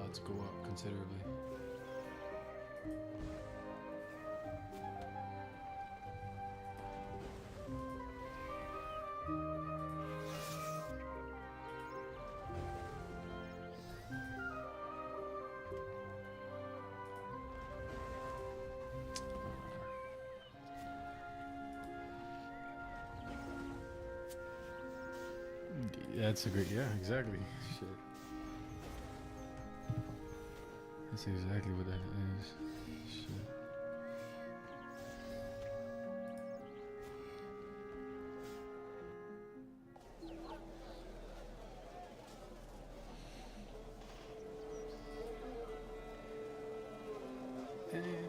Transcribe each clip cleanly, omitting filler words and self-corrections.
odds go up considerably. That's a great, yeah, exactly. Shit. That's exactly what that is. Shit.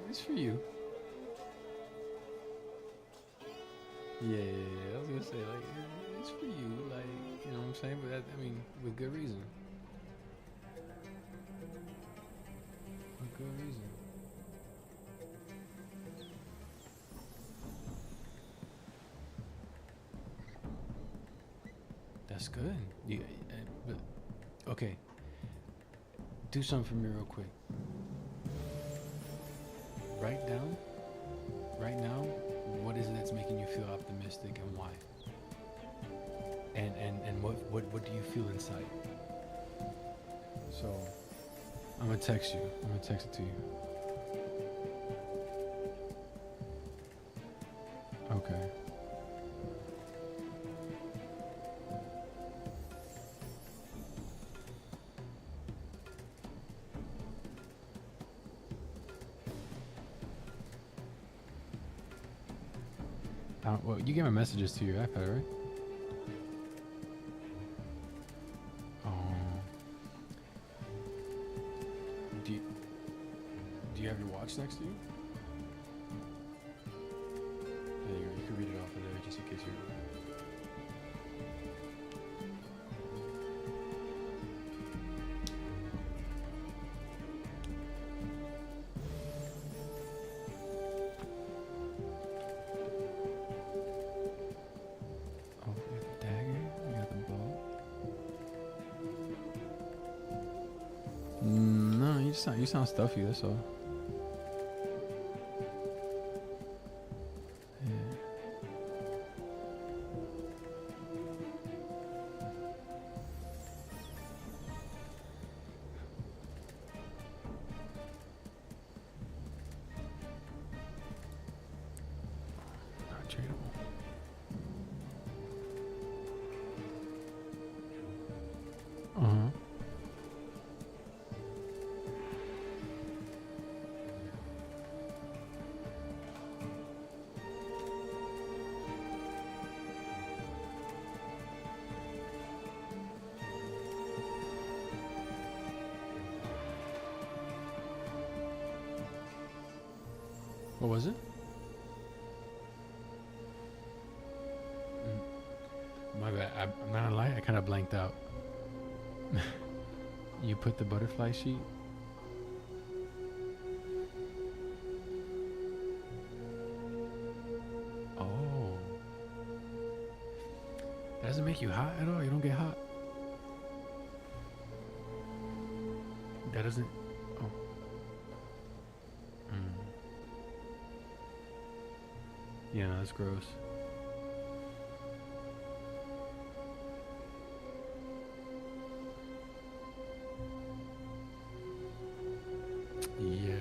It's for you. Yeah, I was gonna say, like, it's for you, like, you know what I'm saying? But that, I mean, with good reason. With good reason. That's good. You, but, okay. Do something for me real quick. Write down, right now, what is it that's making you feel optimistic and why? And what do you feel inside? So, I'm gonna text you. I'm gonna text it to you. Okay. Well, you get my messages to your iPad, right? Oh. Do you have your watch next to you? There you go. You can read it off of there just in case you're... No, you sound stuffy, that's all. Yeah. Not tradable. Uh-huh. What was it? My bad. I'm not gonna lie. I kind of blanked out. You put the butterfly sheet? Oh. That doesn't make you hot at all? You don't get hot? That doesn't... Oh. Yeah, that's gross. Yeah.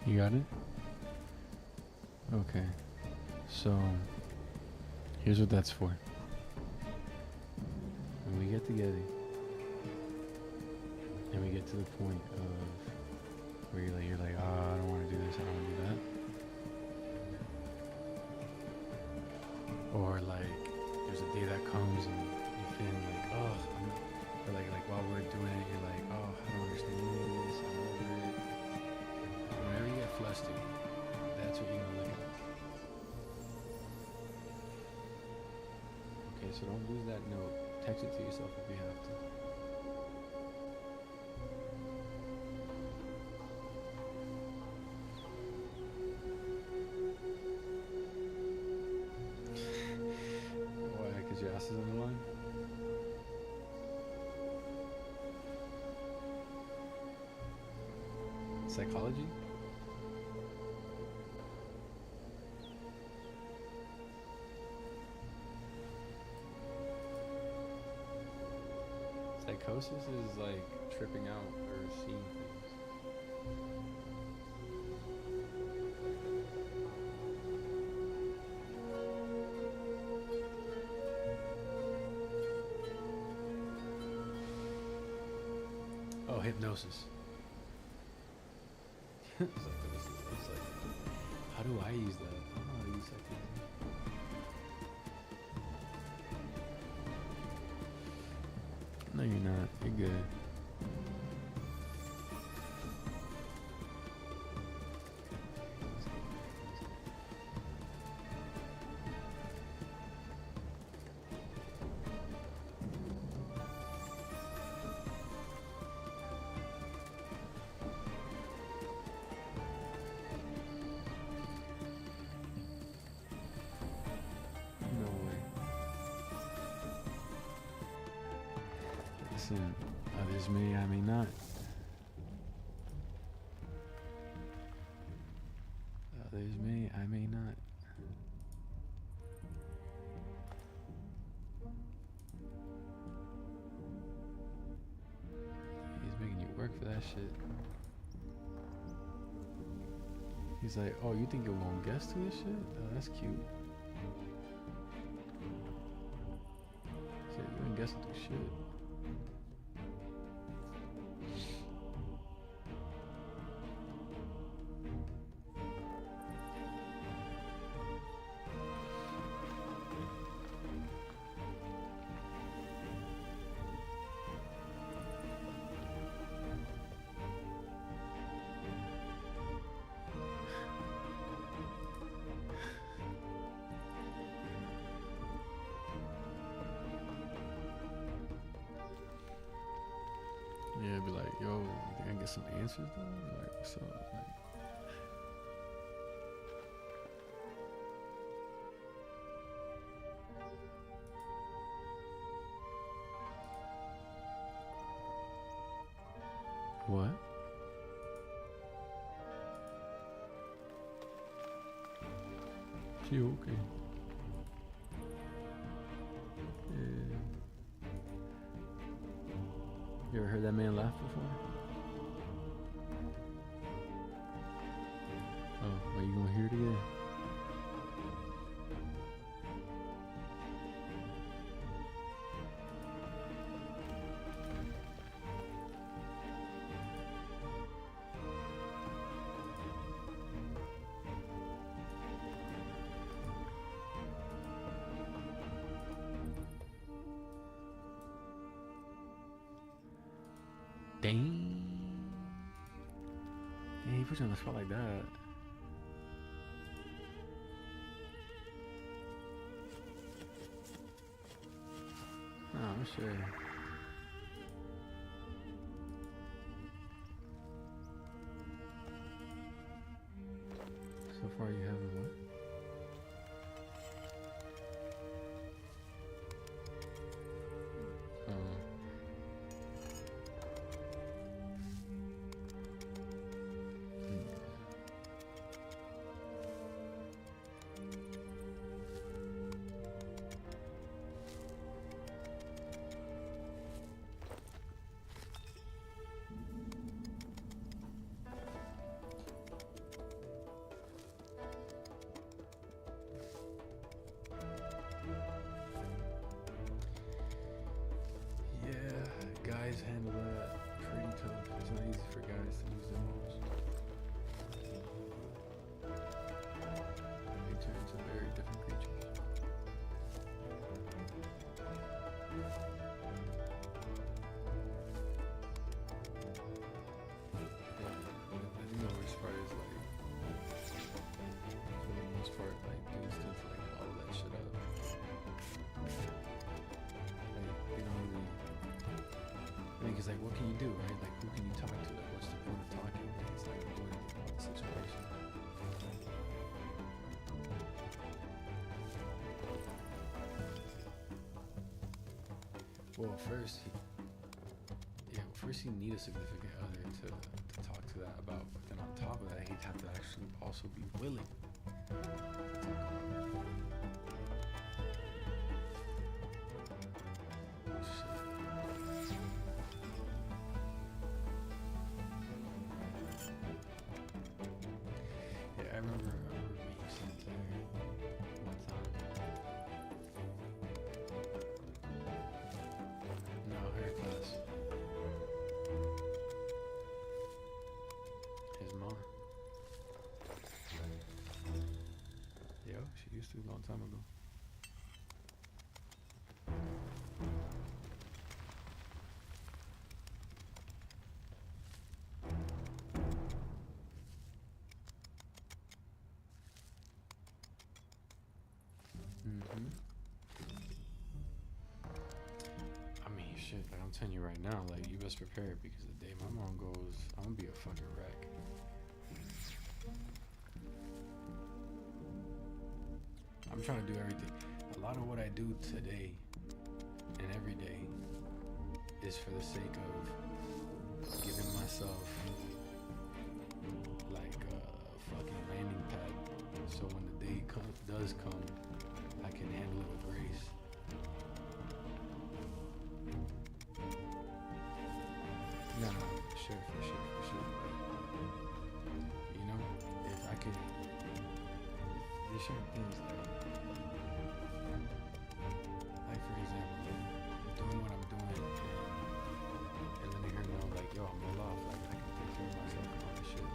You got it? Okay. So, here's what that's for. When we get together, and we get to the point of where you're like, oh, I don't want to do this, I don't want to do that. Or like, there's a day that comes and you're feeling like, oh, or like while we're doing it, you're like, oh, I don't understand this, I'm over it. Whenever you get flustered, that's what you're gonna look at. Okay, so don't lose that note. Text it to yourself if you have to. Why? Because your ass is on the line? Psychology? Psychosis is like tripping out or seeing things. Oh, hypnosis. It's like, how do I use that? I don't know how to use psychosis. No, you're not. You're good. No way. Listen, others may, I may not. Others may, I may not. He's making you work for that shit. He's like, oh, you think you're gonna guess to this shit? Oh, that's cute. Shit, you ain't guessing to shit. Yeah, be like, yo, you think I can get some answers though? Like, what's up? Like, what? She okay? Yeah. You ever heard that man laugh before? Oh, are you gonna hear it again? Dang. Hey, he put you on the spot like that. Oh, I'm sure. So far you haven't what? Because like, what can you do, right? Like, who can you talk to? Like, what's the point of talking? It's like avoiding the situation. Well, first, first you need a significant other to talk to that about. But then on top of that, he'd have to actually also be willing to talk about it. I remember meeting Cynthia one time. No, her class. His mom. Yo, she used to a long time ago. I mean, shit, like, I'm telling you right now, like, you best prepare because the day my mom goes, I'm gonna be a fucking wreck. I'm trying to do everything. A lot of what I do today and every day is for the sake of giving myself like a fucking landing pad, so when the day does come, I can handle it with grace. No, for sure. You know, if I could, there's certain things like for example, doing what I'm doing and letting her know, like, yo, I'm well off, like, I can take care of myself and all this shit.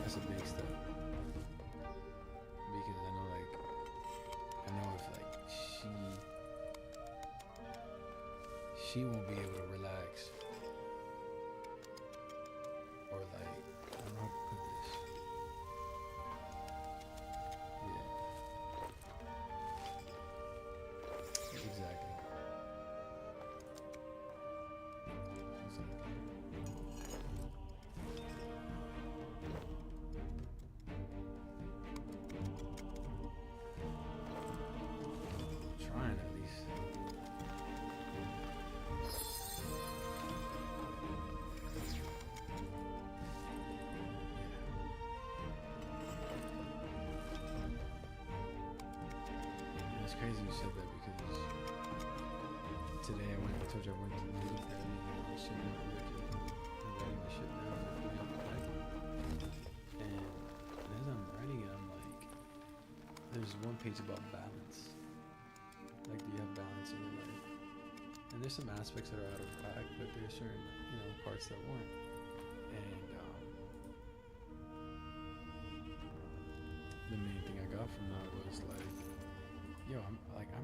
That's a big step. Because I know if like she won't be able to relax, or like, I don't know how to put this. Yeah. Exactly. Trying at least. It's crazy you said that because today I told you I went to the music therapy and I was sitting there and writing the shit down and putting up the mic. And as I'm writing it, I'm like, there's one page about balance. Like, do you have balance in your life? And there's some aspects that are out of whack, but there's certain, parts that weren't. And the main thing I got from that was like, yo, I'm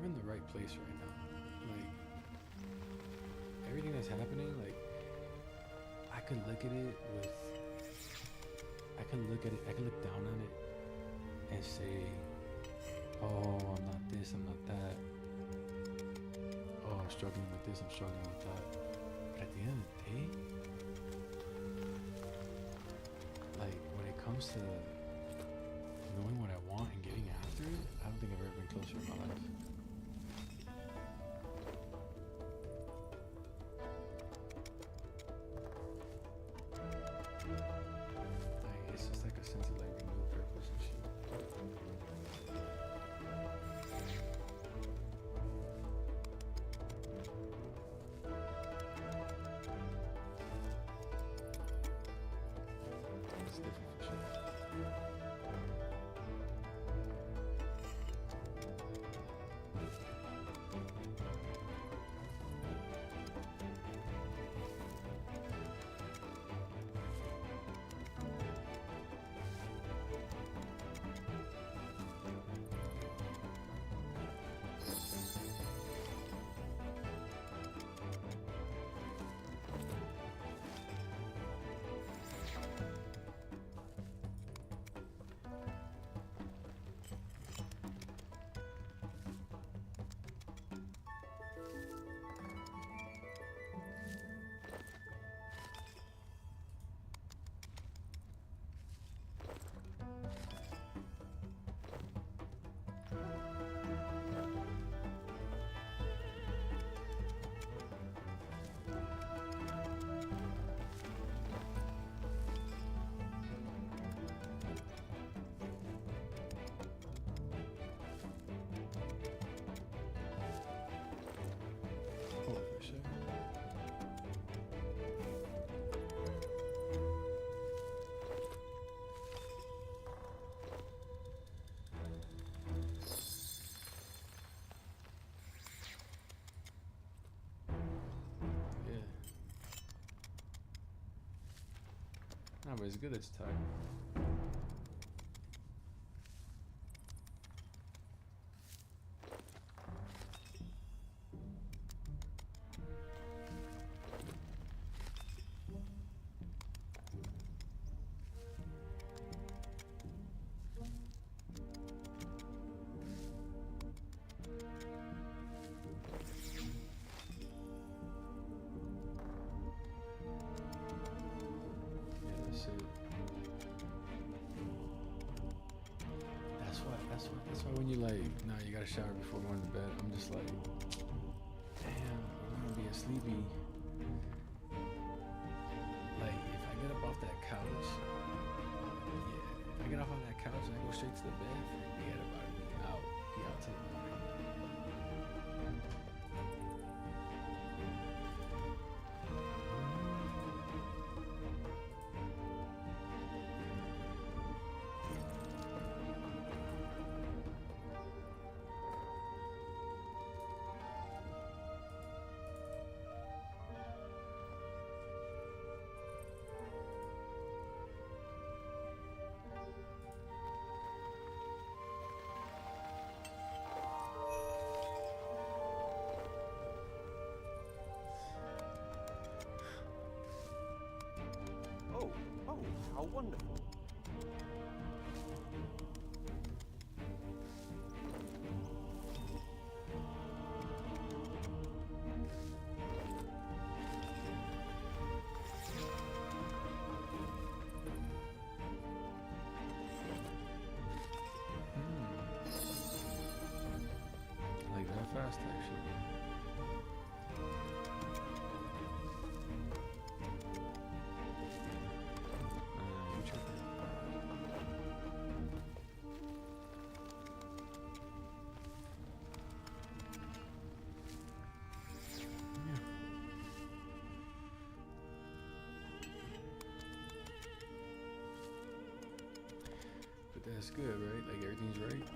in the right place right now. Like, everything that's happening, like, I can look at it, I can look down on it and say, oh, I'm not this, I'm not that. Oh, I'm struggling with this, I'm struggling with that. But at the end of the day, like, when it comes to knowing what I want and getting after it, I don't think I've ever been closer in my life. Like, it's just like a sense of like renewed purpose and shit. It's different for sure. Nah, but it's good that it's tight. That's why when you like, nah, you gotta shower before going to bed. I'm just like, damn, I'm gonna be a sleepy. Like, if I get up off that couch, yeah, if I get off on that couch and I go straight to the bed, forget about it. Be out till the morning. Oh, how wonderful. Like that fast, actually. You tripping. Yeah. But that's good, right? Like everything's right.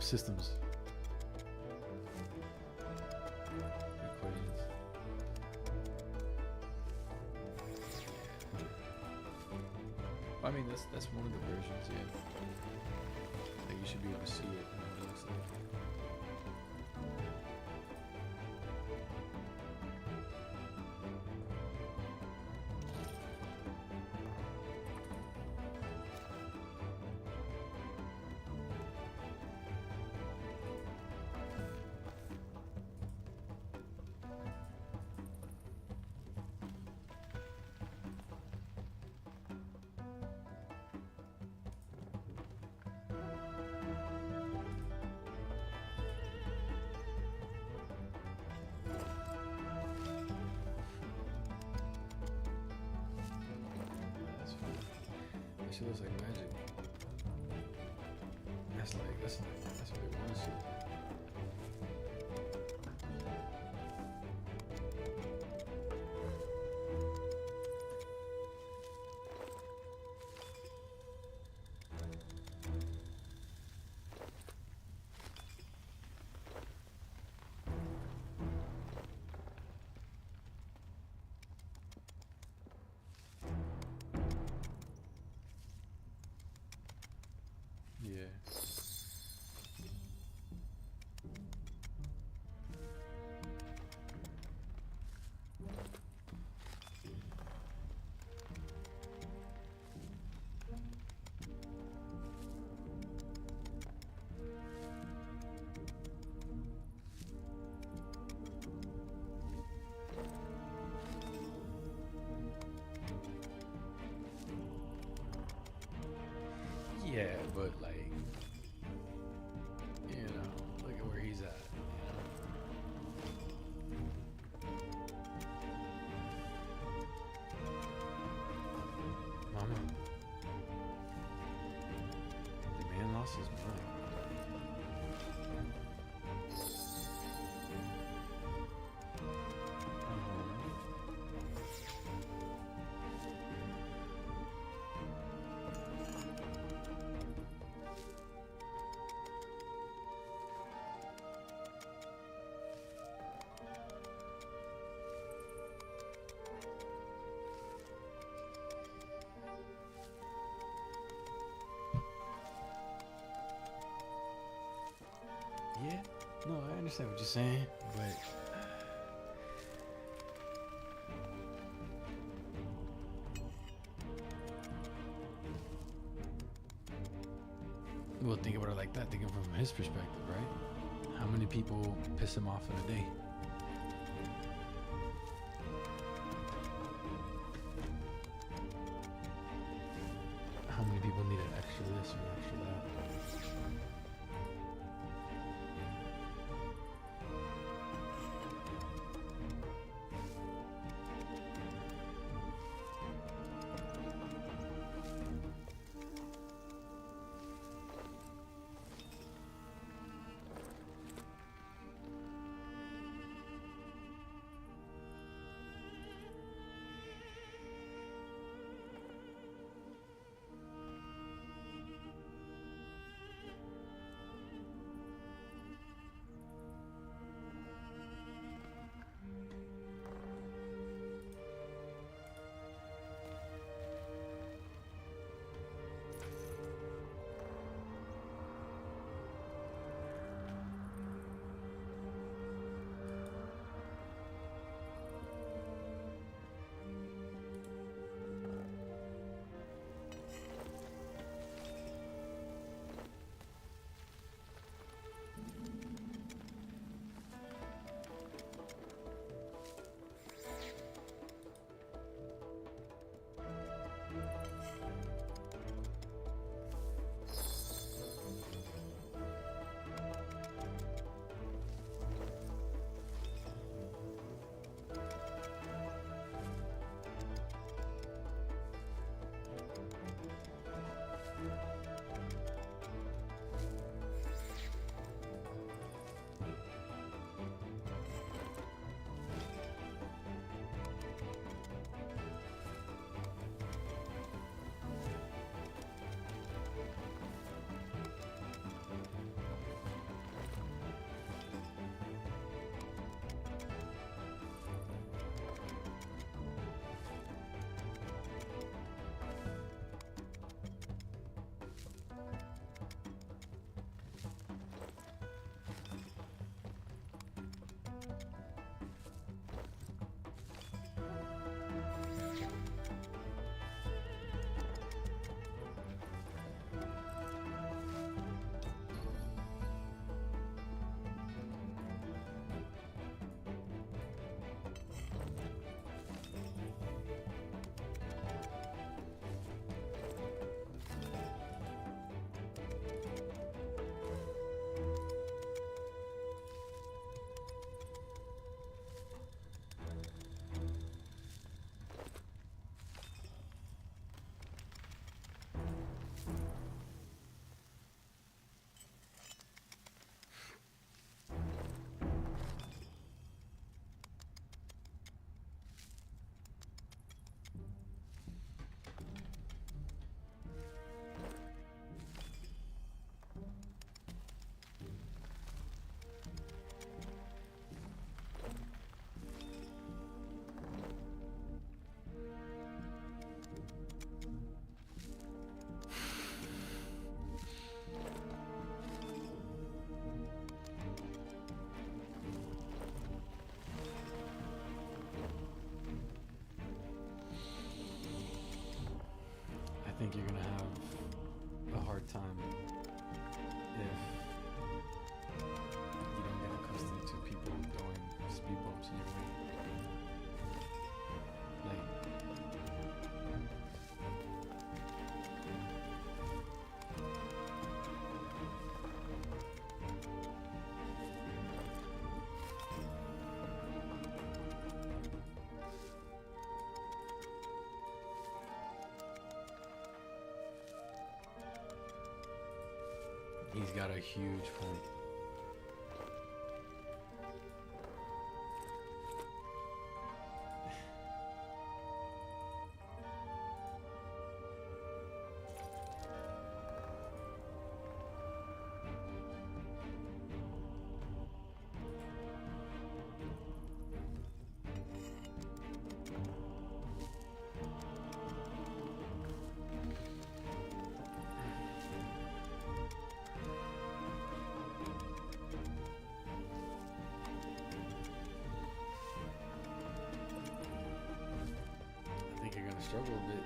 Systems. Equations. I mean, that's one of the versions, yeah. Like you should be able to see it and what it looks like. That shit looks like magic. That's what it wants to. Yeah. Yeah, but like, you know, look at where he's at. Mama, the man lost his mind. Yeah, no, I understand what you're saying, but well, think about it like that. Thinking from his perspective, right? How many people piss him off in a day? How many people need an extra this or extra that? think you're gonna have a hard time if you don't get accustomed to people throwing speed bumps in your way. Like, He's got a huge point. I think you're gonna struggle a bit.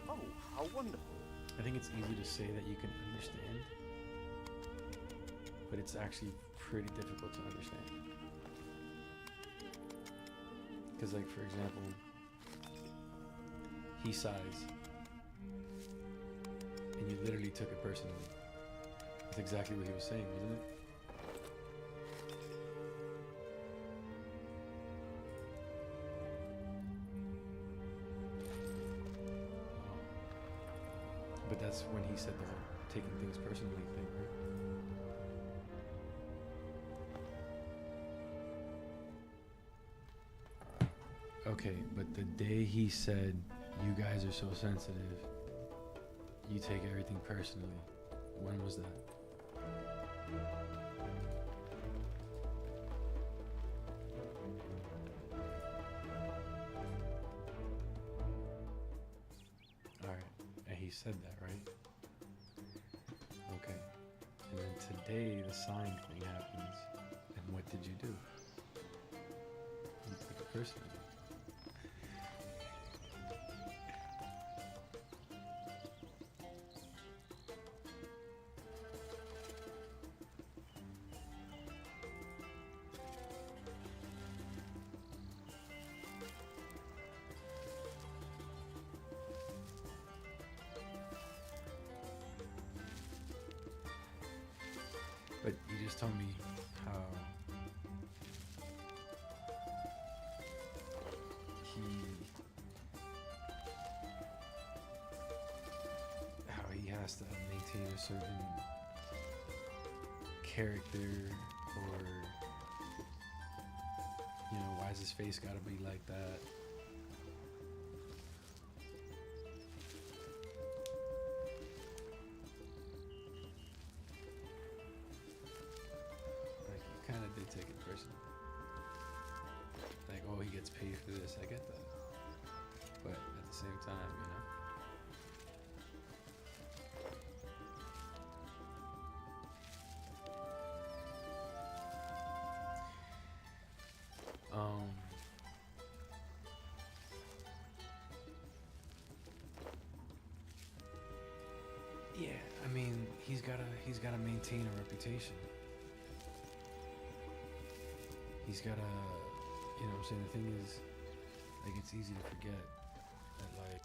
Oh, how wonderful. I think it's easy to say that you can understand, but it's actually pretty difficult to understand. Because, like, for example, he sighs, and you literally took it personally. That's exactly what he was saying, wasn't it? But that's when he said the whole taking things personally thing, right? Okay, but the day he said, you guys are so sensitive, you take everything personally, when was that? Alright, and he said that, right? Okay, and then today the sign thing happens, and what did you do? You took it personally. But you just told me how he has to maintain a certain character, or why is his face gotta be like that? Like, you kind of did take it personally. Like, oh, he gets paid for this. I get that. But at the same time, yeah, I mean, he's gotta maintain a reputation. He's gotta, what I'm saying? The thing is, like, it's easy to forget that, like,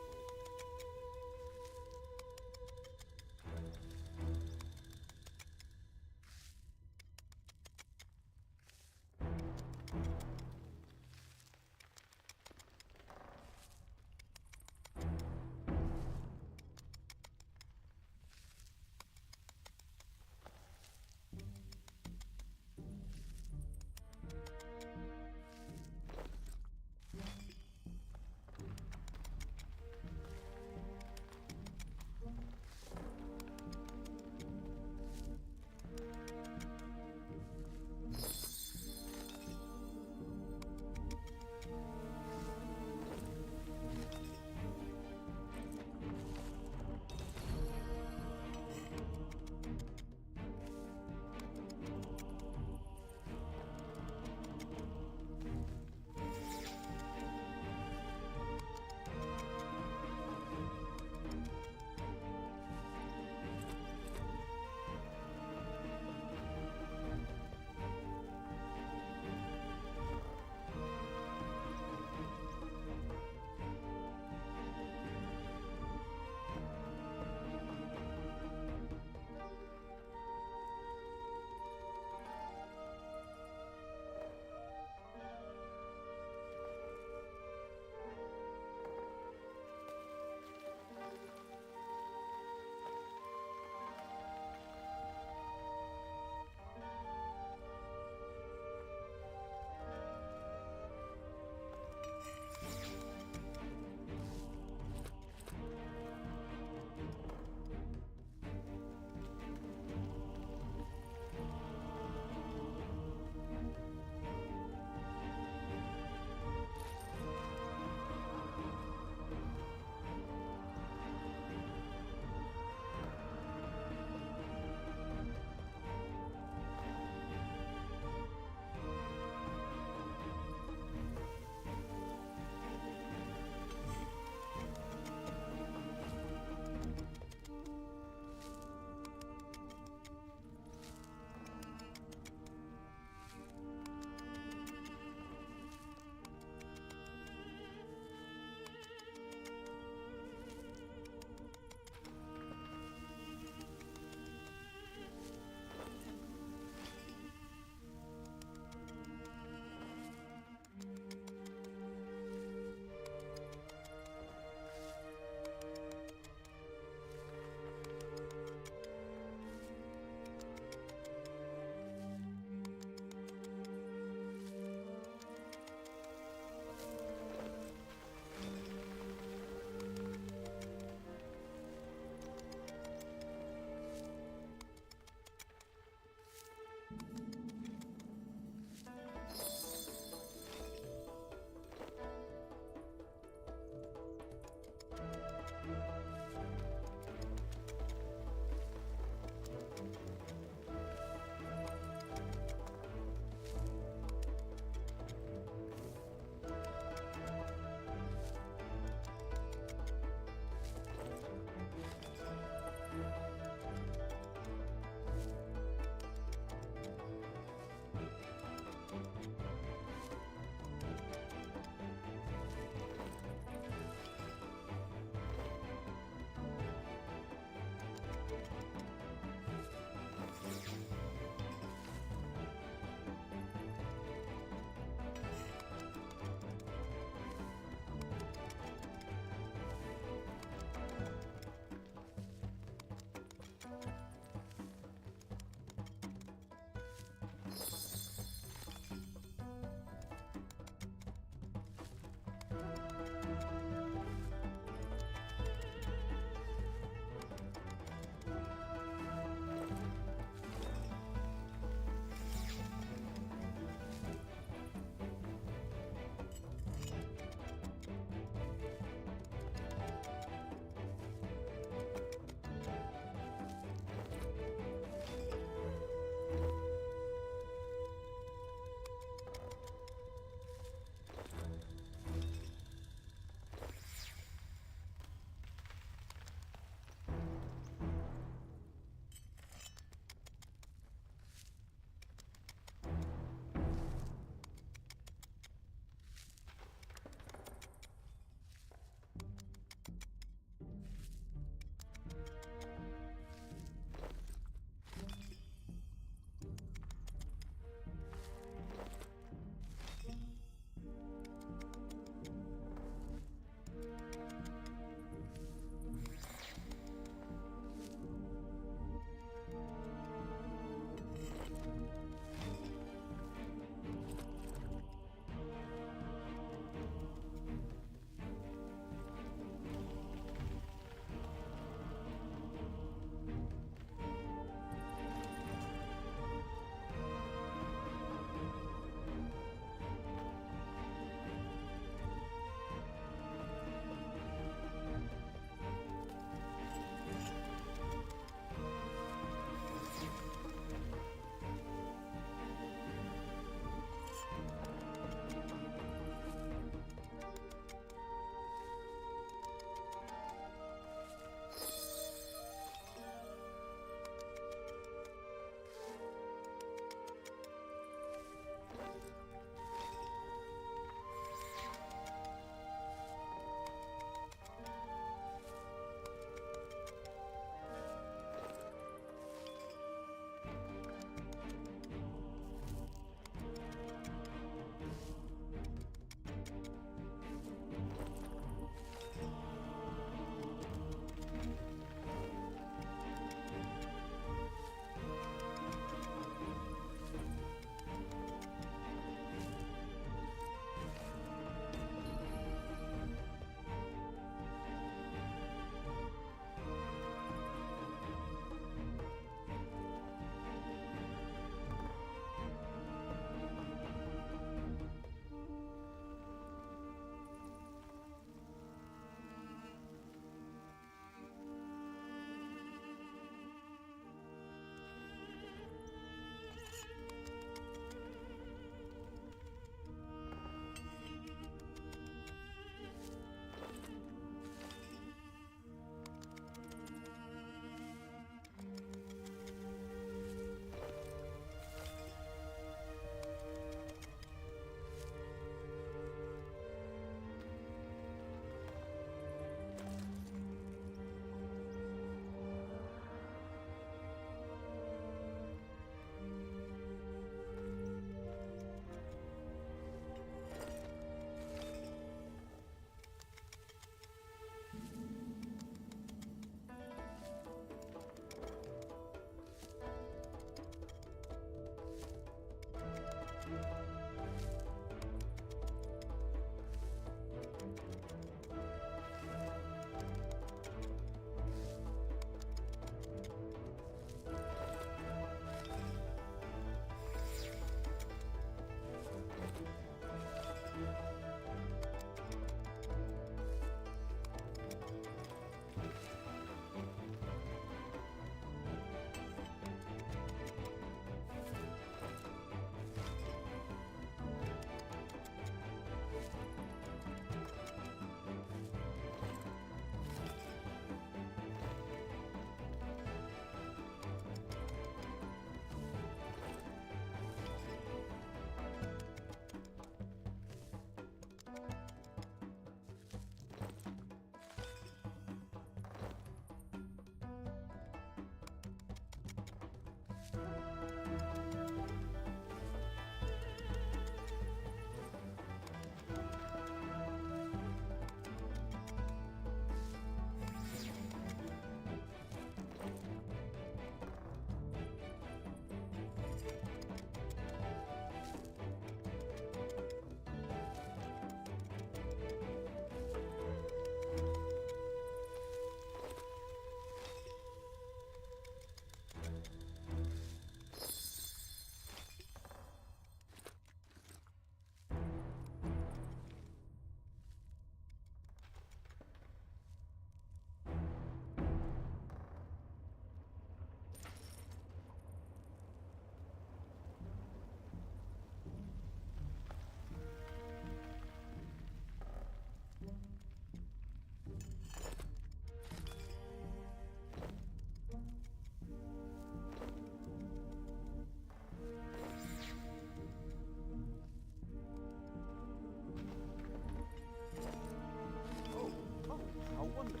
wonder.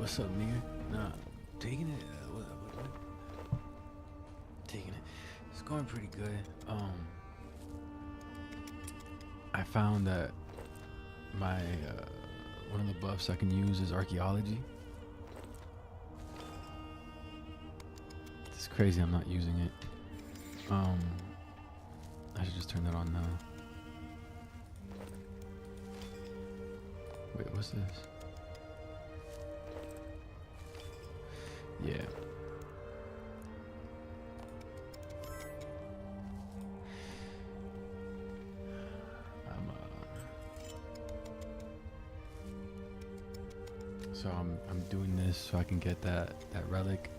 What's up, nigga? Nah, taking it. What? Taking it. It's going pretty good. I found that my one of the buffs I can use is archaeology. It's crazy I'm not using it. I should just turn that on now. Wait, what's this? Yeah. So I'm doing this so I can get that relic,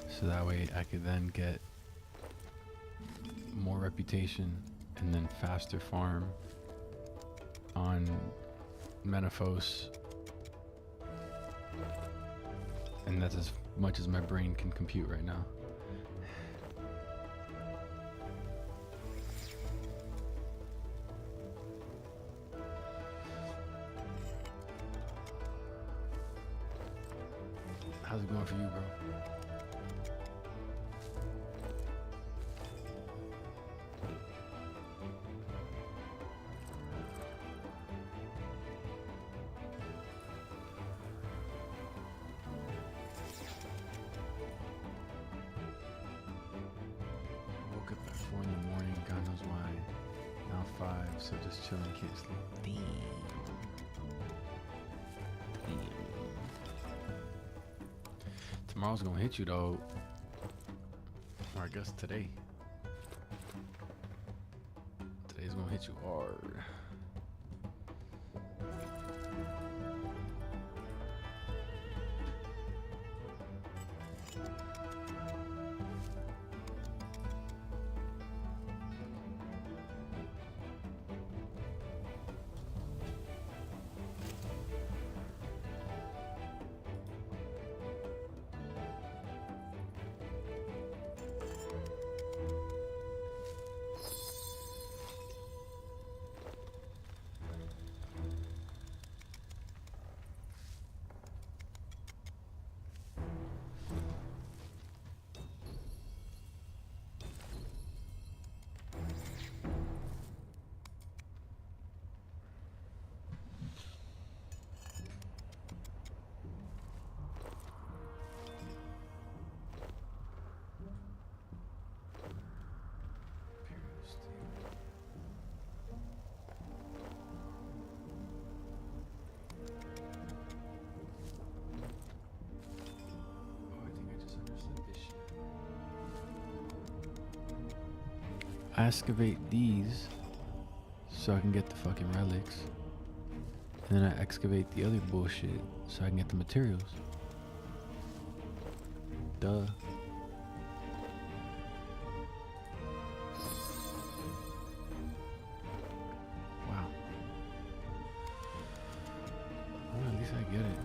so that way I could then get more reputation and then faster farm on Menaphos, and that's as much as my brain can compute right now. How's it going for you, bro? Woke up at 4 in the morning, God knows why. Now 5, so just chilling, can't sleep. Damn. Tomorrow's gonna hit you though. Or I guess today. Today's gonna hit you hard. I excavate these so I can get the fucking relics, and then I excavate the other bullshit so I can get the materials. Duh. Wow. Well, at least I get it.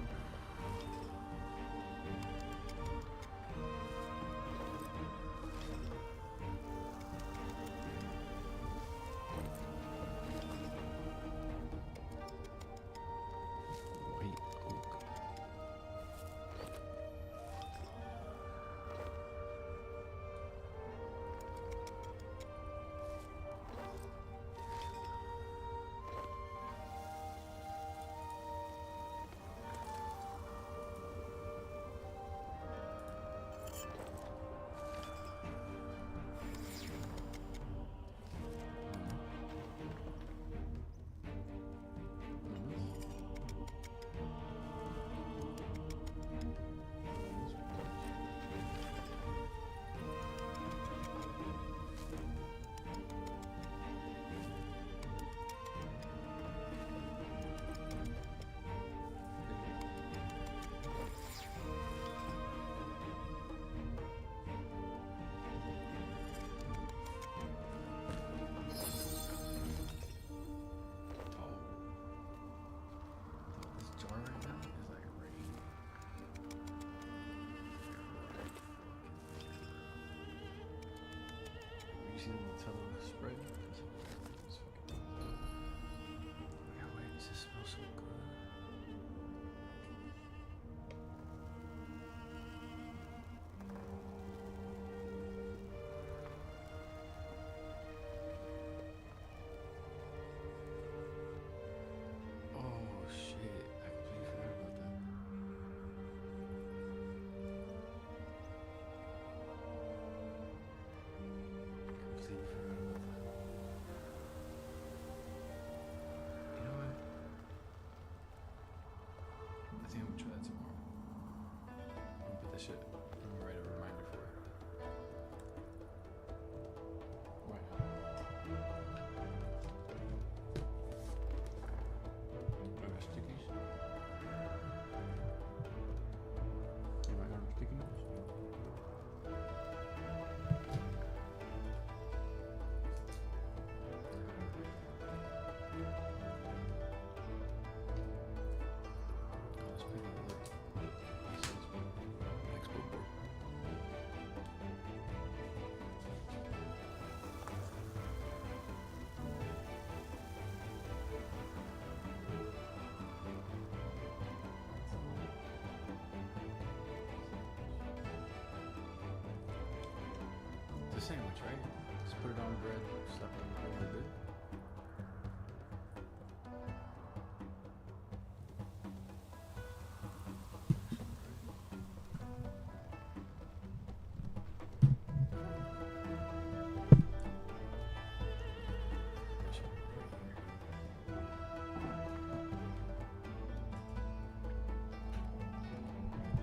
sandwich, right? Just put it on bread, slap it on the grill, good.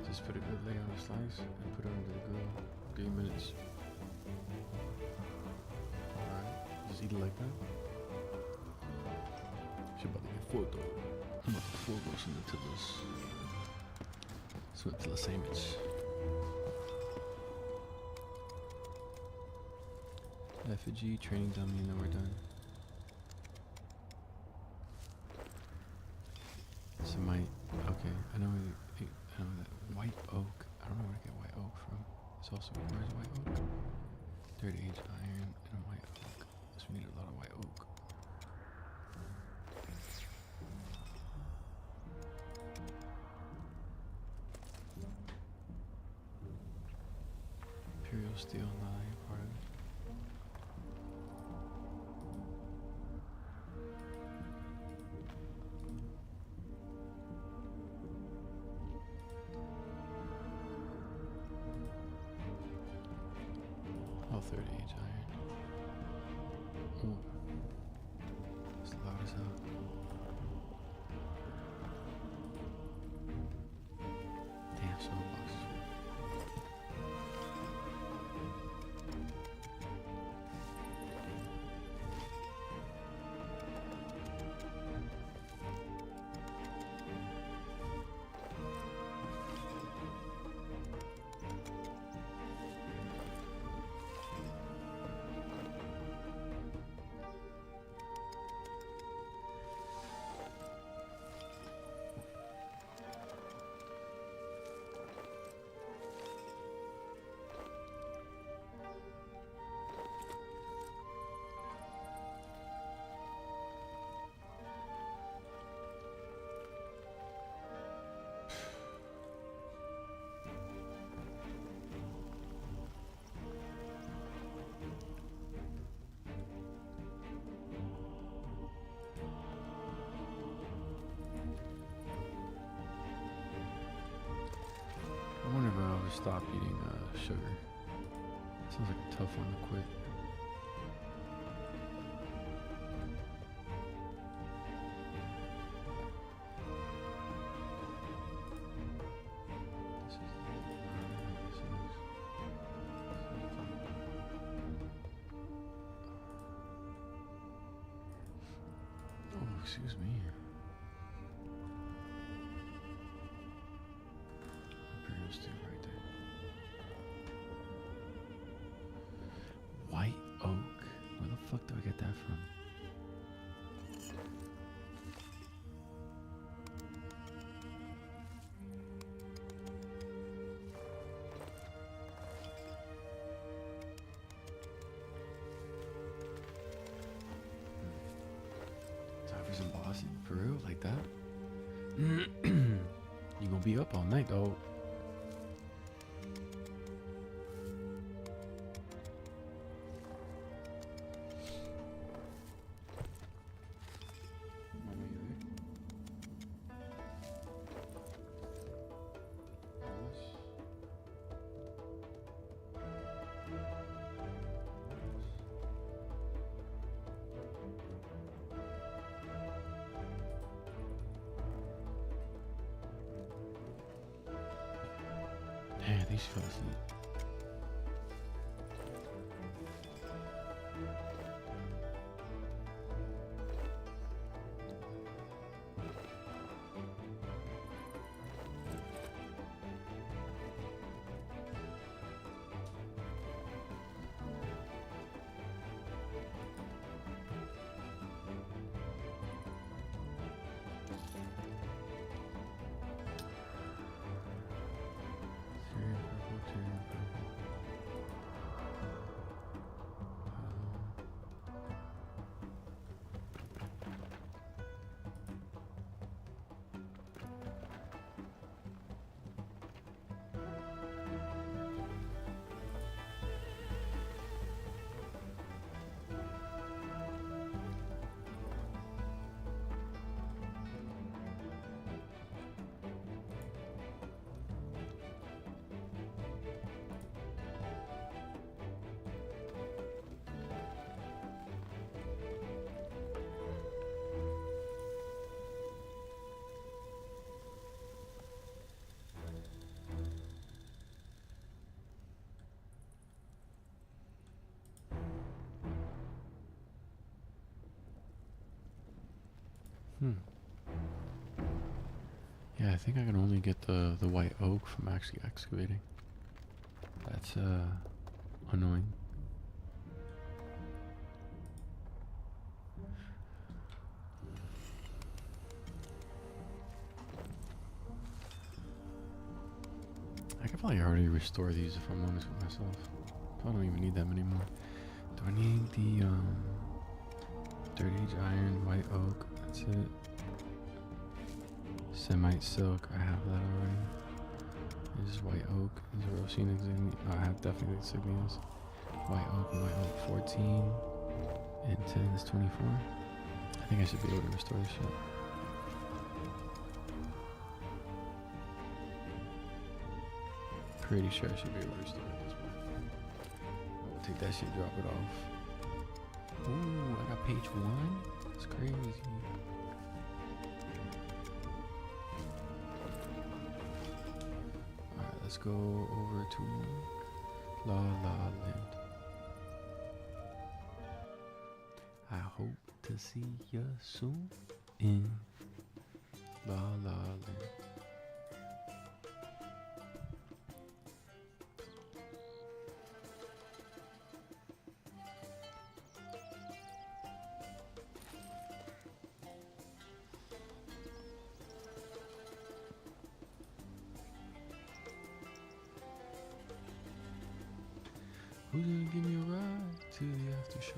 Just put a good lay on a slice and put it under the grill. 3 minutes. Alright, just eat it like that. She's about to get full though. I'm about to full roast into this. Into the sandwich. Effigy, training dummy, and then we're done. So okay, I know that white oak. I don't know where to get white oak from. It's also, where's white oak? Third age iron and white oak. So we need a lot of white oak. Imperial steel, not your part of it. Oh, 30 age iron. Ooh. It's loud as hell. Damn, so boxes. I wonder if I'll ever stop eating sugar. Sounds like a tough one to quit. Oh, excuse me. Imperial steel right there. White oak. Where the fuck do I get that from? Tigers and bossy? For real? Like that? You gonna be up all night, though. Damn, I think she fell asleep. Purple, Hmm. Yeah, I think I can only get the white oak from actually excavating. That's annoying. I could probably already restore these if I'm honest with myself. Probably don't even need them anymore. Do I need the Dirt Age Iron, White Oak? That's it. Semite Silk, I have that already. This is White Oak. These are Rosine insignia. Oh, I have definitely insignias. White Oak and White Oak 14. And 10 is 24. I think I should be able to restore this shit. Pretty sure I should be able to restore it this way. We'll take that shit, drop it off. Ooh, I got page 1? That's crazy. Alright, let's go over to La La Land. I hope to see you soon in La La Land. Who's gonna give me a ride to the after show?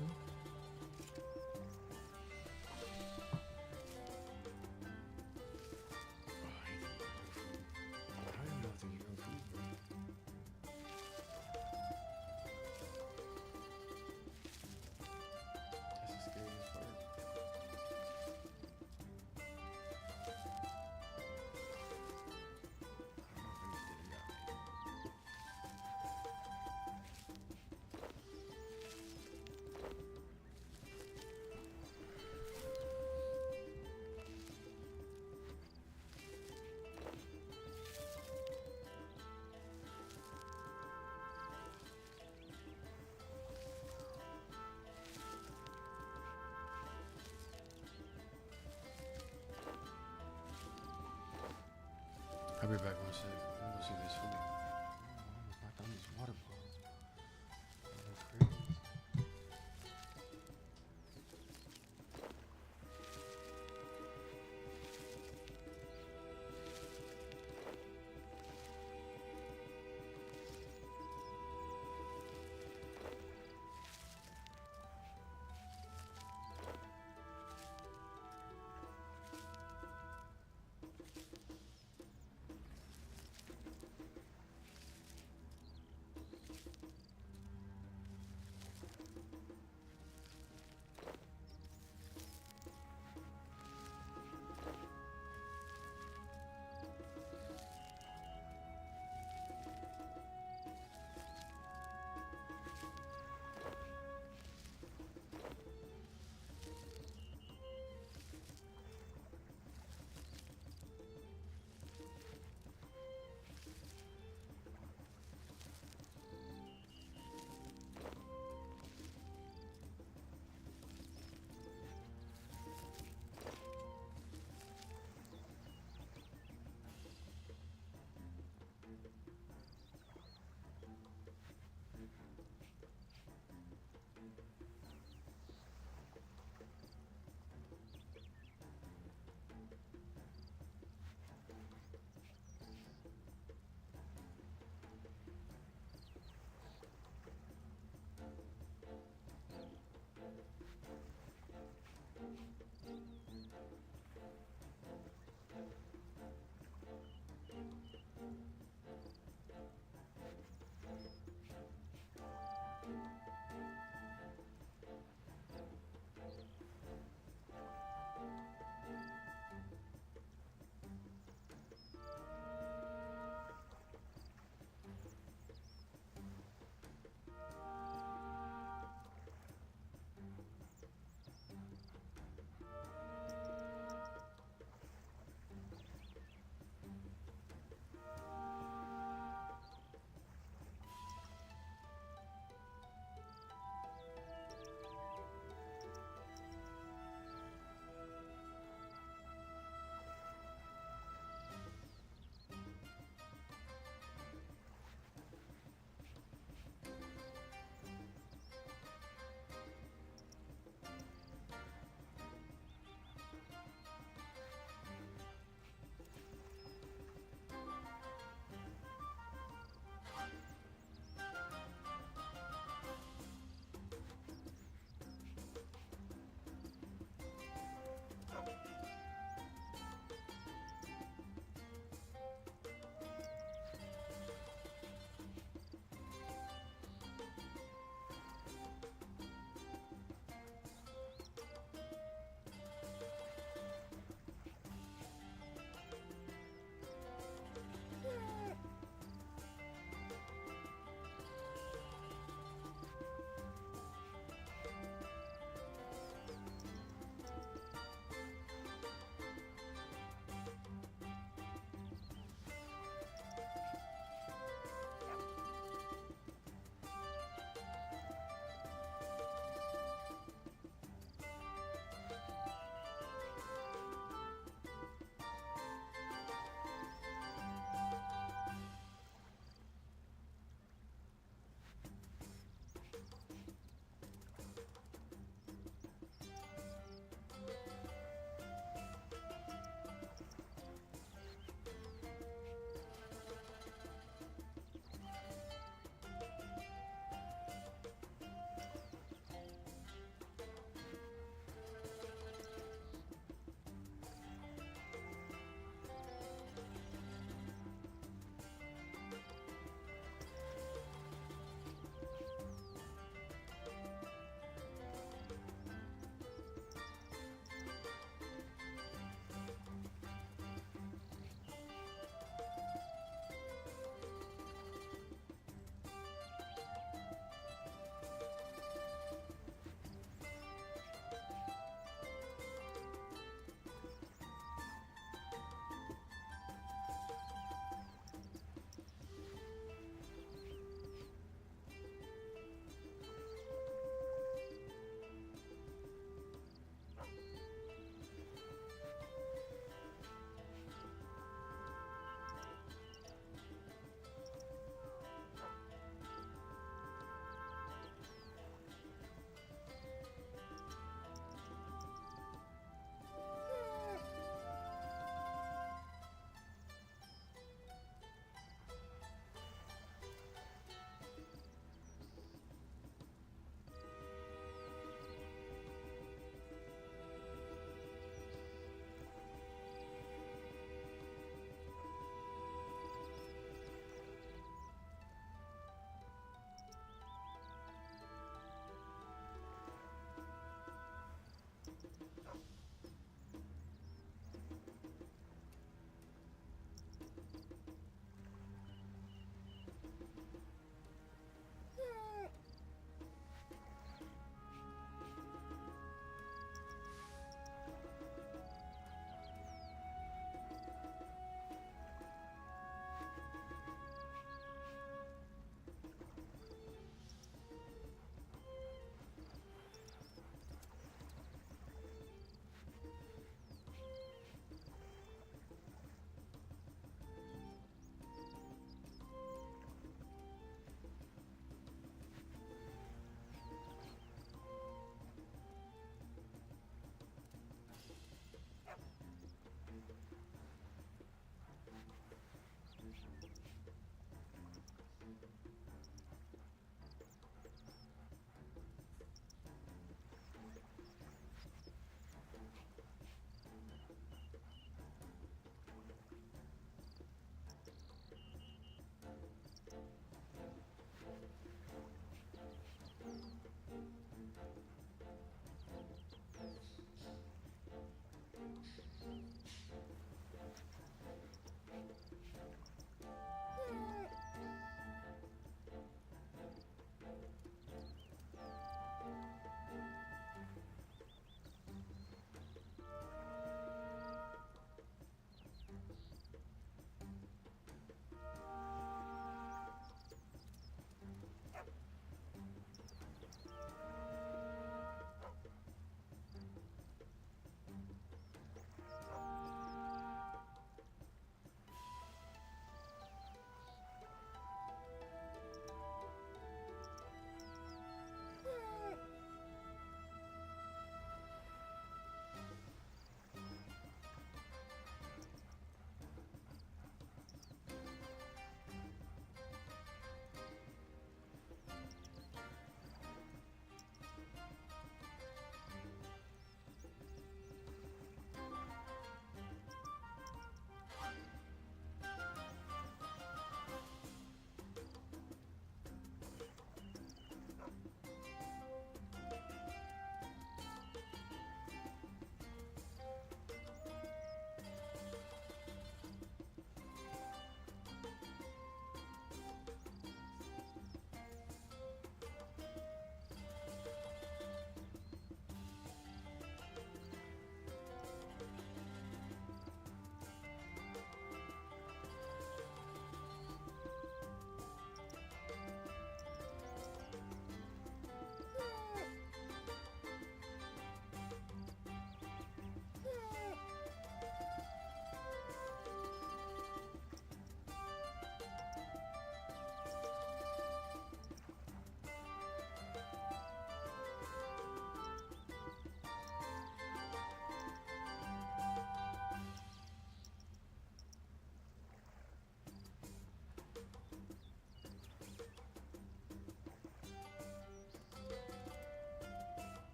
I'll be back one second. I'm gonna go see this food. Oh, I knocked down these water bottles. That's crazy.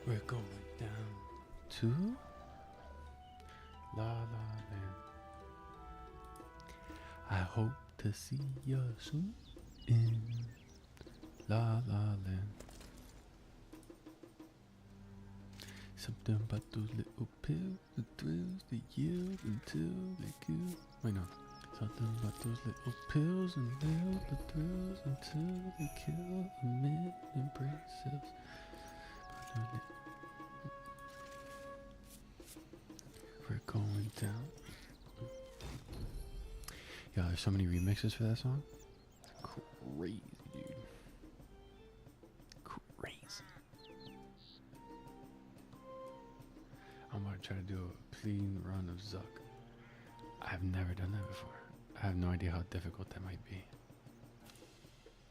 We're going down to La La Land. I hope to see you soon in La La Land. Something about those little pills, the thrills they yield until they kill. Wait, no. Something about those little pills and the thrills until they kill. A minute embrace us. We're going down. Yeah, there's so many remixes for that song. Crazy, dude. Crazy. I'm about to try to do a clean run of Zuck. I've never done that before. I have no idea how difficult that might be.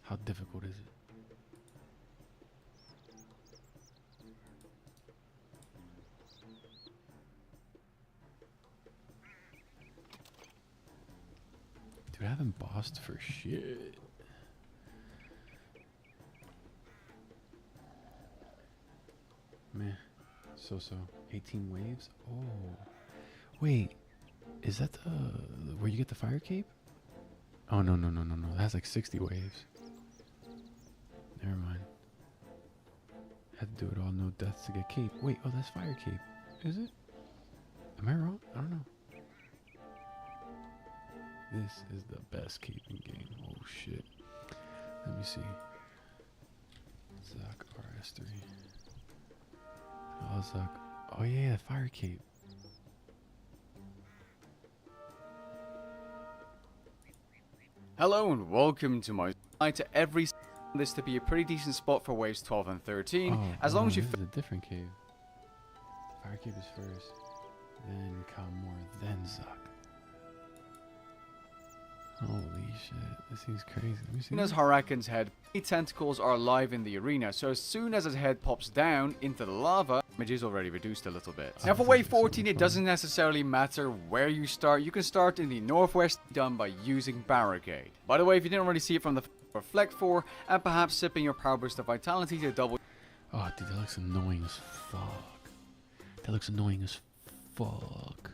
How difficult is it? Dude, I haven't bossed for shit. Man, so 18 waves. Oh, wait, is that the where you get the fire cape? Oh no. That's like 60 waves. Never mind. Had to do it all, no deaths to get cape. Wait, oh that's fire cape. Is it? Am I wrong? I don't know. This is the best caping game. Oh shit. Let me see. Zuck RS3. Oh Zuck. Oh yeah, fire cape. Hello and welcome to my site. To every this to be a pretty decent spot for waves 12 and 13. Oh, as long as you this is a different cave. Fire cape is first, then Calmore, then Zuck. Holy shit, this seems crazy. Let me see. as Harakan's head, tentacles are alive in the arena, so as soon as his head pops down into the lava, damage is already reduced a little bit. Now for wave 14, it doesn't necessarily matter where you start. You can start in the northwest, done by using Barricade. By the way, if you didn't already see it from the Reflect 4, and perhaps sipping your Power Burst of Vitality to double. Oh, dude, that looks annoying as fuck. That looks annoying as fuck.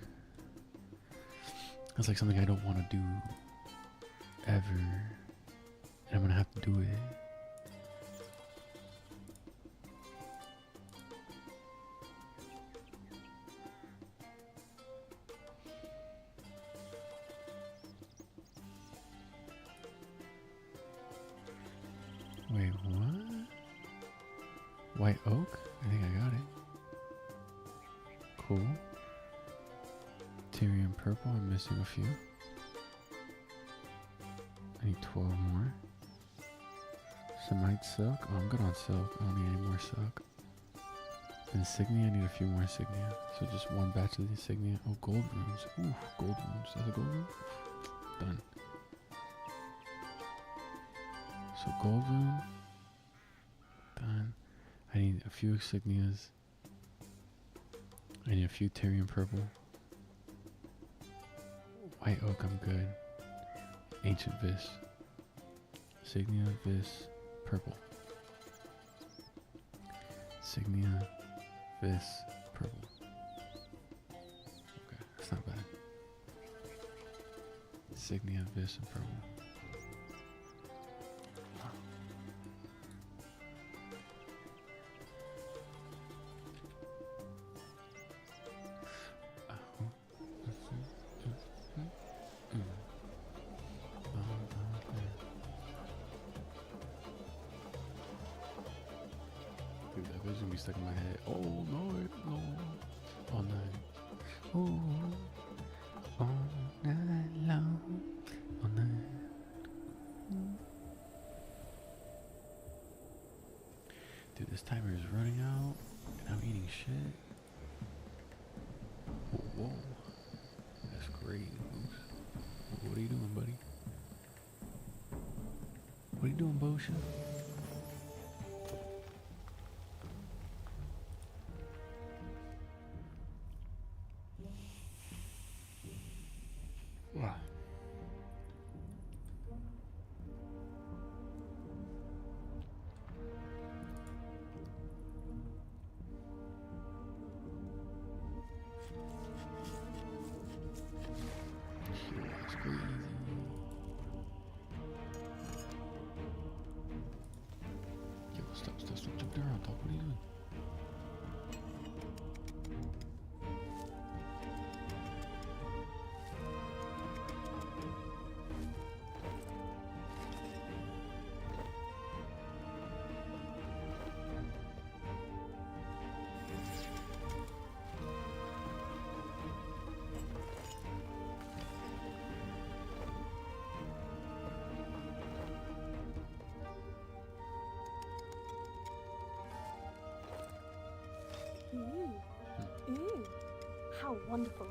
That's like something I don't want to do ever. And I'm gonna have to do it. Wait, what? White oak? I think I got it. Cool. Tyrian purple, I'm missing a few. I need 12 more. Semite silk. Oh, I'm good on silk. I don't need any more silk. Insignia, I need a few more insignia. So just one batch of the insignia. Oh, gold runes. Ooh, gold runes. That's a gold rune? Done. So gold rune. Done. I need a few insignias. I need a few Tyrian purple. White oak, I'm good. Ancient Vis. Insignia, Vis, purple. Insignia, Vis, purple. Okay, that's not bad. Insignia, Vis, and purple. Dude, that vision be stuck in my head. Oh no, all night. Oh, all night long, all night. Dude, this timer is running out, and I'm eating shit. Whoa, that's great. What are you doing, buddy? What are you doing, Bosha? Wow. Oh, wonderful.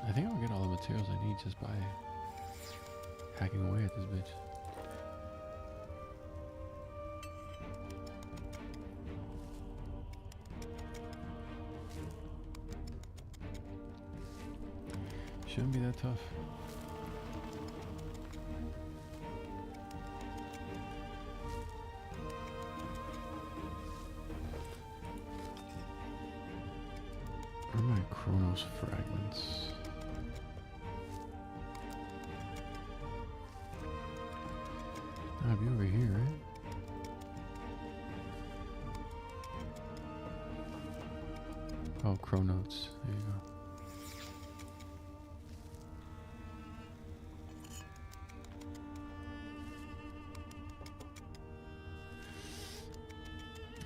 I think I'll get all the materials I need just by hacking away at this bitch. Shouldn't be that tough. Where are my Chronos fragments? I'll be over here, right? Oh, Chronotes. There you go.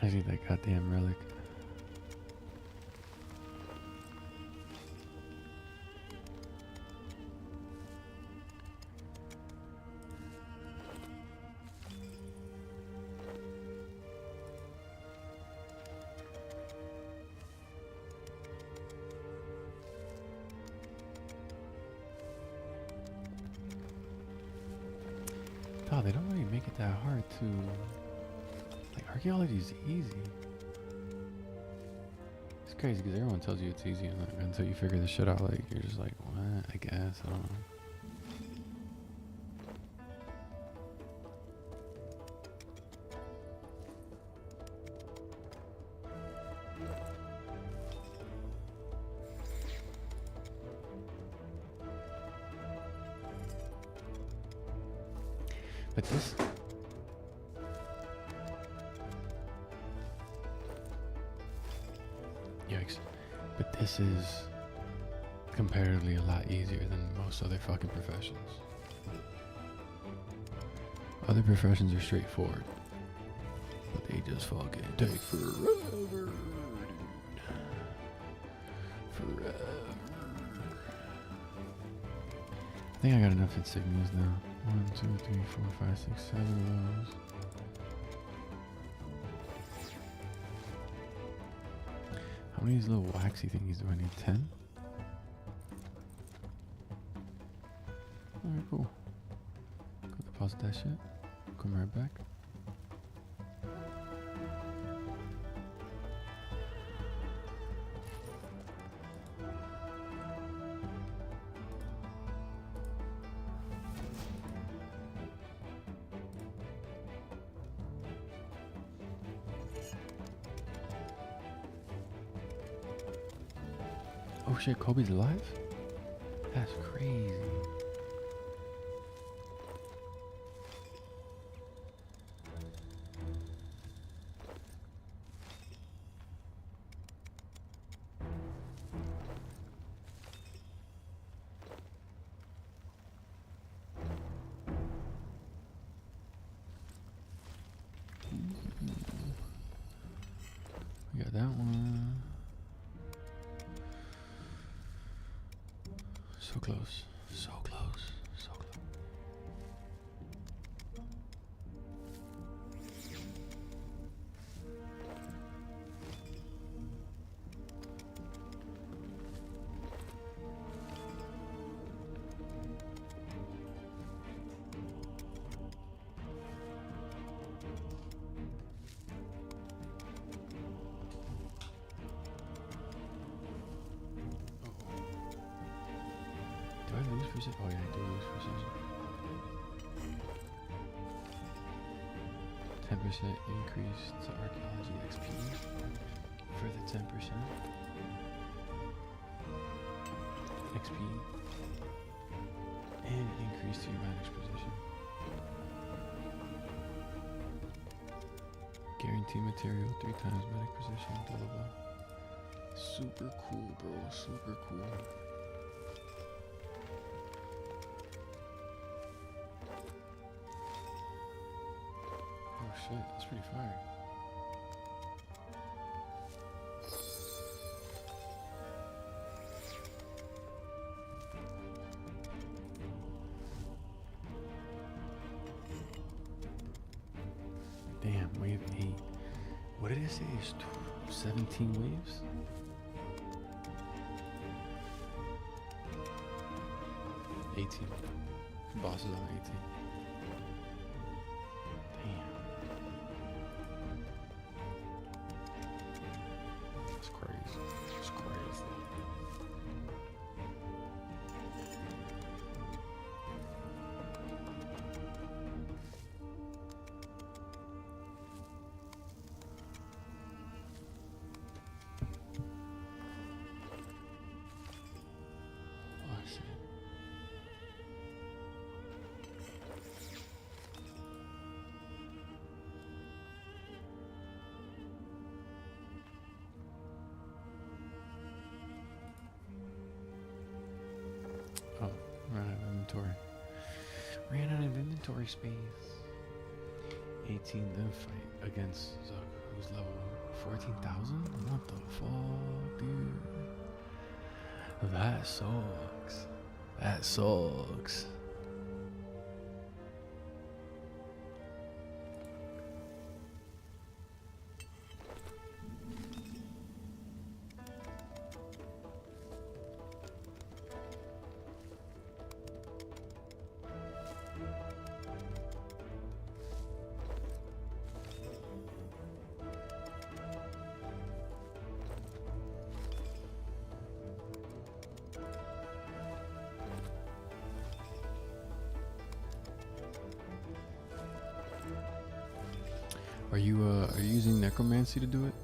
I see that goddamn relic. Oh, they don't really make it that hard to... Like, archaeology is easy. It's crazy because everyone tells you it's easy until you figure this shit out. Like, you're just like, what? I guess, I don't know. But this... Yikes. But this is comparatively a lot easier than most other fucking professions. Other professions are straightforward. But they just fucking take forever, dude. Forever. I think I got enough insignias now. 1, 2, 3, 4, 5, 6, 7 of those. How many of these little waxy thingies do I need? 10? Alright, cool. Go deposit that shit. Come right back. Oh shit, Kobe's alive? That's crazy. We got that one. So close, so close, so close. Do I lose precision? Oh yeah, I do lose precision. 10% increase to archaeology XP. Further 10% XP. And increase to your managed position. Guarantee material 3 times medic position. Blah blah blah. Super cool, bro. Super cool. Oh shit, that's pretty fire. Damn, wave 8. What did it say? It's 17 waves? $18. Boss is on 18. Damn. That's crazy. That's crazy. Oh shit. Oh, ran out of inventory. Ran out of inventory space. 18 then fight against Zuck, who's level 14,000? What the fuck, dude? That sucks. That sucks. Are you using necromancy to do it?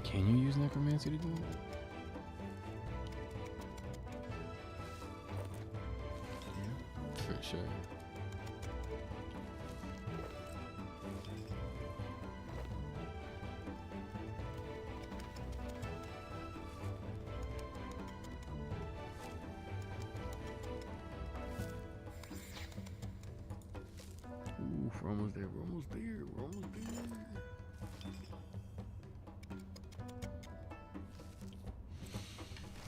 Can you use necromancy to do it? For sure. Ooh, we're almost there, we're almost there, we're almost there.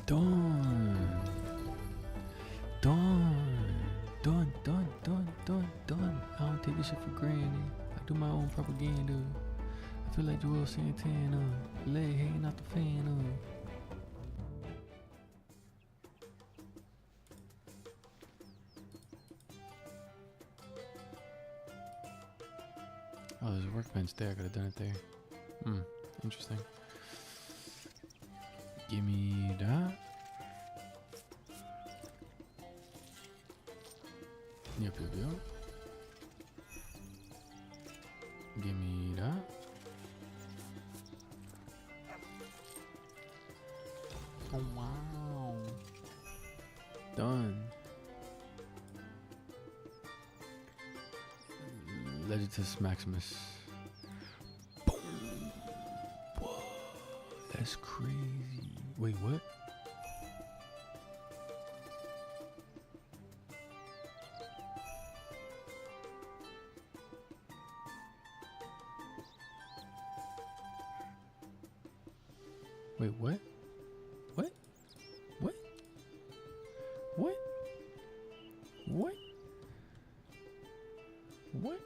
Done. Done. I don't take this shit for granted. I do my own propaganda. I feel like Joel Santana. Leg hanging out the fan. Oh, there's a workbench there. I could have done it there. Interesting. Give me that. Yep. Give me that. Oh, wow. Done. Legendyer Maximus. Boom. Whoa. That's crazy. Wait, what? Wait, what? What? What? What? What? What?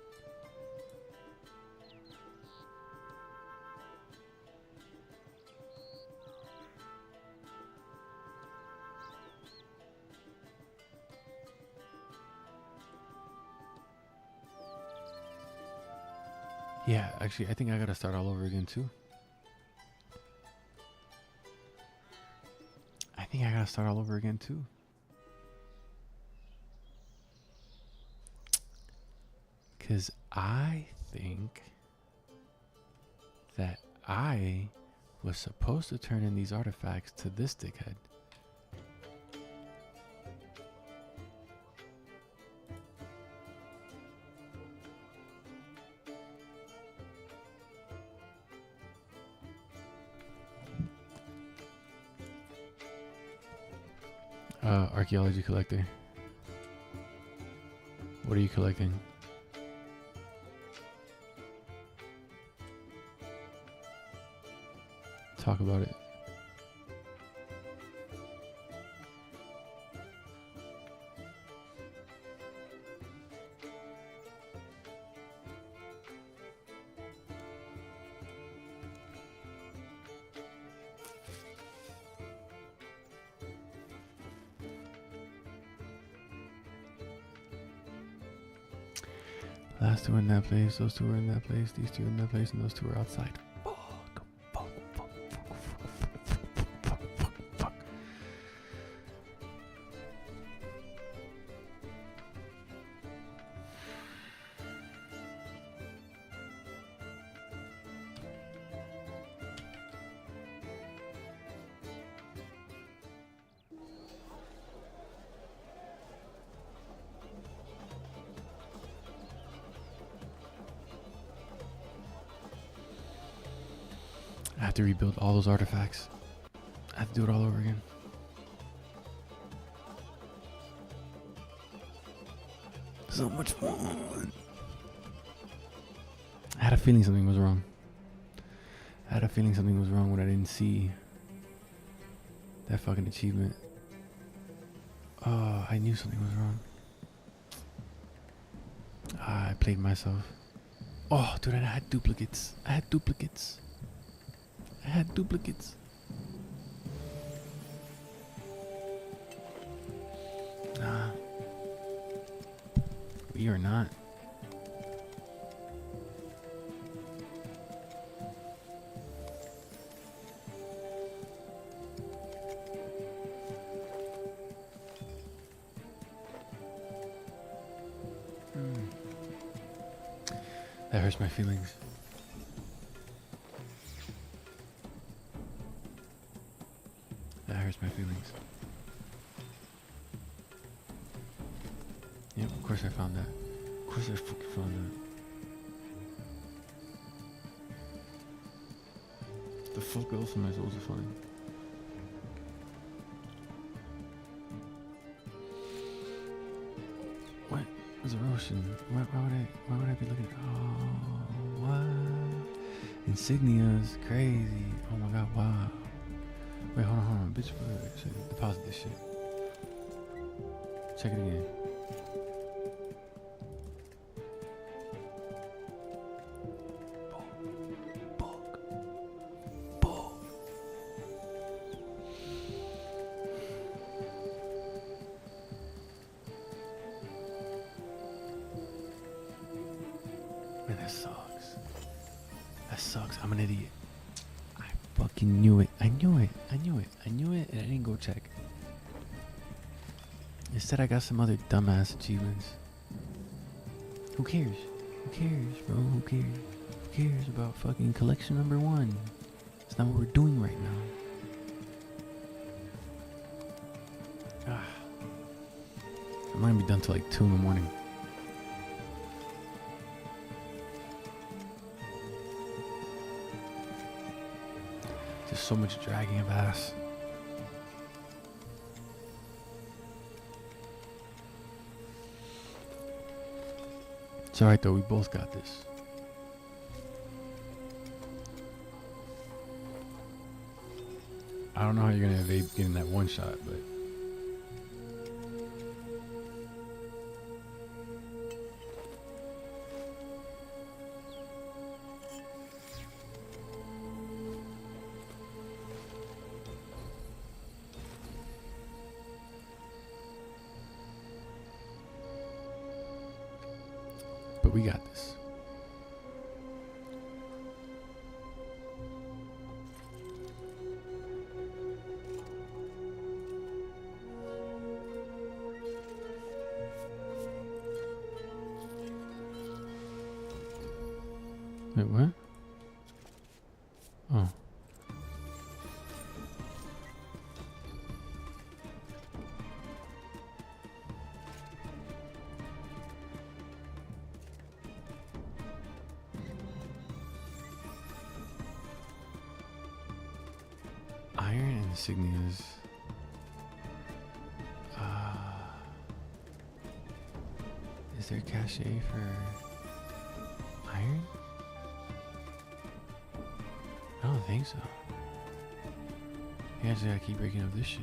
Yeah, actually, I think I gotta start all over again too. Because I think that I was supposed to turn in these artifacts to this dickhead. Archaeology collector. What are you collecting? Talk about it. Last two were in that place, those two were in that place, these two were in that place, and those two were outside. Fuck. I have to rebuild all those artifacts. I have to do it all over again. So much fun. I had a feeling something was wrong. I had a feeling something was wrong when I didn't see that fucking achievement. Oh, I knew something was wrong. I played myself. Oh, dude, I had duplicates. I had duplicates. Nah. We are not. That hurts my feelings. That hurts my feelings. Yep, of course I found that. Of course I fucking found that. The fuck else am I supposed to find? What? There's a ocean. Why would I be looking at? Oh, what? Insignias, crazy. Oh my god, wow. Wait, hold on. Bitch, deposit this shit. Check it again. Man, that sucks. That sucks. I'm an idiot. I fucking knew it. I knew it, and I didn't go check. Instead, I got some other dumbass achievements. Who cares? Who cares, bro? Who cares? Who cares about fucking collection number 1? It's not what we're doing right now. I'm not gonna be done till like 2 in the morning. Just so much dragging of ass. It's alright though, we both got this. I don't know how you're gonna evade getting that one shot, but we got this. Wait, what? Oh. Iron insignias. Is there cachet for iron? I don't think so. You actually gotta keep breaking up this shit.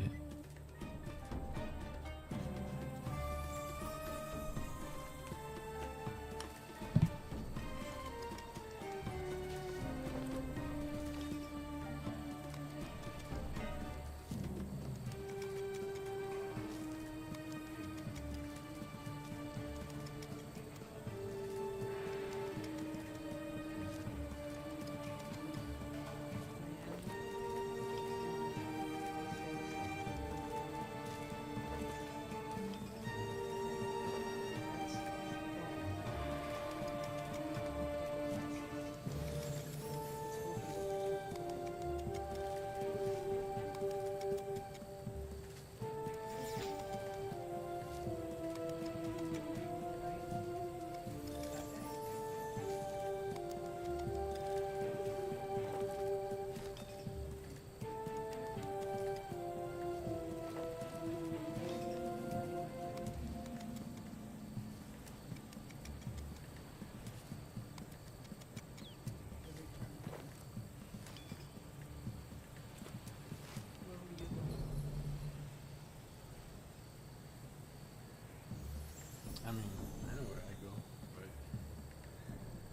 I mean, I know where I go, but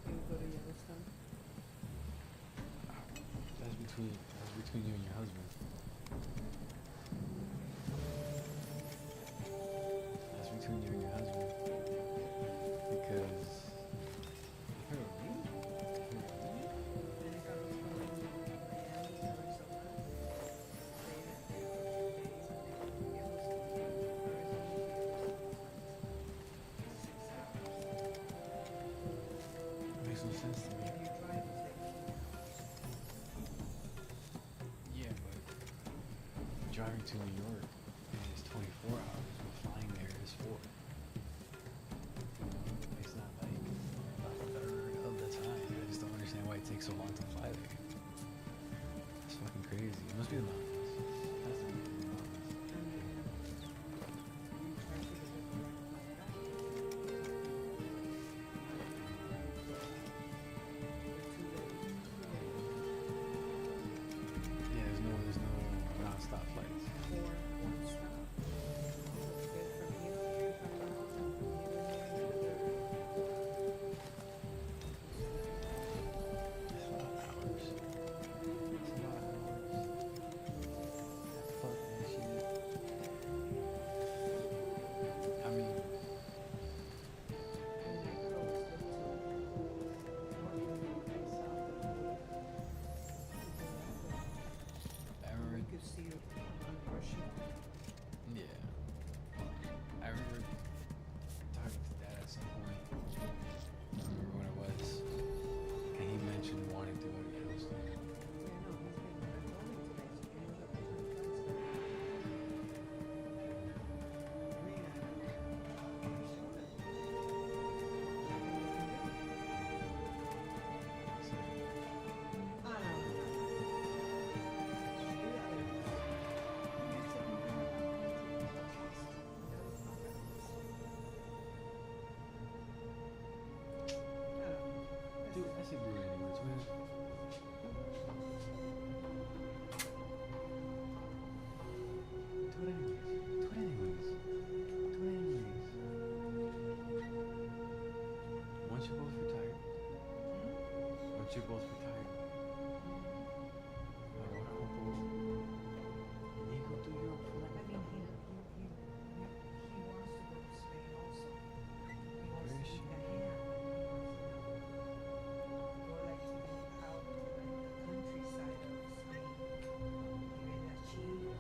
You go to Yellowstone? that's between you and your husband. That's between you and your husband. Because if it were me, And if I was going to Miami, Arizona, stay there for 2 days, and then go to Yellowstone. Arizona to Yellowstone is like 6 hours. it makes no sense to me. If you drive, it's like 2 hours. Yeah, but driving to New York is 24 hours, but flying there is 4. It's not like a third of the time. I just don't understand why it takes so long to fly there. It's fucking crazy. It must be the mountains. It has to be the mountains. And then you try to get it right like that. Yeah, there's no non-stop flights. Or one stop. Get from here 35 miles and from here to there another. It's a lot of hours. It's a lot of hours. Fuck that shit. I mean, And I could always look to north of the border and south of the border. I Or remember, you could see it on your ship. yeah. I remember talking to Dad at some point. I don't remember when it was. And he mentioned wanting to go to Yellowstone. Yeah, no, he's been, I told him today, so he ended up with my friends there. Rena, I showed him. So, I don't know. We are there. You said you bring it up to the cost. That was not bad. I don't know. dude, I should do it anyways, man. Do it anyways. Do it anyways. Do it anyways. Once you're both retired. Once you're both retired. I want to go. You go to Europe for I like mean, he wants to go to Spain also. He wants Where to is she? eat the ham. Go like to be out in the countryside of Spain. Y ver a Chile,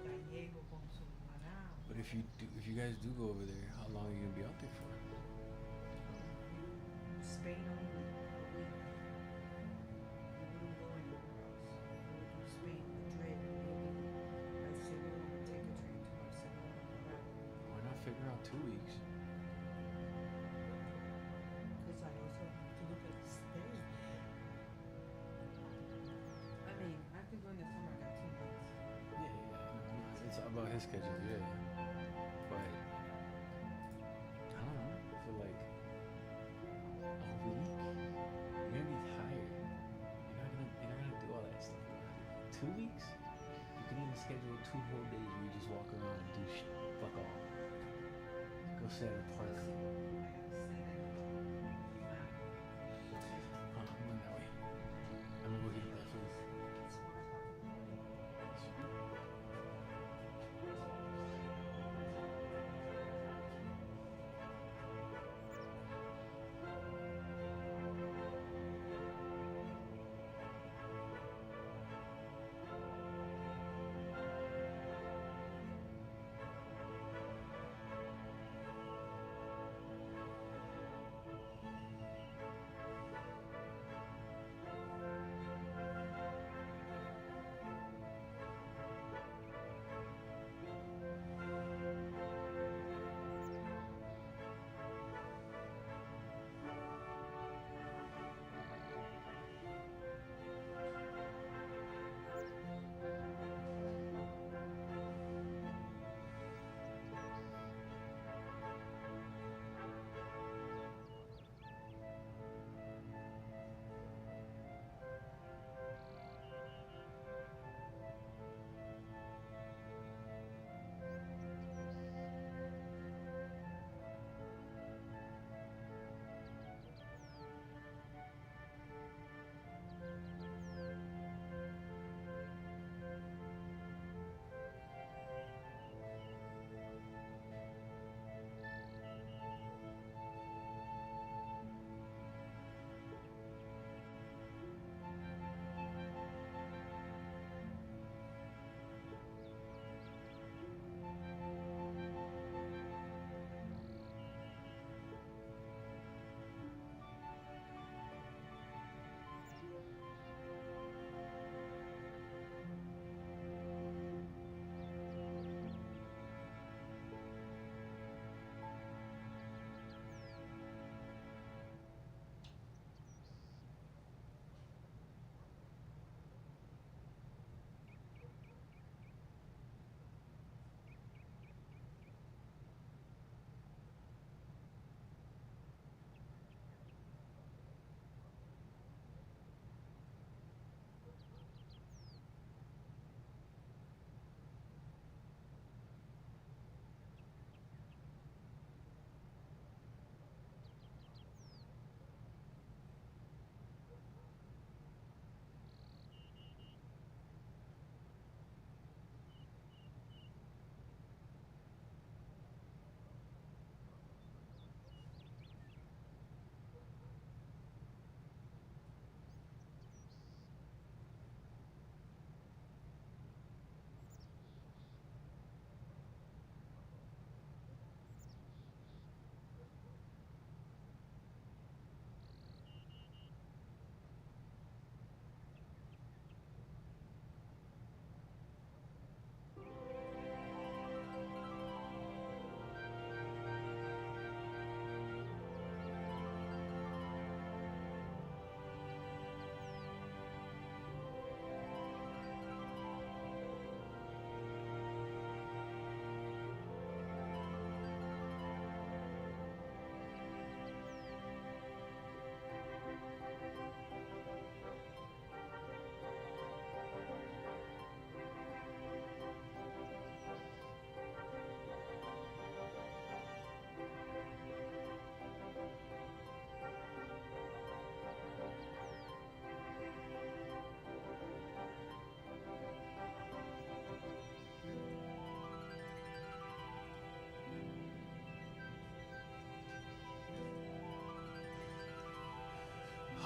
gallego con su manao. But if you guys do go over there, how long are you gonna be out there for? Spain only, a week. We wouldn't go anywhere else. We would do Spain, Madrid, maybe Barcelona, take a train to Barcelona, come back. Why not figure out 2 weeks? Because I also have to look at Spain. I mean, I could go in the summer, I got 2 months. Yeah. It's about his schedule, yeah. But I don't know. I feel like a week, you're gonna be tired. You're not gonna do all that stuff. 2 weeks, you can even schedule 2 whole days where you just walk around and do shit. Fuck all. Go sit at a park. I gotta say that. I'm going that way. I'm gonna go get that food. It's 1 o'clock in the morning.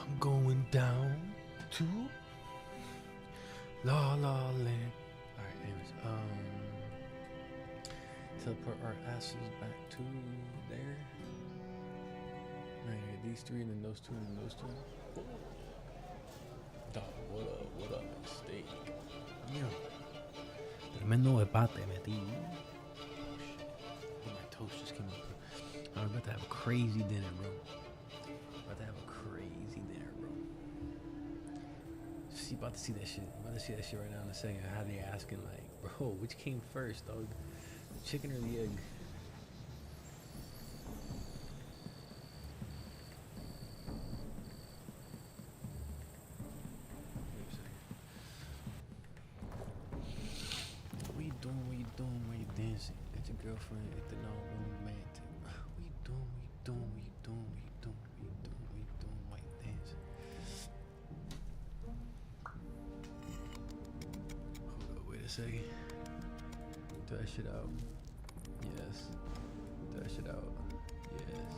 I'm going down to La La Land. Alright, anyways, teleport our asses back to there. Now you get these three and then those two and then those two. Dog, what up, steak? Yeah. Tremendo empate, metí. Oh, my toast just came up. I'm about to have a crazy dinner, bro. About to have a crazy dinner, bro. See, about to see that shit. About to see that shit right now in a second. How they asking, like, bro, which came first, dog? The chicken or the egg? Wait a second. What you doing? What you doing? Why you dancing? Got your girlfriend at the non romantic. What you doing? What you doing? What you doing? What you doing? What you doing? What you doing? Why you dancing? Hold up, wait a second. Throw that shit out. Yes. Throw that shit out. Yes.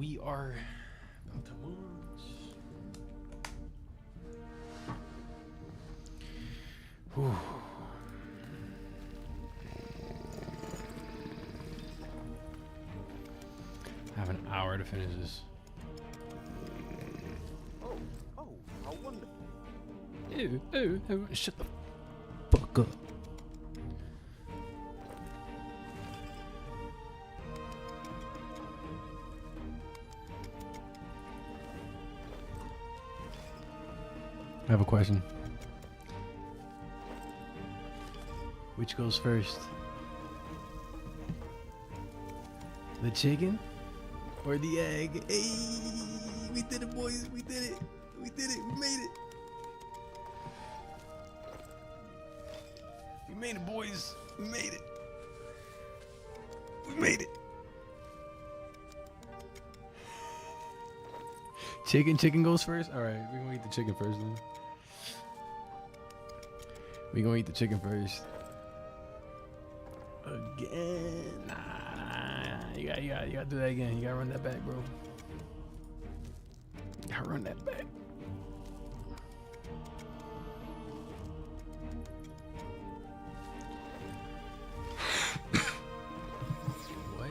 we are about to launch. Whew. I have an hour to finish this. Oh, how wonderful. Ew, shut the fuck up. I have a question. Which goes first? The chicken or the egg? Hey, we did it, boys. We did it. We did it. We made it. We made it, boys. We made it. We made it. Chicken goes first? Alright, we're gonna eat the chicken first then. We're gonna eat the chicken first. Again. Nah. You gotta do that again. You gotta run that back, bro. You gotta run that back. What?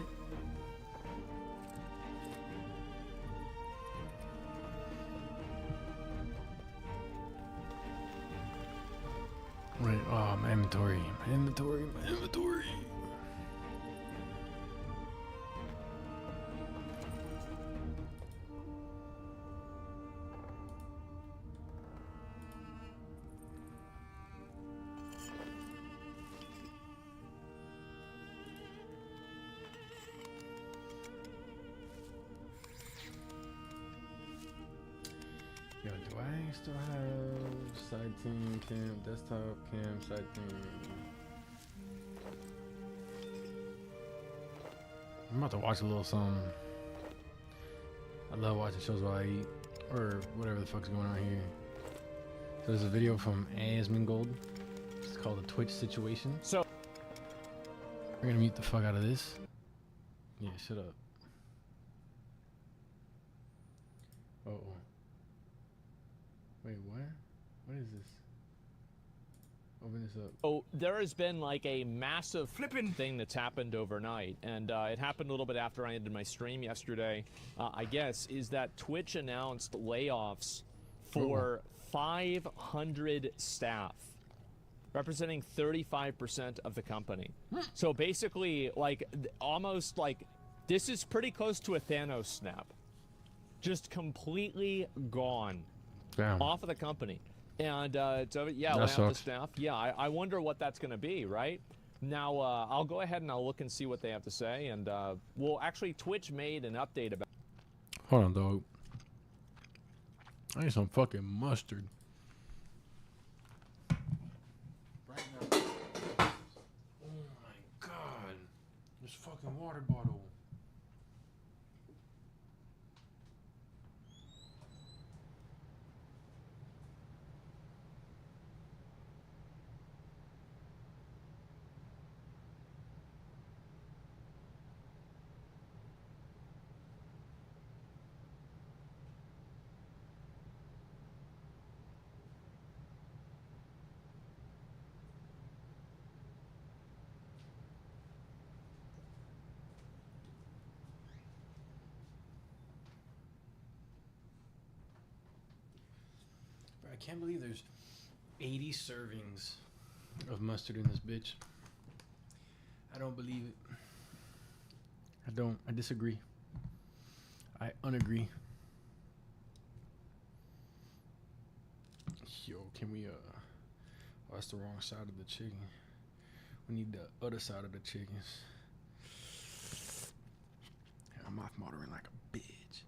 Right. Oh, my inventory. My inventory. My inventory. Yo, do I still have side team, cam, desktop, cam, side team? I'm about to watch a little something. I love watching shows while I eat, or whatever the fuck's going on here. So there's a video from Asmongold. It's called the Twitch situation. So We're gonna mute the fuck out of this. Yeah, shut up. Uh-oh. Wait, what? What is this? Open this up. Oh, there has been like a massive flipping thing that's happened overnight, and it happened a little bit after I ended my stream yesterday. I guess is that Twitch announced layoffs for 500 staff, representing 35% of the company. So basically, like almost like this is pretty close to a Thanos snap, just completely gone. Damn. Off of the company. And so yeah, That lay off the sucks. staff. Yeah, I wonder what that's going to be, right? Now I'll go ahead and I'll look and see what they have to say. And well, actually, Twitch made an update about. Hold on, dog. I need some fucking mustard. Right now. Oh my god. This fucking water bottle. Bro, I can't believe there's 80 servings of mustard in this bitch. I don't believe it. I don't. I disagree. I unagree. Yo, can we, oh, that's the wrong side of the chicken. We need the other side of the chickens. I'm mouth watering like a bitch.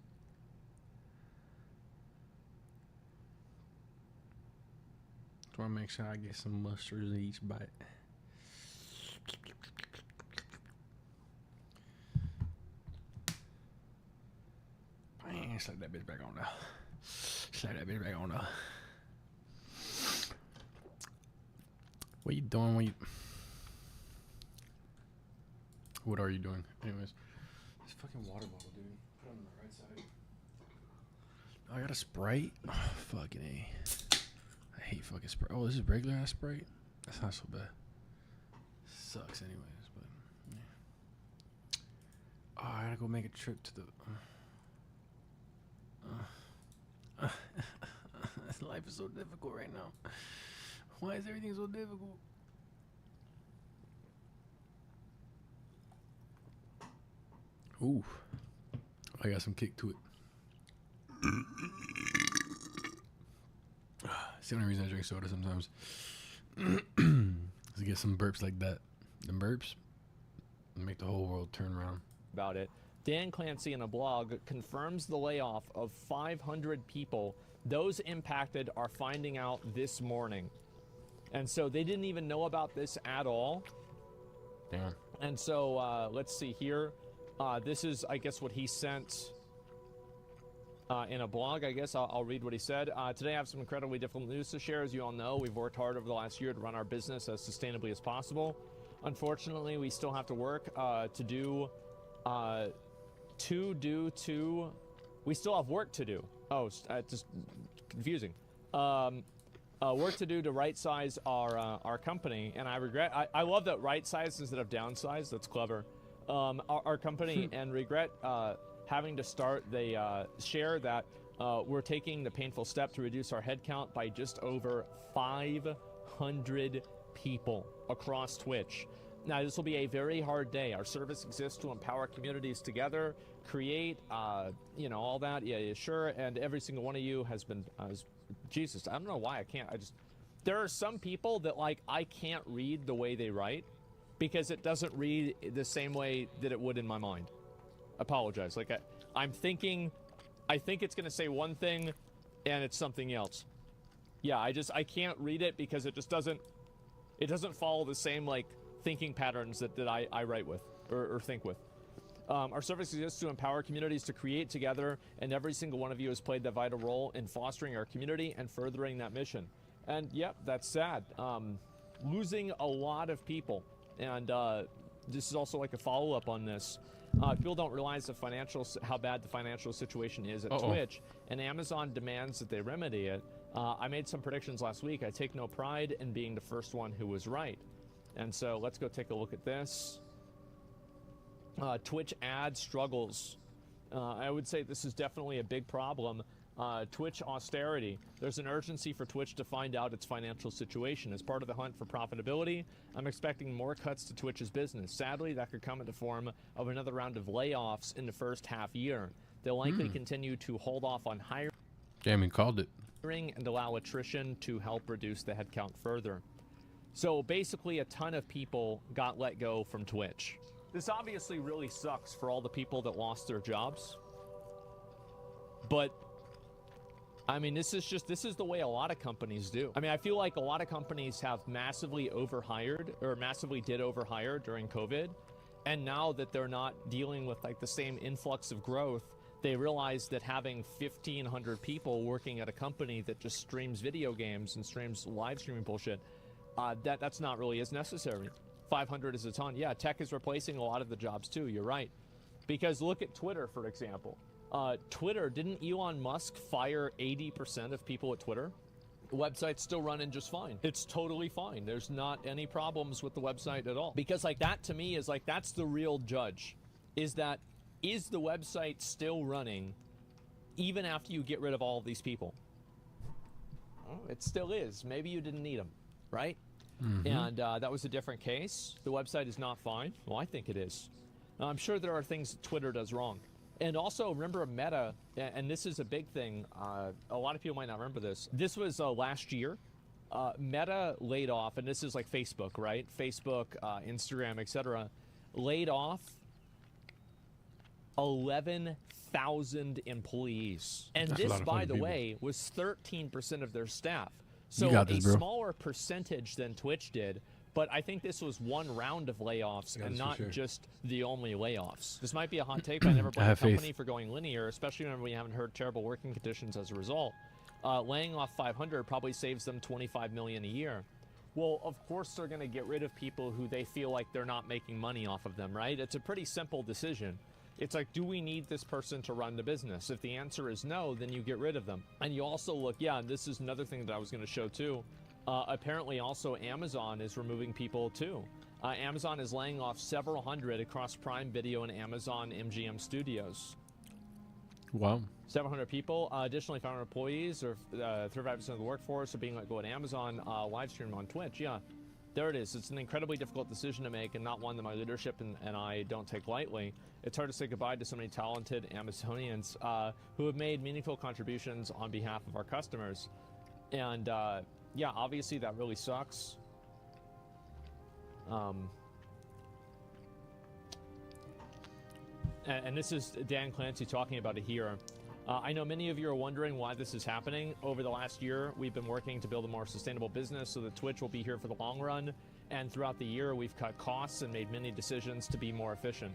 Just want to make sure I get some mustard in each bite. Bang, slap that bitch back on there. Slap that bitch back on there. What you doing? What are you doing? Anyways, this fucking water bottle, dude. Put on the right side. Oh, I got a Sprite. Oh, fucking A. I hate fucking Sprite. Oh, this is regular ass Sprite. That's not so bad. Sucks anyways, but yeah. Oh, I gotta go make a trip to the. Life is so difficult right now. Why is everything so difficult? Ooh, I got some kick to it. It's the only reason I drink soda sometimes. To get some burps like that. Them burps make the whole world turn around. About it. Dan Clancy in a blog confirms the layoff of 500 people. Those impacted are finding out this morning. And so they didn't even know about this at all. Damn. And so let's see here. This is, I guess, what he sent in a blog. I guess I'll read what he said. Today I have some incredibly difficult news to share. As you all know, we've worked hard over the last year to run our business as sustainably as possible. Unfortunately, we still have to work we still have work to do. Oh, just confusing. Work to do to right size our company, and I regret. I love that right size instead of downsize. That's clever. Our company and regret having to start. They share that we're taking the painful step to reduce our headcount by just over 500 people across Twitch. Now, this will be a very hard day. Our service exists to empower communities together, create, all that. Yeah, sure. And every single one of you has been, Jesus, I don't know why I can't. There are some people that, like, I can't read the way they write because it doesn't read the same way that it would in my mind. Apologize. Like, I'm thinking, I think it's going to say one thing and it's something else. Yeah, I can't read it because it just doesn't follow the same, like, thinking patterns that I write with or think with. Our service exists to empower communities to create together, and every single one of you has played that vital role in fostering our community and furthering that mission. And yep, that's sad. Losing a lot of people, and this is also like a follow-up on this. People don't realize how bad the financial situation is at Twitch, and Amazon demands that they remedy it. I made some predictions last week. I take no pride in being the first one who was right. And so let's go take a look at this. Twitch ad struggles. I would say this is definitely a big problem. Twitch austerity. There's an urgency for Twitch to find out its financial situation. As part of the hunt for profitability, I'm expecting more cuts to Twitch's business. Sadly, that could come in the form of another round of layoffs in the first half year. They'll likely continue to hold off on hiring. Jamie called it. And allow attrition to help reduce the headcount further. So basically, a ton of people got let go from Twitch. This obviously really sucks for all the people that lost their jobs. But, I mean, this is the way a lot of companies do. I mean, I feel like a lot of companies have massively overhired, or massively did overhire during COVID. And now that they're not dealing with, like, the same influx of growth, they realize that having 1,500 people working at a company that just streams video games and streams live streaming bullshit, that's not really as necessary. 500 is a ton. Yeah, tech is replacing a lot of the jobs too. You're right. Because look at Twitter, for example. Twitter, didn't Elon Musk fire 80% of people at Twitter? The website's still running just fine. It's totally fine. There's not any problems with the website at all. Because, like, that to me is like, that's the real judge. Is the website still running even after you get rid of all of these people? Oh, it still is. Maybe you didn't need them. Right? And that was a different case. The website is not fine. Well, I think it is. I'm sure there are things that Twitter does wrong. And also, remember Meta, and this is a big thing. A lot of people might not remember this. This was last year. Meta laid off, and this is like Facebook, right? Facebook, Instagram, etc. Laid off 11,000 employees. And That's this, by the way, was 13% of their staff. So this, a bro. smaller percentage than Twitch did, but I think this was one round of layoffs and not just the only layoffs. This might be a hot take, but I never blame a company for going linear, especially when we haven't heard terrible working conditions as a result. Laying off 500 probably saves them $25 million a year. Well, of course they're going to get rid of people who they feel like they're not making money off of them, right? It's a pretty simple decision. It's like, do we need this person to run the business? If the answer is no, then you get rid of them. And you also look, yeah, and this is another thing that I was going to show too. Apparently also Amazon is removing people too. Amazon is laying off several hundred across Prime Video and Amazon MGM Studios. Wow. 700 people. Additionally, 500 employees, or 35% of the workforce, are being let go at Amazon live stream on Twitch. Yeah, there it is. It's an incredibly difficult decision to make, and not one that my leadership and I don't take lightly. It's hard to say goodbye to so many talented Amazonians who have made meaningful contributions on behalf of our customers. And yeah, obviously that really sucks. And this is Dan Clancy talking about it here. I know many of you are wondering why this is happening. Over the last year, we've been working to build a more sustainable business so that Twitch will be here for the long run. And throughout the year, we've cut costs and made many decisions to be more efficient.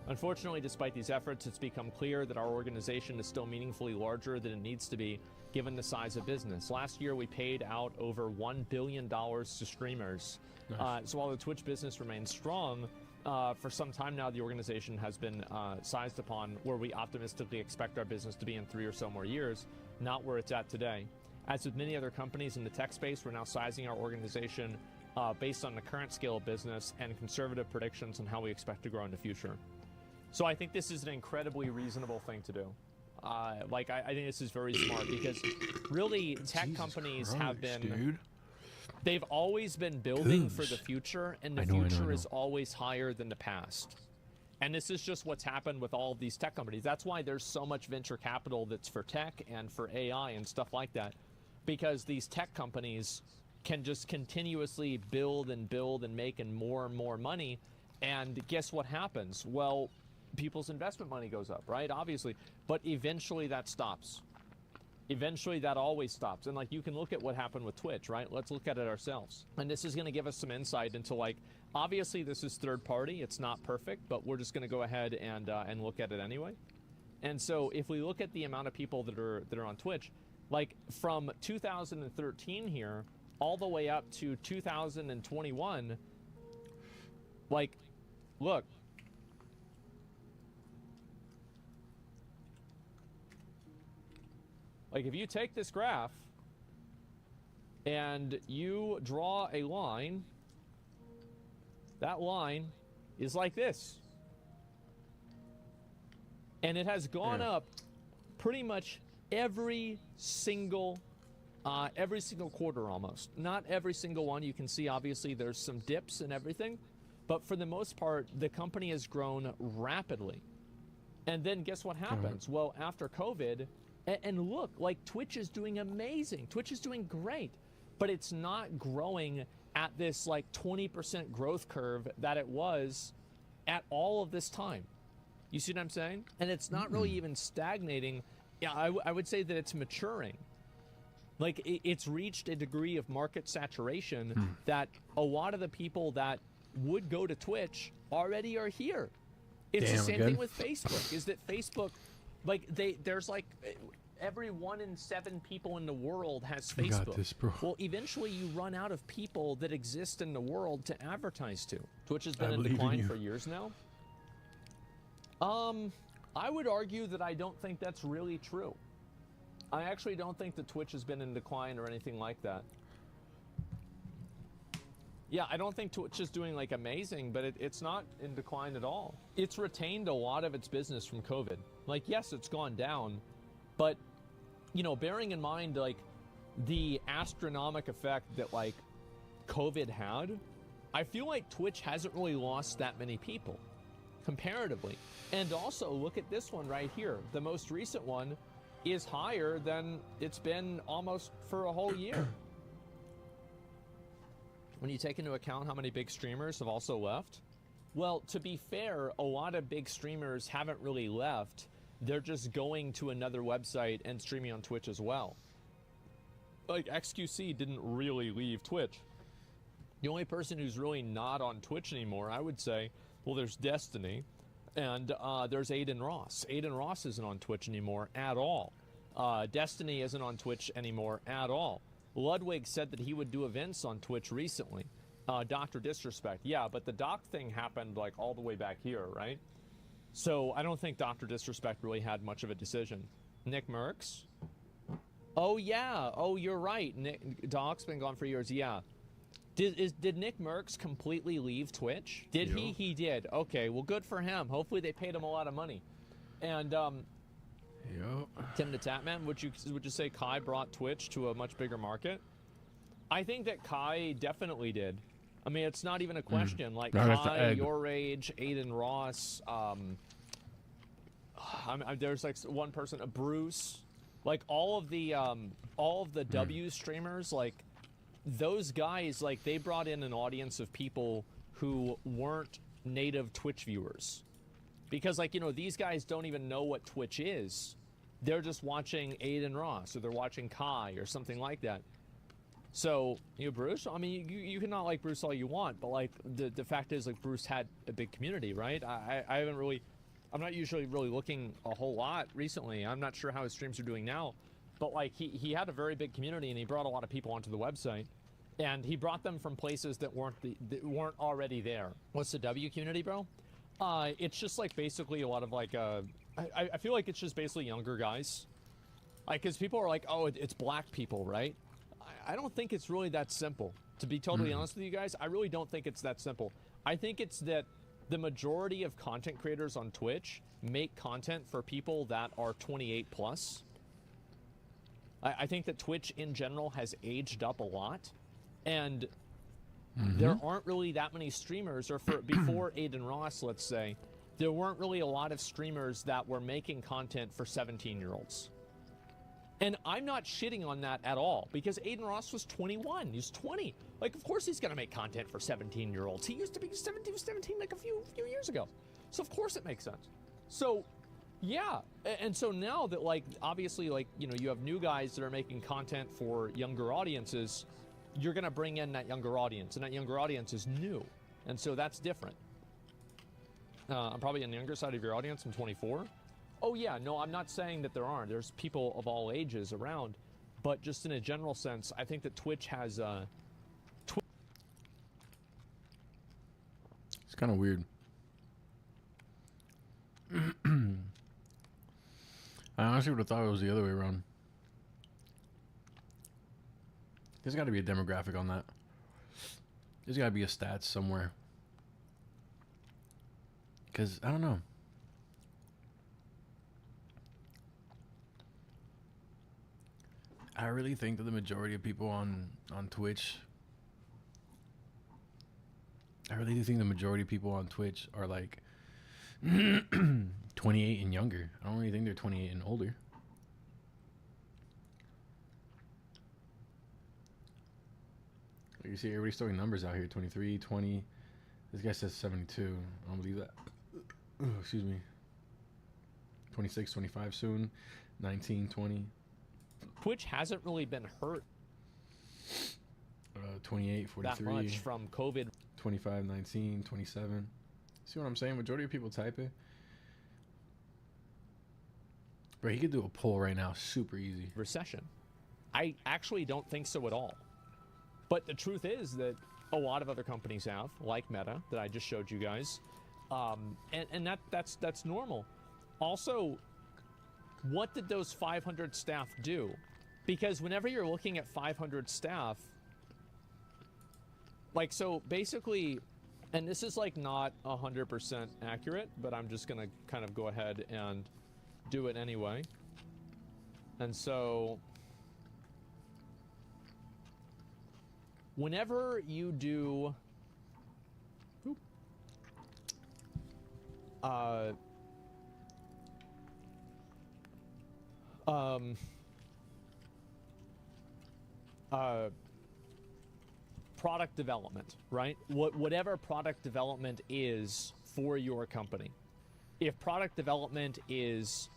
Unfortunately, despite these efforts, it's become clear that our organization is still meaningfully larger than it needs to be, given the size of business. Last year, we paid out over $1 billion to streamers. Nice. So while the Twitch business remains strong, for some time now, the organization has been sized upon where we optimistically expect our business to be in 3 or so more years, not where it's at today. As with many other companies in the tech space, we're now sizing our organization based on the current scale of business and conservative predictions on how we expect to grow in the future. So I think this is an incredibly reasonable thing to do. I think this is very smart because really tech Jesus companies Christ, have been... dude. They've always been building for the Goose. future, and the I know. future is always higher than the past. And this is just what's happened with all of these tech companies. That's why there's so much venture capital that's for tech and for AI and stuff like that. Because these tech companies can just continuously build and making more and more money. And guess what happens? Well, people's investment money goes up, right? Obviously. But eventually that stops. Eventually that always stops. And like, you can look at what happened with Twitch, right? Let's look at it ourselves. And this is going to give us some insight into, like, obviously this is third party. It's not perfect, but we're just going to go ahead and look at it anyway. And so if we look at the amount of people that are on Twitch, like from 2013 here all the way up to 2021, like, look. Like, if you take this graph and you draw a line, that line is like this. And it has gone up pretty much every single quarter almost. Not every single one. You can see, obviously, there's some dips and everything. But for the most part, the company has grown rapidly. And then guess what happens? Well, after COVID... And look, like, Twitch is doing amazing. Twitch is doing great. But it's not growing at this, like, 20% growth curve that it was at all of this time. You see what I'm saying? And it's not really even stagnating. Yeah, I would say that it's maturing. Like, it's reached a degree of market saturation that a lot of the people that would go to Twitch already are here. It's the same thing with Facebook, is that Facebook... Like, there's like every 1 in 7 people in the world has Facebook. You got this, bro. Well, eventually you run out of people that exist in the world to advertise to. Twitch has been in believe in decline you. for years now. I would argue that I don't think that's really true. I actually don't think that Twitch has been in decline or anything like that. Yeah, I don't think Twitch is doing, like, amazing, but it's not in decline at all. It's retained a lot of its business from COVID. Like, yes, it's gone down, but, you know, bearing in mind, like, the astronomical effect that, like, COVID had, I feel like Twitch hasn't really lost that many people, comparatively. And also, look at this one right here. The most recent one is higher than it's been almost for a whole year. When you take into account how many big streamers have also left, well, to be fair, a lot of big streamers haven't really left. They're just going to another website and streaming on Twitch as well. Like, Gxxsei didn't really leave Twitch. The only person who's really not on Twitch anymore, I would say, well, there's Destiny, and there's Aiden Ross. Aiden Ross isn't on Twitch anymore at all. Destiny isn't on Twitch anymore at all. Ludwig said that he would do events on Twitch recently. Dr. Disrespect. Yeah, but the doc thing happened, like, all the way back here, right? So I don't think Dr. Disrespect really had much of a decision. Nick Merckx? Oh, yeah. Oh, you're right. Doc's been gone for years. Yeah. Did Nick Merckx completely leave Twitch? Did he? Yep. He did. Okay, well, good for him. Hopefully they paid him a lot of money. And Yep. Tim the Tatman, would you say Kai brought Twitch to a much bigger market? I think that Kai definitely did. I mean, it's not even a question. Like No, that's the Kai, egg. Your Age, Aiden Ross. There's like one person, Bruce. Like all of the W streamers, like those guys, like they brought in an audience of people who weren't native Twitch viewers. Because, like, you know, these guys don't even know what Twitch is. They're just watching Aiden Ross, or they're watching Kai, or something like that. So, you know, Bruce, I mean, you can not like Bruce all you want, but, like, the fact is, like, Bruce had a big community, right? I haven't really... I'm not usually really looking a whole lot recently. I'm not sure how his streams are doing now. But, like, he had a very big community, and he brought a lot of people onto the website. And he brought them from places that weren't already there. What's the W community, bro? It's just like basically a lot of like I feel like it's just basically younger guys, like because people are like, oh, it's black people, right? I don't think it's really that simple, to be totally honest with you guys. I really don't think it's that simple. I think it's that the majority of content creators on Twitch make content for people that are 28 plus. I think that Twitch in general has aged up a lot, and there aren't really that many streamers, or before Aiden Ross, let's say, there weren't really a lot of streamers that were making content for 17-year-olds. And I'm not shitting on that at all, because Aiden Ross was 21. He's 20. Like, of course he's going to make content for 17-year-olds. He used to be 17, he was 17 like a few years ago. So of course it makes sense. So, yeah. And so now that, like, obviously, like, you know, you have new guys that are making content for younger audiences, you're going to bring in that younger audience, and that younger audience is new. And so that's different. I'm probably on the younger side of your audience. I'm 24. Oh, yeah. No, I'm not saying that there aren't. There's people of all ages around. But just in a general sense, I think that Twitch has... It's kind of weird. I honestly would have thought it was the other way around. There's got to be a demographic on that. There's got to be a stats somewhere. Because, I don't know. I really think that the majority of people on Twitch... I really do think the majority of people on Twitch are like 28 and younger. I don't really think they're 28 and older. You see everybody's throwing numbers out here. 23, 20. This guy says 72. I don't believe that. Oh, excuse me. 26, 25 soon. 19, 20. Twitch hasn't really been hurt 28, 43. that much from COVID 25, 19, 27. See what I'm saying? Majority of people type it. Bro, he could do a poll right now. Super easy. recession. I actually don't think so at all. But the truth is that a lot of other companies have, like Meta, that I just showed you guys. And that's normal. Also, what did those 500 staff do? Because whenever you're looking at 500 staff, like, so basically, and this is like not 100% accurate, but I'm just gonna kind of go ahead and do it anyway. And so, whenever you do product development, right? Whatever product development is for your company. If product development is,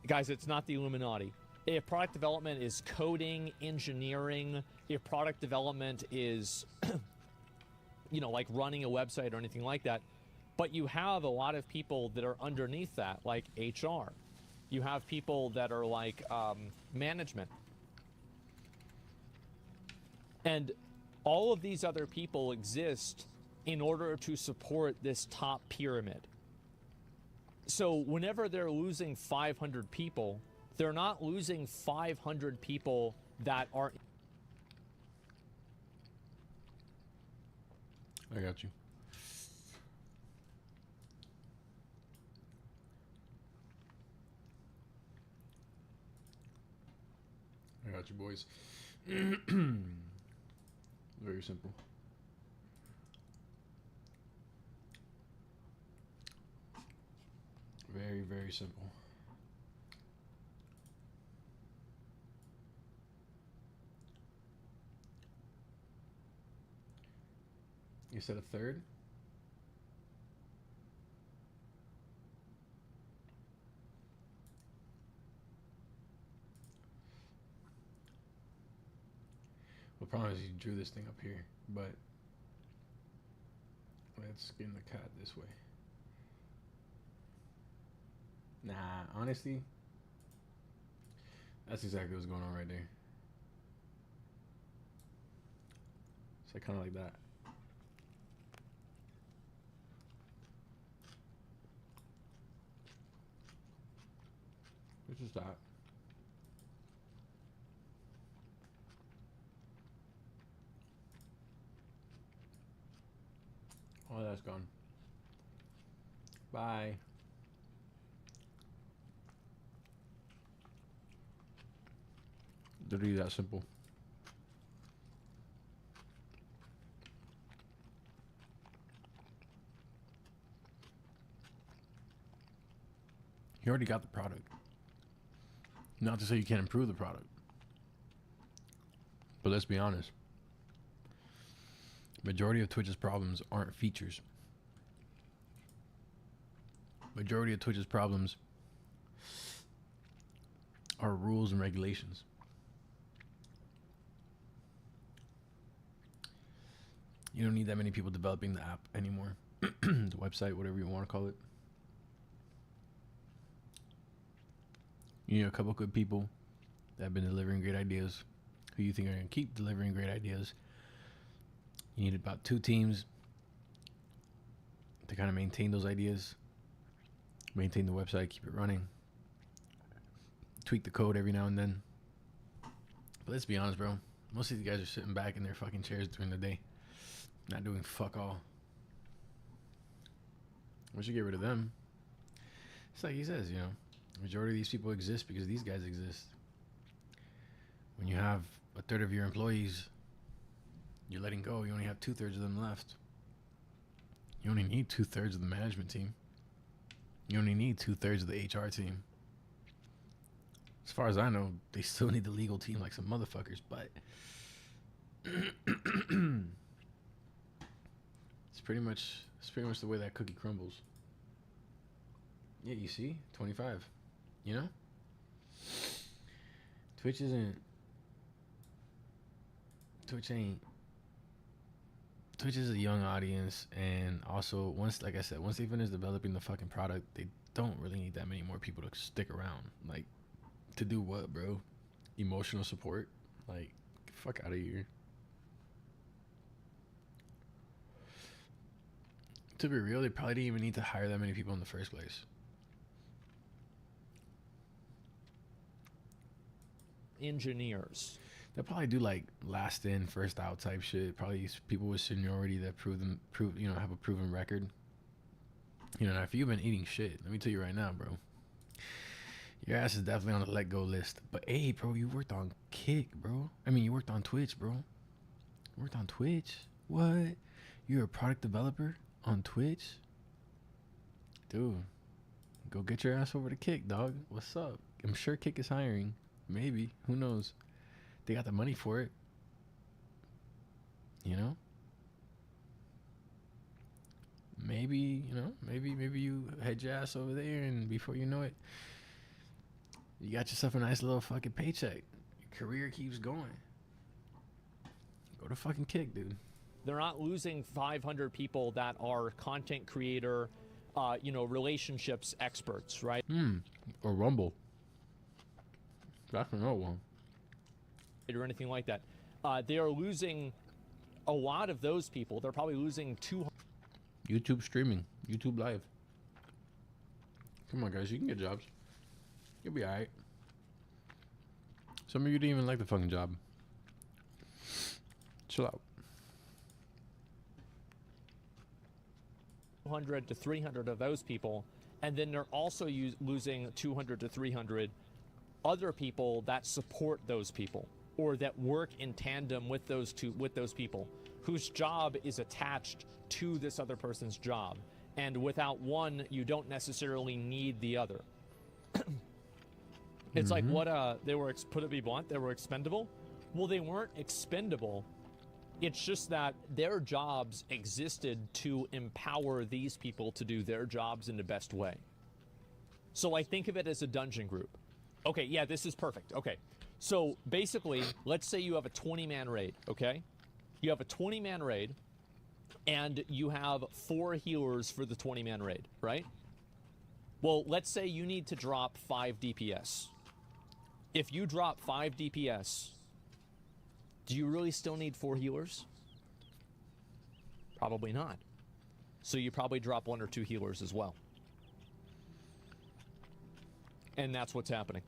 guys, it's not the Illuminati. If product development is coding, engineering, if product development is, you know, like running a website or anything like that, but you have a lot of people that are underneath that, like HR. You have people that are like management. And all of these other people exist in order to support this top pyramid. So whenever they're losing 500 people, they're not losing 500 people that are... I got you. I got you, boys. Very simple. Very, very simple. You said a third? Well, the problem is you drew this thing up here, but let's skin the cat this way. Nah, honestly, that's exactly what's going on right there. So kind of like that. It's just that. Oh, that's gone. Bye. Literally that simple. You already got the product. Not to say you can't improve the product. But let's be honest. Majority of Twitch's problems aren't features. Majority of Twitch's problems are rules and regulations. You don't need that many people developing the app anymore. The website, whatever you want to call it. You need a couple good people that have been delivering great ideas, who you think are going to keep delivering great ideas. You need about 2 teams to kind of maintain those ideas, maintain the website, keep it running, tweak the code every now and then. But let's be honest, bro. Most of these guys are sitting back in their fucking chairs during the day, not doing fuck all. We should get rid of them. It's like he says, you know, the majority of these people exist because these guys exist. When you have a third of your employees you're letting go, you only have 2/3 of them left. You only need 2/3 of the management team. You only need 2/3 of the HR team. As far as I know, they still need the legal team like some motherfuckers, but it's pretty much the way that cookie crumbles. Yeah, you see? 25. You know? Twitch ain't. Twitch is a young audience, and also once they finish developing the fucking product, they don't really need that many more people to stick around. Like, to do what, bro? Emotional support? Like, get the fuck out of here. To be real, they probably didn't even need to hire that many people in the first place. Engineers. They'll probably do like last in, first out type shit. Probably people with seniority that have a proven record. You know, now if you've been eating shit, let me tell you right now, bro. Your ass is definitely on the let go list. But hey, bro, you worked on Kick, bro. I mean, you worked on Twitch, bro. You worked on Twitch? What? You're a product developer on Twitch? Dude, go get your ass over to Kick, dog. What's up? I'm sure Kick is hiring. Maybe. Who knows? They got the money for it. You know? Maybe you head your ass over there, and before you know it, you got yourself a nice little fucking paycheck. Your career keeps going. Go to fucking Kick, dude. They're not losing 500 people that are content creator, relationships experts, right? Or Rumble. That's another one. Or anything like that. They are losing a lot of those people. They're probably losing 200. YouTube streaming, YouTube live. Come on, guys, you can get jobs. You'll be alright. Some of you didn't even like the fucking job. Chill out. 200 to 300 of those people, and then they're also losing 200 to 300 other people that support those people or that work in tandem with those people whose job is attached to this other person's job, and without one you don't necessarily need the other. It's like what they were, put it be blunt, they were expendable. Well, they weren't expendable. It's just that their jobs existed to empower these people to do their jobs in the best way. So I think of it as a dungeon group. Okay, yeah, this is perfect. Okay, so basically, let's say you have a 20-man raid, okay? You have a 20-man raid, and you have 4 healers for the 20-man raid, right? Well, let's say you need to drop 5 DPS. If you drop 5 DPS, do you really still need 4 healers? Probably not. So you probably drop 1 or 2 healers as well. And that's what's happening.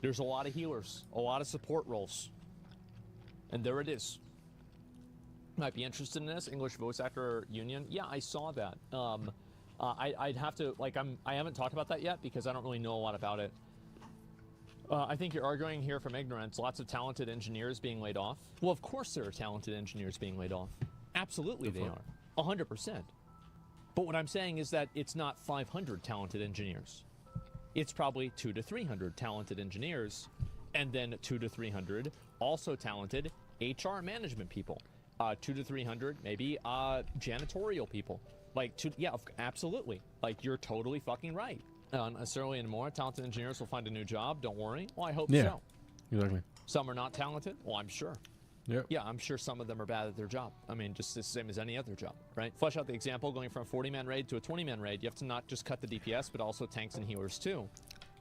There's a lot of healers, a lot of support roles. And there it is. Might be interested in this, English Voice Actor Union. Yeah, I saw that. I'd have to, like, I haven't talked about that yet because I don't really know a lot about it. I think you're arguing here from ignorance. Lots of talented engineers being laid off. Well, of course there are talented engineers being laid off. Absolutely they are. 100%. But what I'm saying is that it's not 500 talented engineers. It's probably 200 to 300 talented engineers, and then 200 to 300 also talented HR management people. 200 to 300 maybe janitorial people. Like, yeah, absolutely. Like, you're totally fucking right. Necessarily anymore. Talented engineers will find a new job. Don't worry. Well, I hope so. Exactly. Some are not talented. Well, I'm sure. Yep. Yeah, I'm sure some of them are bad at their job. I mean, just the same as any other job, right? Flesh out the example, going from a 40-man raid to a 20-man raid, you have to not just cut the DPS, but also tanks and healers too.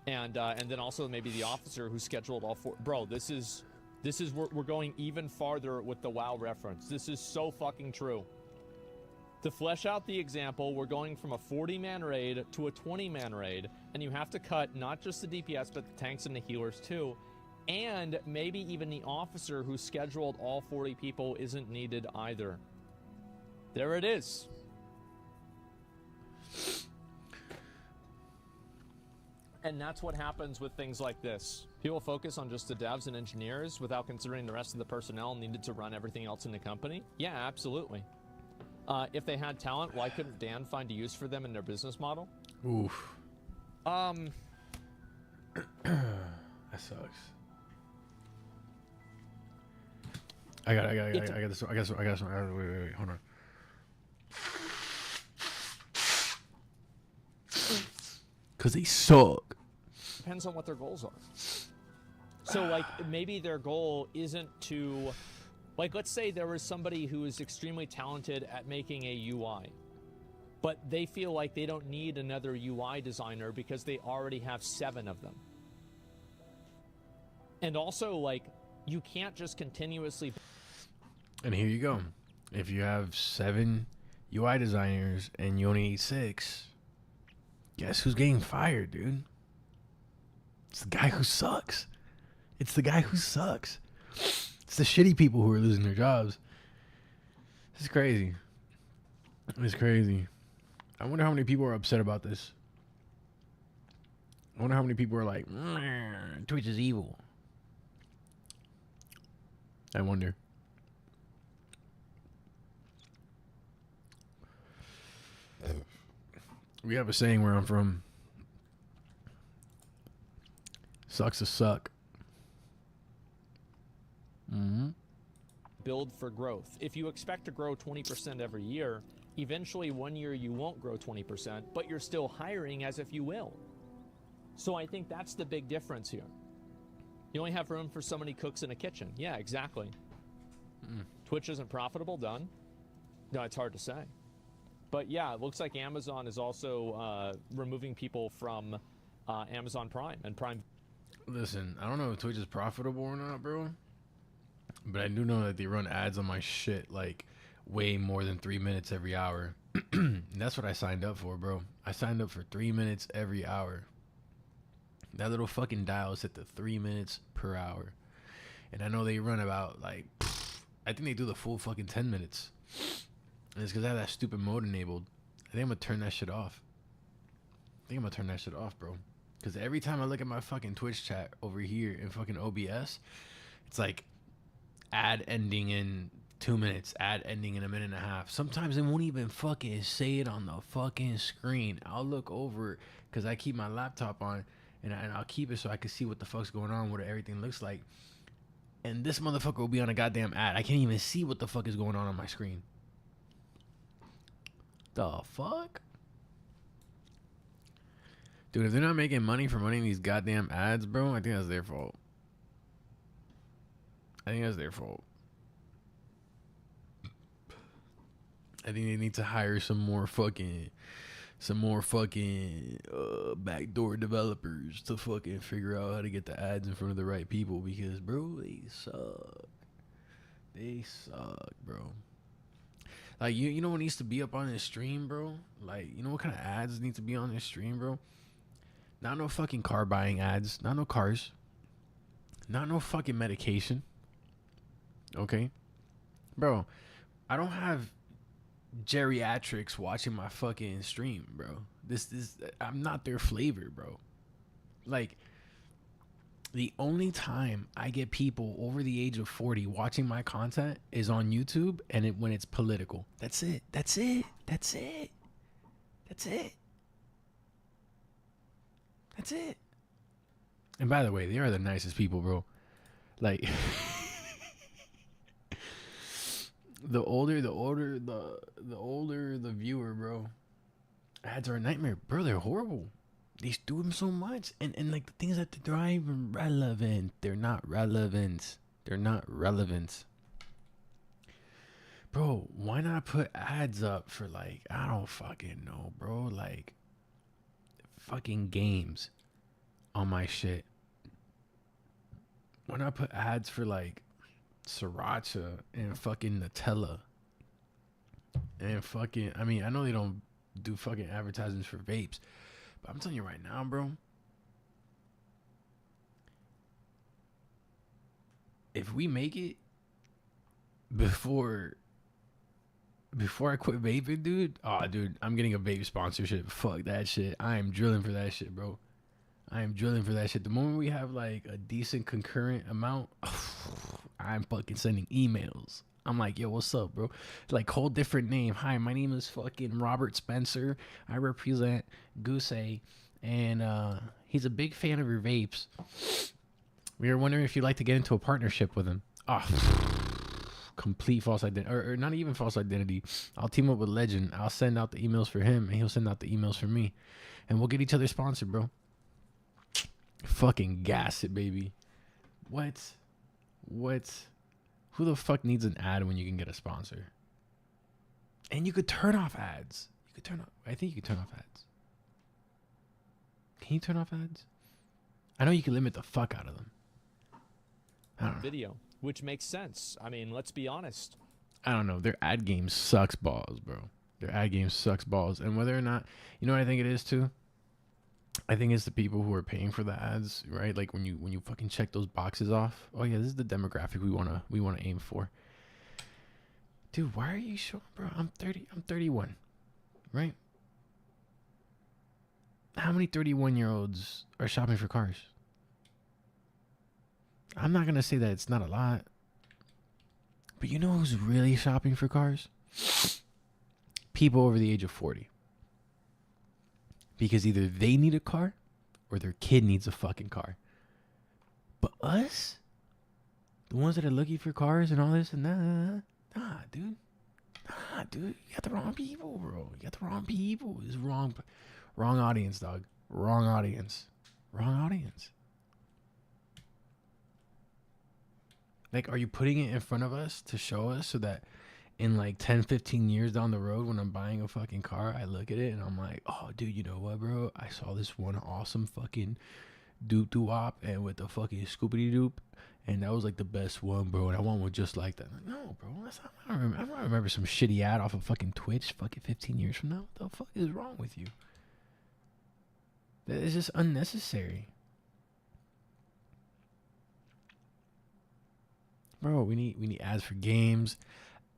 And then also maybe the officer who scheduled all 4. Bro, this is we're going even farther with the WoW reference. This is so fucking true. To flesh out the example, we're going from a 40-man raid to a 20-man raid, and you have to cut not just the DPS, but the tanks and the healers too. And maybe even the officer who scheduled all 40 people isn't needed either. There it is. And that's what happens with things like this. People focus on just the devs and engineers without considering the rest of the personnel needed to run everything else in the company. Yeah, absolutely. If they had talent, why couldn't Dan find a use for them in their business model? Oof. That sucks. I got this. Wait, hold on. Cause they suck. Depends on what their goals are. So, like, maybe their goal isn't to, like, let's say there was somebody who is extremely talented at making a UI, but they feel like they don't need another UI designer because they already have 7 of them. And also, like, you can't just continuously... And here you go. If you have 7 UI designers and you only need 6, guess who's getting fired, dude? It's the guy who sucks. It's the guy who sucks. It's the shitty people who are losing their jobs. This is crazy. It's crazy. I wonder how many people are upset about this. I wonder how many people are like, Twitch is evil. I wonder. We have a saying where I'm from. Sucks to suck. Build for growth. If you expect to grow 20% every year, eventually one year you won't grow 20%, but you're still hiring as if you will. So I think that's the big difference here. You only have room for so many cooks in a kitchen. Yeah, exactly. Twitch isn't profitable, done. No, it's hard to say. But yeah, it looks like Amazon is also removing people from Amazon Prime and Prime. Listen, I don't know if Twitch is profitable or not, bro. But I do know that they run ads on my shit like way more than 3 minutes every hour. And that's what I signed up for, bro. I signed up for 3 minutes every hour. That little fucking dial is at the 3 minutes per hour. And I know they run about like, I think they do the full fucking 10 minutes. And it's because I have that stupid mode enabled. I think I'm going to turn that shit off. Bro. Because every time I look at my fucking Twitch chat over here in fucking OBS, it's like ad ending in 2 minutes, ad ending in a minute and a half. Sometimes it won't even fucking say it on the fucking screen. I'll look over because I keep my laptop on and I'll keep it so I can see what the fuck's going on, what everything looks like. And this motherfucker will be on a goddamn ad. I can't even see what the fuck is going on my screen. The fuck? Dude, if they're not making money from running these goddamn ads, bro, I think that's their fault. I think they need to hire some more fucking backdoor developers to fucking figure out how to get the ads in front of the right people, because, bro, they suck. They suck, bro. Like, you know what needs to be up on this stream, bro? Like, you know what kind of ads need to be on this stream, bro? Not no fucking car buying ads. Not no cars. Not no fucking medication. Okay? Bro, I don't have geriatrics watching my fucking stream, bro. I'm not their flavor, bro. Like, the only time I get people over the age of 40 watching my content is on YouTube and when it's political. That's it. And by the way, they are the nicest people, bro. Like, the older the viewer, bro. Ads are a nightmare, bro. They're horrible. They do them so much, and like the things that they're not even relevant. They're not relevant, bro. Why not put ads up for, like, I don't fucking know, bro, like fucking games on my shit? Why not put ads for like sriracha and fucking Nutella and fucking, I mean, I know they don't do fucking advertisements for vapes, but I'm telling you right now, bro, if we make it before I quit vaping, dude, I'm getting a vape sponsorship. Fuck that shit. I am drilling for that shit, bro. The moment we have like a decent concurrent amount, I'm fucking sending emails. I'm like, yo, what's up, bro? Like, whole different name. Hi, my name is fucking Robert Spencer. I represent Gxxsei, and he's a big fan of your vapes. We were wondering if you'd like to get into a partnership with him. Complete false identity, or not even false identity. I'll team up with Legend. I'll send out the emails for him, and he'll send out the emails for me, and we'll get each other sponsored, bro. Fucking gas it, baby. What? Who the fuck needs an ad when you can get a sponsor? And you could turn off ads. I think you could turn off ads. Can you turn off ads? I know you can limit the fuck out of them. I don't know. Video, which makes sense. I mean, let's be honest. I don't know. Their ad game sucks balls, bro. And whether or not, you know what I think it is too? I think it's the people who are paying for the ads, right? Like when you fucking check those boxes off. Oh yeah, this is the demographic we wanna aim for. Dude, why are you showing, bro? I'm 31, right? How many 31-year-olds are shopping for cars? I'm not gonna say that it's not a lot, but you know who's really shopping for cars? People over the age of 40. Because either they need a car or their kid needs a fucking car. But us, the ones that are looking for cars and all this and that, nah, dude. You got the wrong people, bro. It's wrong audience, dog. Wrong audience. Like, are you putting it in front of us to show us so that in like 10, 15 years down the road when I'm buying a fucking car, I look at it and I'm like, oh, dude, you know what, bro? I saw this one awesome fucking doop doo wop and with the fucking scoopity doop. And that was like the best one, bro. And I want one just like that. Like, no, bro. That's not, I don't remember some shitty ad off of fucking Twitch fucking 15 years from now. What the fuck is wrong with you? That is just unnecessary. Bro, we need ads for games,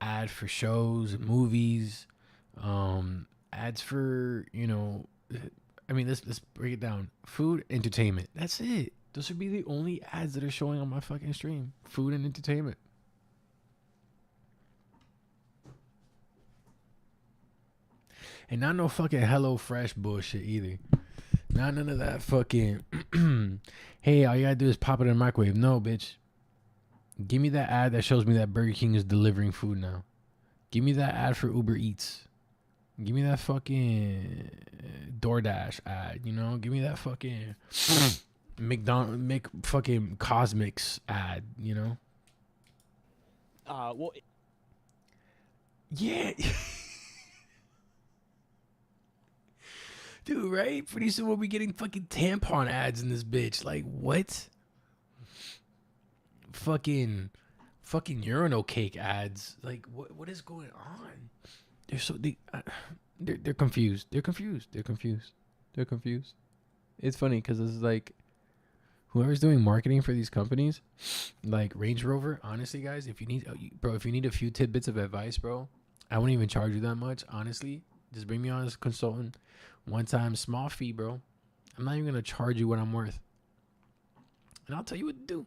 ads for shows, movies, ads for, you know, I mean, let's break it down. Food, entertainment. That's it. Those would be the only ads that are showing on my fucking stream. Food and entertainment. And not no fucking HelloFresh bullshit either. Not none of that fucking, hey, all you gotta do is pop it in the microwave. No, bitch. Give me that ad that shows me that Burger King is delivering food now. Give me that ad for Uber Eats. Give me that fucking DoorDash ad, you know? Give me that fucking fucking Cosmics ad, you know? Well, yeah. Dude, right? Pretty soon we'll be getting fucking tampon ads in this bitch. Like, what? Fucking urinal cake ads. Like, what is going on? They're confused. They're confused. It's funny because it's like, whoever's doing marketing for these companies, like Range Rover, honestly, guys, if you need a few tidbits of advice, bro, I won't even charge you that much, honestly. Just bring me on as a consultant. One time, small fee, bro. I'm not even going to charge you what I'm worth. And I'll tell you what to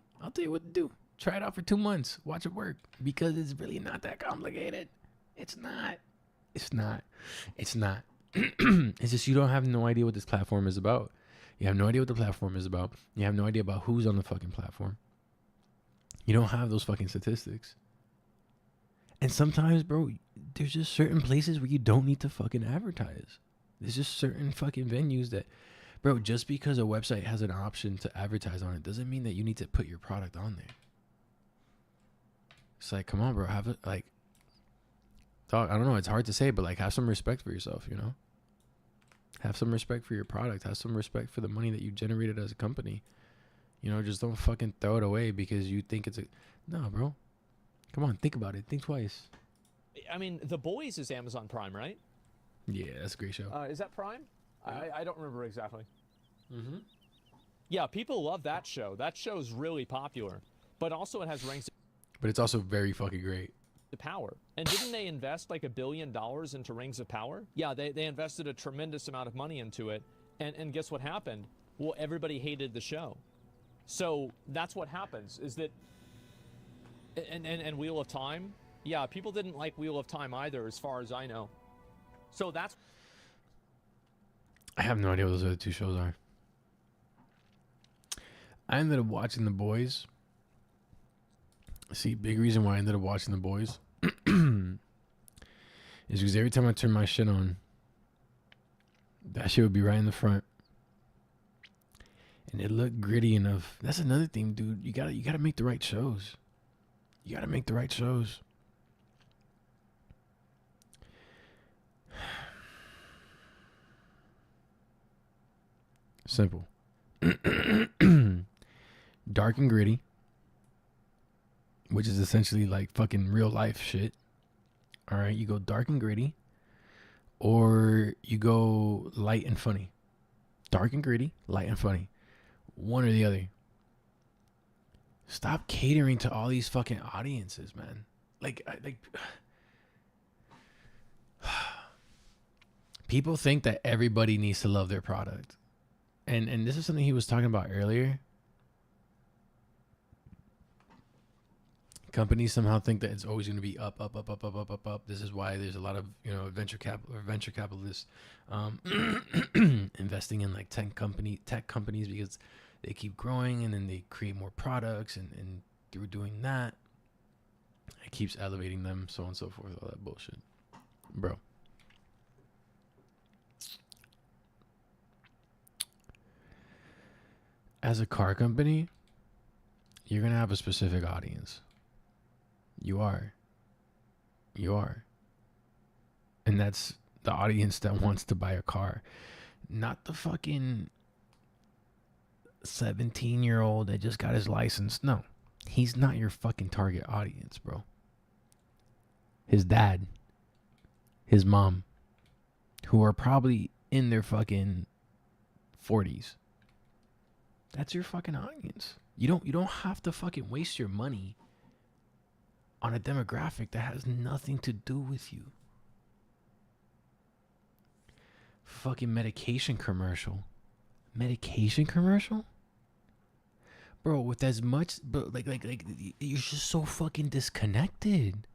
do. Try it out for 2 months. Watch it work. Because it's really not that complicated. It's not. It's just you don't have no idea what this platform is about. You have no idea what the platform is about. You have no idea about who's on the fucking platform. You don't have those fucking statistics. And sometimes, bro, there's just certain places where you don't need to fucking advertise. There's just certain fucking venues that, bro, just because a website has an option to advertise on it doesn't mean that you need to put your product on there. It's like, come on, bro, have it, like, dog, I don't know, it's hard to say, but like, have some respect for yourself, you know? Have some respect for your product. Have some respect for the money that you generated as a company. You know, just don't fucking throw it away because you think it's no, bro. Come on, think about it. Think twice. I mean, The Boys is Amazon Prime, right? Yeah, that's a great show. Is that Prime? Yeah. I don't remember exactly. Mm-hmm. Yeah, people love that show. That show's really popular. But also it has Rings But it's also very fucking great. of Power. And didn't they invest like $1 billion into Rings of Power? Yeah, they invested a tremendous amount of money into it. And guess what happened? Well, everybody hated the show. So that's what happens, is that... And Wheel of Time? Yeah, people didn't like Wheel of Time either, as far as I know. So that's... I have no idea what those other two shows are. I ended up watching The Boys. See, big reason why I ended up watching The Boys is because every time I turn my shit on, that shit would be right in the front. And it looked gritty enough. That's another thing, dude. You gotta make the right shows. You gotta make the right shows. Simple. Dark and gritty, which is essentially like fucking real life shit. All right, you go dark and gritty, or you go light and funny. Dark and gritty, light and funny. One or the other. Stop catering to all these fucking audiences, man. Like people think that everybody needs to love their product. And this is something he was talking about earlier. Companies somehow think that it's always going to be up. This is why there's a lot of, you know, venture capitalists investing in like tech companies because they keep growing and then they create more products and through doing that, it keeps elevating them, so on and so forth, all that bullshit. Bro. As a car company, you're going to have a specific audience. You are. And that's the audience that wants to buy a car. Not the fucking 17-year-old that just got his license. No, he's not your fucking target audience, bro. His dad, his mom, who are probably in their fucking 40s. That's your fucking audience. You don't have to fucking waste your money on a demographic that has nothing to do with you. Fucking medication commercial. Medication commercial? Bro, with as much, bro, like you're just so fucking disconnected.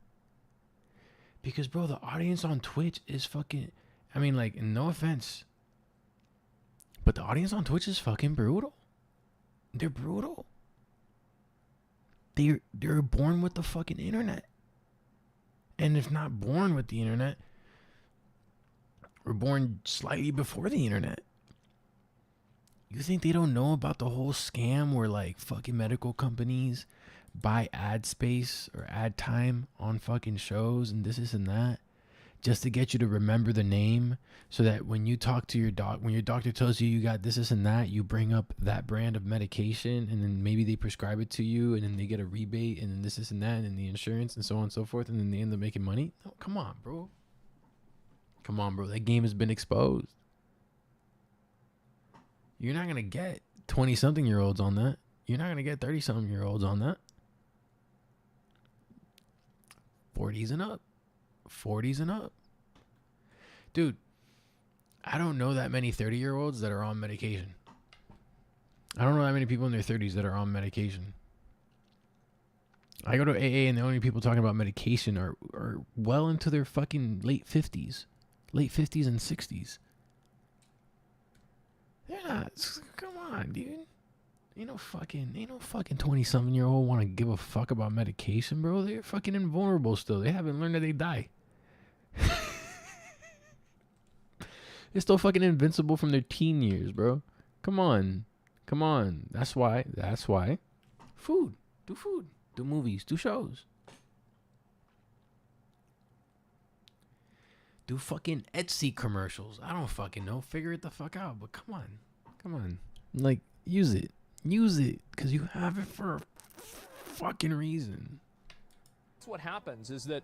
Because, bro, the audience on Twitch is fucking, I mean, like, no offense, but the audience on Twitch is fucking brutal. They're brutal. They're born with the fucking internet. And if not born with the internet, we're born slightly before the internet. You think they don't know about the whole scam where like fucking medical companies buy ad space or ad time on fucking shows and this and that just to get you to remember the name, so that when you talk to your doc, when your doctor tells you you got this and that, you bring up that brand of medication and then maybe they prescribe it to you and then they get a rebate and then this and that and the insurance and so on and so forth, and then they end up making money. No, come on, bro. Come on, bro. That game has been exposed. You're not going to get 20-something-year-olds on that. You're not going to get 30-something-year-olds on that. 40s and up. 40s and up. Dude, I don't know that many 30-year-olds that are on medication. I don't know that many people in their 30s that are on medication. I go to AA and the only people talking about medication are well into their fucking late 50s. Late 50s and 60s. They're not. Come on, dude. Ain't no fucking 20-something-year-old want to give a fuck about medication, bro. They're fucking invulnerable still. They haven't learned that they die. They're still fucking invincible from their teen years, bro. Come on. Come on. That's why. Food. Do food. Do movies. Do shows. Do fucking Etsy commercials. I don't fucking know. Figure it the fuck out. But come on. Come on. Like, use it. Use it. Because you have it for a fucking reason. That's what happens, is that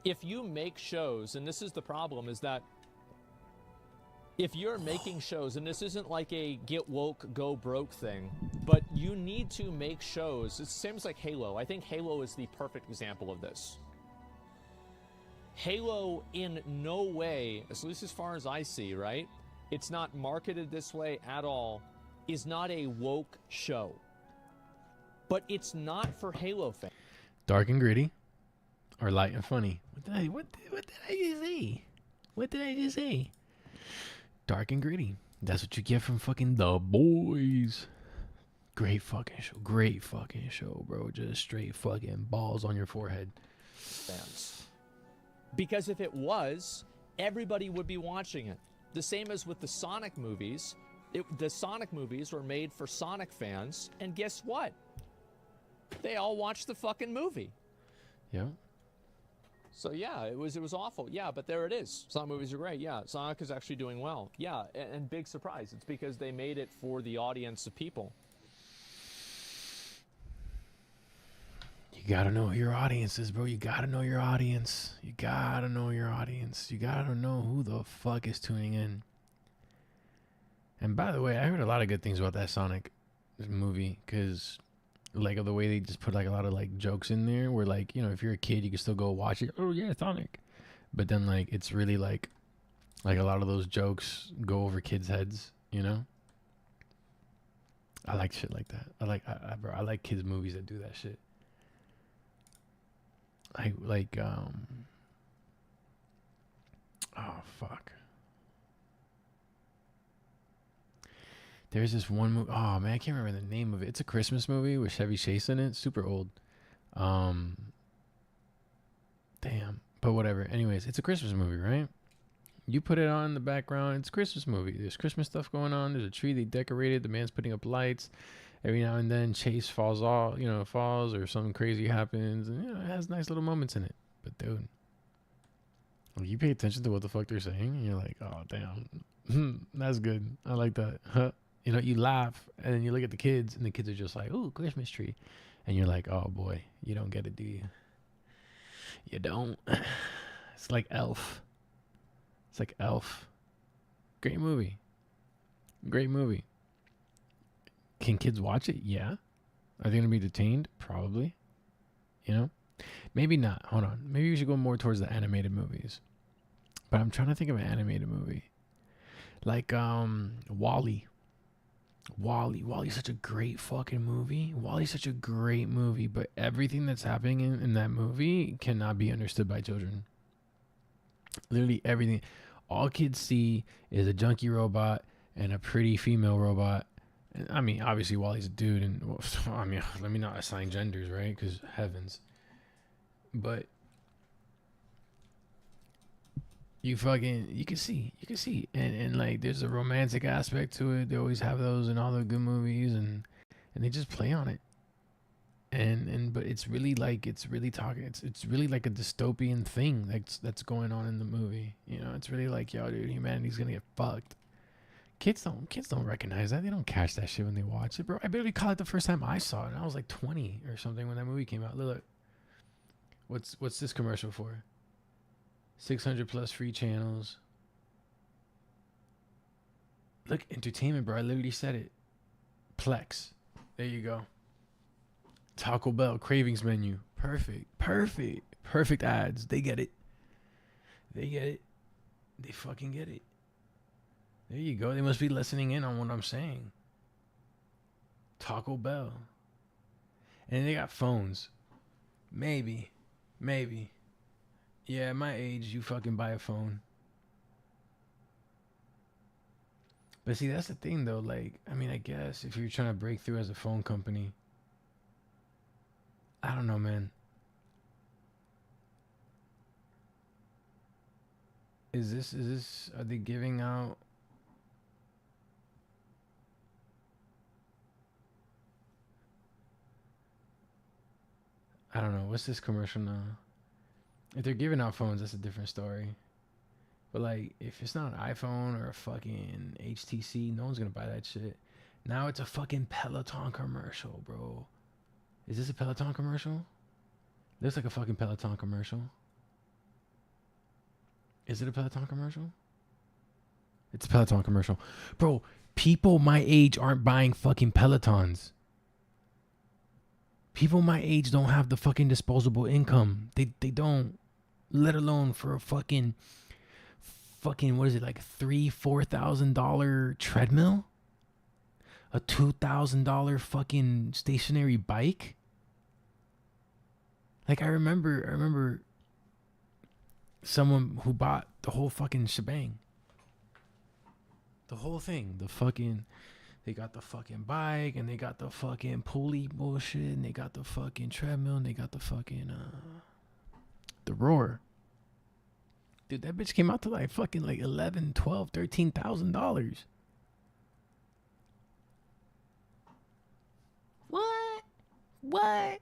if you make shows, and this is the problem, is that if you're making shows, and this isn't like a get woke, go broke thing, but you need to make shows. It's the same as like Halo. I think Halo is the perfect example of this. Halo in no way, at least as far as I see, right? It's not marketed this way at all, is not a woke show. But it's not for Halo fans. Dark and gritty or light and funny. What did I just say? What did I just say? Dark and gritty. That's what you get from fucking The Boys. Great fucking show. Great fucking show, bro. Just straight fucking balls on your forehead. Fans. Because if it was, everybody would be watching it. The same as with the Sonic movies. The Sonic movies were made for Sonic fans, and guess what? They all watched the fucking movie. Yeah. So yeah, it was awful. Yeah, but there it is. Sonic movies are great. Yeah, Sonic is actually doing well. Yeah, and big surprise. It's because they made it for the audience of people. You gotta know your audience is, bro. You gotta know your audience. You gotta know your audience. You gotta know who the fuck is tuning in. And by the way, I heard a lot of good things about that Sonic movie, because like of the way they just put like a lot of like jokes in there where like, you know, if you're a kid, you can still go watch it. Oh yeah, Sonic. But then like it's really like a lot of those jokes go over kids' heads, you know? I like shit like that. I like kids' movies that do that shit. Oh fuck. There's this one movie. Oh man, I can't remember the name of it. It's a Christmas movie with Chevy Chase in it. Super old. Damn. But whatever. Anyways, it's a Christmas movie, right? You put it on in the background. It's a Christmas movie. There's Christmas stuff going on. There's a tree they decorated. The man's putting up lights. Every now and then Chase falls off, falls or something crazy happens. And, it has nice little moments in it. But dude, when you pay attention to what the fuck they're saying, and you're like, oh, damn. That's good. I like that. Huh. You know, you laugh and then you look at the kids and the kids are just like, "Ooh, Christmas tree," and you're like, "Oh boy, you don't get it, do you? You don't." It's like Elf. It's like Elf. Great movie. Great movie. Can kids watch it? Yeah. Are they gonna be detained? Probably. You know, maybe not. Hold on. Maybe we should go more towards the animated movies. But I'm trying to think of an animated movie. Like Wally. Wally's such a great fucking movie. Wally's such a great movie, but everything that's happening in that movie cannot be understood by children. Literally everything. All kids see is a junky robot and a pretty female robot. And, I mean, obviously Wally's a dude, and well, I mean, let me not assign genders, right? Because heavens. But you can see, and like there's a romantic aspect to it. They always have those in all the good movies, and they just play on it. And but it's really like it's really like a dystopian thing that's going on in the movie. You know, it's really like, yo, dude, humanity's gonna get fucked. Kids don't recognize that. They don't catch that shit when they watch it, bro. I barely caught it the first time I saw it. I was like 20 or something when that movie came out. Look, what's this commercial for? 600 plus free channels. Look, entertainment, bro. I literally said it. Plex. There you go. Taco Bell cravings menu. Perfect ads. They get it. They fucking get it. There you go. They must be listening in on what I'm saying. Taco Bell. And they got phones. Maybe. Yeah, at my age, you fucking buy a phone. But see, that's the thing, though. Like, I mean, I guess if you're trying to break through as a phone company, I don't know, man. Are they giving out? I don't know. What's this commercial now? If they're giving out phones, that's a different story. But like, if it's not an iPhone or a fucking HTC, no one's gonna buy that shit. Now it's a fucking Peloton commercial, bro. Is this a Peloton commercial? Looks like a fucking Peloton commercial. Is it a Peloton commercial? It's a Peloton commercial. Bro, people my age aren't buying fucking Pelotons. People my age don't have the fucking disposable income. They don't. Let alone for a fucking what is it, like $3,000-$4,000 treadmill? A $2,000 fucking stationary bike? Like I remember someone who bought the whole fucking shebang. The whole thing. They got the fucking bike, and they got the fucking pulley bullshit, and they got the fucking treadmill, and they got the fucking the roar. Dude, that bitch came out to like fucking like $11,000, $12,000, $13,000. What?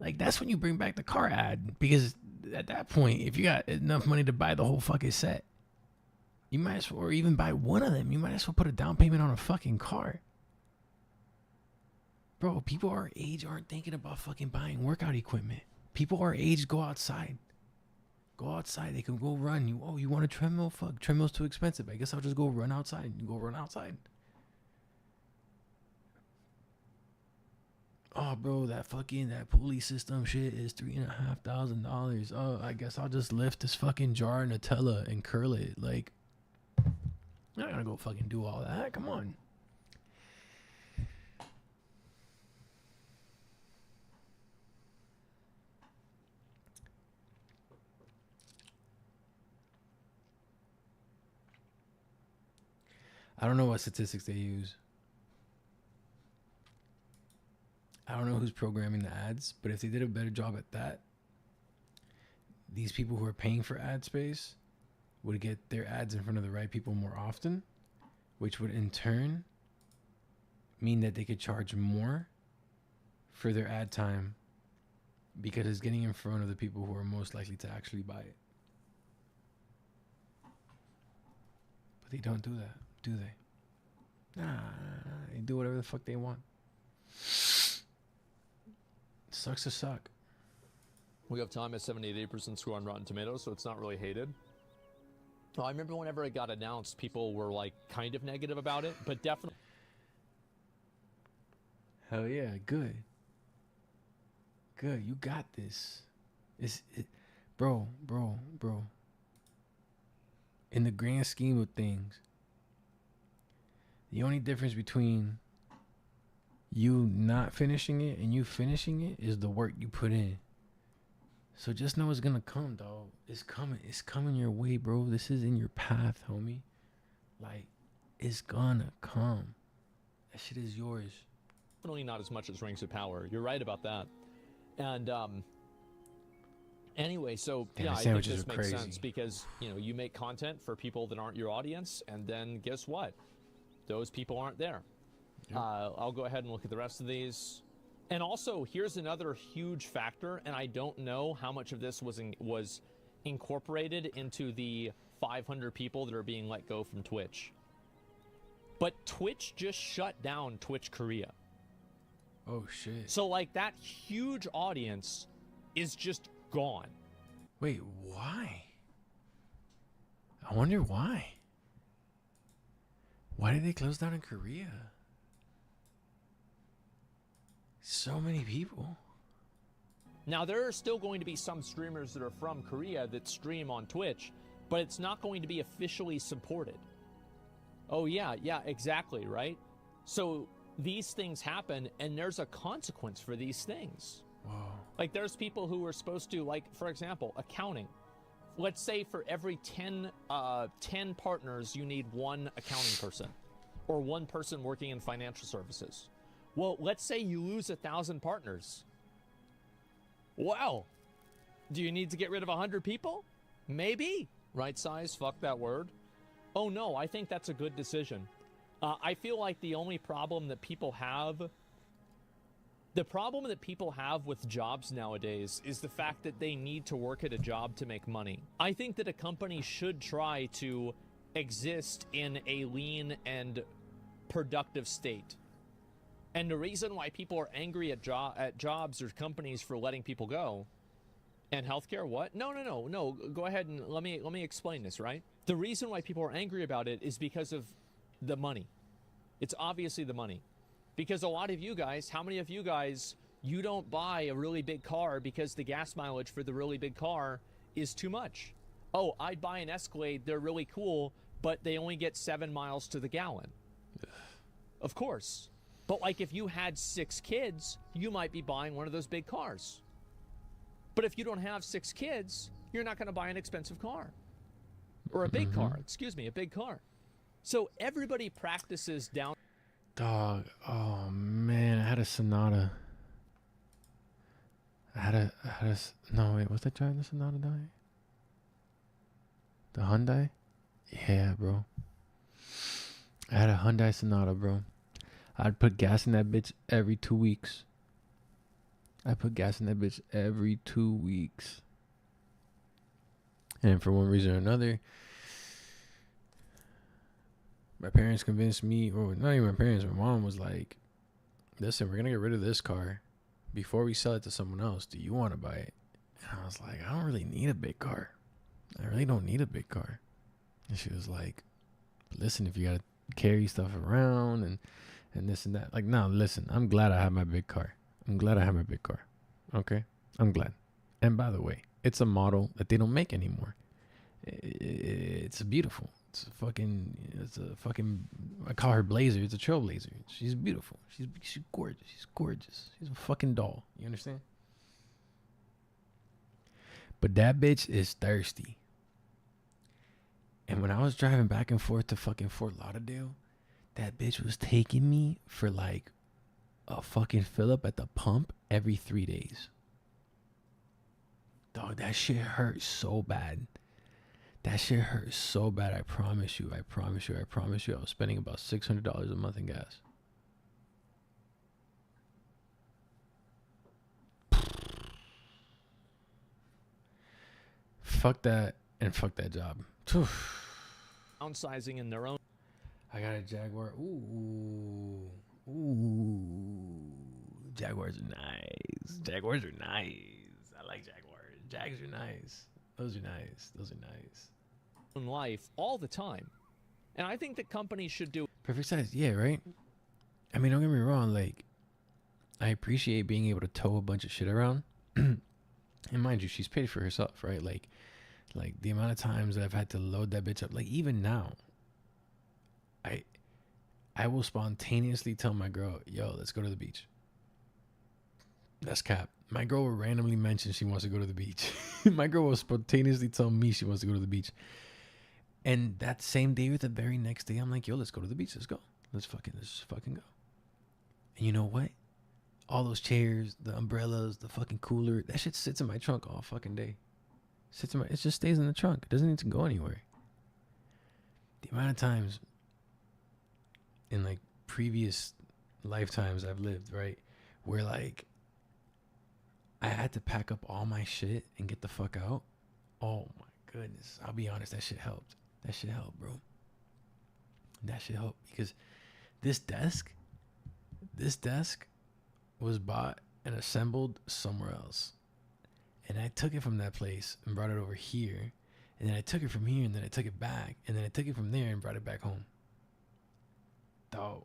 Like, that's when you bring back the car ad, because at that point, if you got enough money to buy the whole fucking set, you might as well, or even buy one of them, you might as well put a down payment on a fucking car. Bro, people our age aren't thinking about fucking buying workout equipment. People our age go outside. They can go run. You want a treadmill? Fuck, treadmill's too expensive. I guess I'll just go run outside. You go run outside. Oh, bro, that pulley system shit is $3,500. Oh, I guess I'll just lift this fucking jar of Nutella and curl it. Like, I'm not gonna go fucking do all that. Come on. I don't know what statistics they use. I don't know who's programming the ads, but if they did a better job at that, these people who are paying for ad space would get their ads in front of the right people more often, which would in turn mean that they could charge more for their ad time because it's getting in front of the people who are most likely to actually buy it. But they don't do that, do they? Nah, they do whatever the fuck they want. Sucks to suck. We have time at 78% score on Rotten Tomatoes, so it's not really hated. Well, I remember whenever it got announced, people were like kind of negative about it, but definitely. Hell yeah, good. Good, you got this. Bro. In the grand scheme of things, the only difference between you not finishing it and you finishing it is the work you put in. So just know it's gonna come, dog. It's coming. It's coming your way, bro. This is in your path, homie. Like, it's gonna come. That shit is yours. Definitely not as much as Rings of Power. You're right about that. And anyway, so Damn, yeah, the I think sandwiches this are makes crazy. sense because you make content for people that aren't your audience, and then guess what? Those people aren't there. Yep. I'll go ahead and look at the rest of these. And also, here's another huge factor, and I don't know how much of this was incorporated into the 500 people that are being let go from Twitch. But Twitch just shut down Twitch Korea. Oh shit. So, like, that huge audience is just gone. Wait, why? I wonder why. Why did they close down in Korea? So many people. Now, there are still going to be some streamers that are from Korea that stream on Twitch, but it's not going to be officially supported. Oh, yeah, exactly, right? So these things happen, and there's a consequence for these things. Whoa. Like, there's people who are supposed to, like, for example, accounting. Let's say for every 10 partners, you need one accounting person or one person working in financial services. Well, let's say you lose 1,000 partners. Wow. Do you need to get rid of 100 people? Maybe. Right size, fuck that word. Oh no, I think that's a good decision. I feel like the only problem that people have, with jobs nowadays is the fact that they need to work at a job to make money. I think that a company should try to exist in a lean and productive state. And the reason why people are angry at jobs or companies for letting people go, and healthcare, what? No. Go ahead and let me explain this, right? The reason why people are angry about it is because of the money. It's obviously the money. Because a lot of you guys, how many of you guys, you don't buy a really big car because the gas mileage for the really big car is too much? Oh, I'd buy an Escalade, they're really cool, but they only get 7 miles to the gallon. Of course. But like if you had 6 kids, you might be buying one of those big cars. But if you don't have 6 kids, you're not going to buy an expensive car. Or a big car, a big car. So everybody practices down. Dog, oh man, I had a Sonata. No wait, what's that driving the Sonata dying? The Hyundai? Yeah, bro. I had a Hyundai Sonata, bro. I'd put gas in that bitch every 2 weeks. And for one reason or another, my parents convinced me, or not even my parents, my mom was like, listen, we're going to get rid of this car before we sell it to someone else. Do you want to buy it? And I was like, I don't really need a big car. I really don't need a big car. And she was like, listen, if you got to carry stuff around and this and that. Like, no, listen, I'm glad I have my big car. Okay? I'm glad. And by the way, it's a model that they don't make anymore. It's beautiful. I call her Blazer. It's a Trailblazer. She's beautiful. She's gorgeous. She's a fucking doll. You understand? But that bitch is thirsty. And when I was driving back and forth to fucking Fort Lauderdale, that bitch was taking me for like a fucking fill up at the pump every 3 days. Dog, that shit hurt so bad. I promise you. I was spending about $600 a month in gas. Fuck that and fuck that job. Downsizing in their own. I got a Jaguar. Ooh. Jaguars are nice. Jaguars are nice. I like Jaguars. Jags are nice. Those are nice. Those are nice. In life all the time. And I think that companies should do Perfect size. Yeah, right? I mean, don't get me wrong. Like, I appreciate being able to tow a bunch of shit around. And mind you, she's paid for herself, right? Like the amount of times that I've had to load that bitch up. Like, even now, I will spontaneously tell my girl, yo, let's go to the beach. That's cap. My girl will randomly mention she wants to go to the beach. My girl will spontaneously tell me she wants to go to the beach. And that same day or the very next day, I'm like, yo, let's go to the beach. Let's go. Let's fucking go. And you know what? All those chairs, the umbrellas, the fucking cooler, that shit sits in my trunk all fucking day. It just stays in the trunk. It doesn't need to go anywhere. The amount of times in like previous lifetimes I've lived, right, where like I had to pack up all my shit and get the fuck out. Oh my goodness. I'll be honest, that shit helped. That shit helped, bro. That shit helped because this desk was bought and assembled somewhere else. And I took it from that place and brought it over here. And then I took it from here and then I took it back. And then I took it from there and brought it back home. Dog.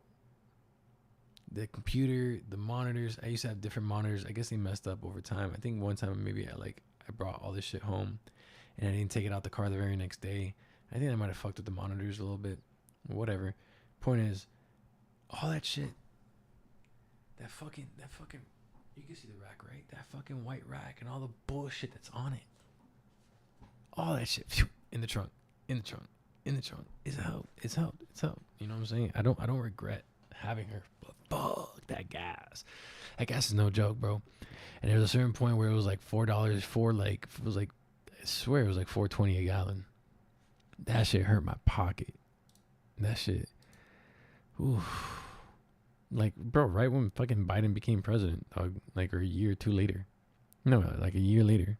The computer, the monitors, I used to have different monitors. I guess they messed up over time. I think one time maybe I brought all this shit home and I didn't take it out the car the very next day. I think I might have fucked with the monitors a little bit. Whatever. Point is, all that shit, that fucking, you can see the rack, right? That fucking white rack and all the bullshit that's on it. All that shit, phew, in the trunk. It's helped. You know what I'm saying? I don't regret having her, but fuck that gas. That gas is no joke, bro. And there was a certain point where it was like $4 I swear it was like $4.20 a gallon. That shit hurt my pocket. That shit, oof. Like, bro, right when fucking Biden became president, dog, like, or a year or two later. No, like a year later.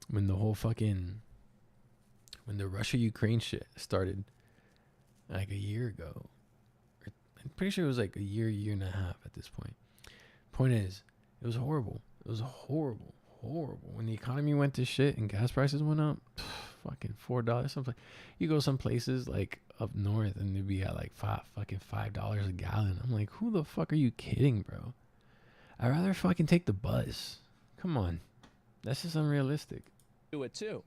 When the whole fucking, when the Russia-Ukraine shit started, like a year ago. I'm pretty sure it was like a year and a half at this point. Point is, it was horrible. It was horrible. When the economy went to shit and gas prices went up, fucking $4. Something. You go some places like up north and they'd be at like $5 a gallon. I'm like, who the fuck are you kidding, bro? I'd rather fucking take the bus. Come on, that's just unrealistic. do it too.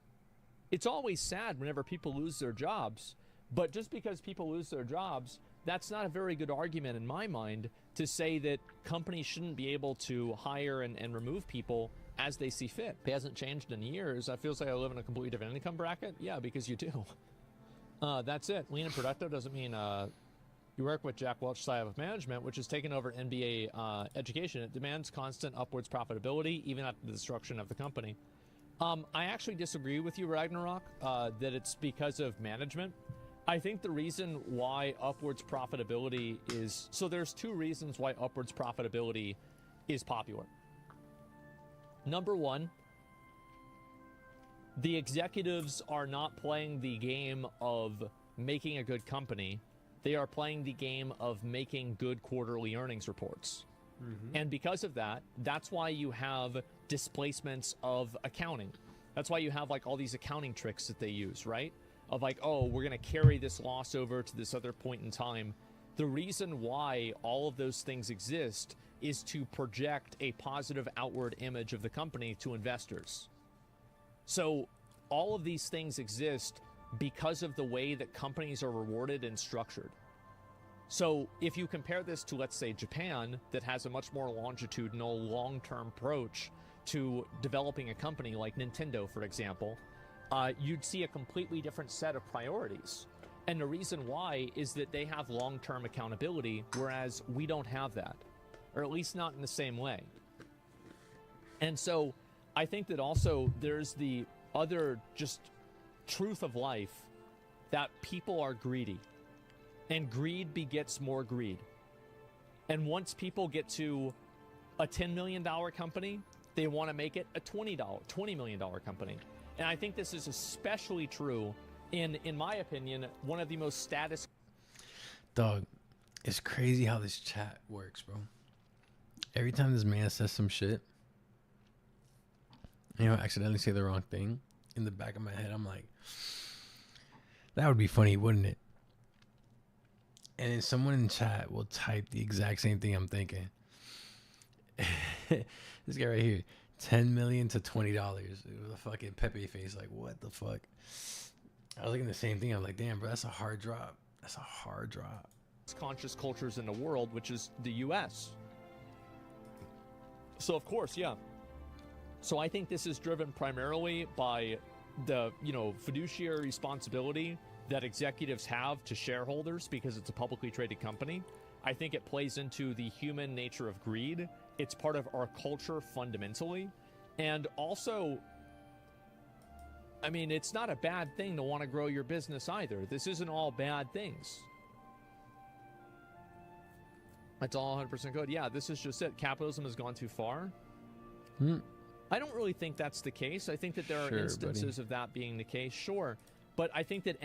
It's always sad whenever people lose their jobs, but just because people lose their jobs, that's not a very good argument in my mind to say that companies shouldn't be able to hire and remove people as they see fit. It hasn't changed in years. I feel like I live in a completely different income bracket. Yeah, because you do. That's it. Lean and productive doesn't mean you work with Gxxsei of management, which has taken over NBA education. It demands constant upwards profitability, even after the destruction of the company. I actually disagree with you, Ragnarok, that it's because of management. I think the reason why upwards profitability is... So there's two reasons why upwards profitability is popular. Number one, the executives are not playing the game of making a good company. They are playing the game of making good quarterly earnings reports. Mm-hmm. And because of that, that's why you have displacements of accounting. That's why you have like all these accounting tricks that they use, right? Of like, oh, we're going to carry this loss over to this other point in time. The reason why all of those things exist is to project a positive outward image of the company to investors. So all of these things exist because of the way that companies are rewarded and structured. So if you compare this to, let's say, Japan, that has a much more longitudinal, long-term approach to developing a company like Nintendo, for example, you'd see a completely different set of priorities. And the reason why is that they have long-term accountability, whereas we don't have that, or at least not in the same way. And so I think that also there's the other just truth of life that people are greedy, and greed begets more greed. And once people get to a $10 million company, they want to make it a $20 million company. And I think this is especially true in my opinion, one of the most status. Dog, it's crazy how this chat works, bro. Every time this man says some shit, you know, accidentally say the wrong thing, in the back of my head, I'm like, that would be funny, wouldn't it? And then someone in chat will type the exact same thing I'm thinking. This guy right here, 10 million to $20 with a fucking Pepe face. Like, what the fuck? I was thinking the same thing. I'm like, damn, bro, that's a hard drop. That's a hard drop. Conscious cultures in the world, which is the U.S. So of course, yeah. So I think this is driven primarily by the, you know, fiduciary responsibility that executives have to shareholders because it's a publicly traded company. I think it plays into the human nature of greed. It's part of our culture fundamentally. And also, I mean, it's not a bad thing to want to grow your business either. This isn't all bad things. That's all 100% good. Yeah, this is just it. Capitalism has gone too far. I don't really think that's the case. I think that there are instances of that being the case, sure. But I think that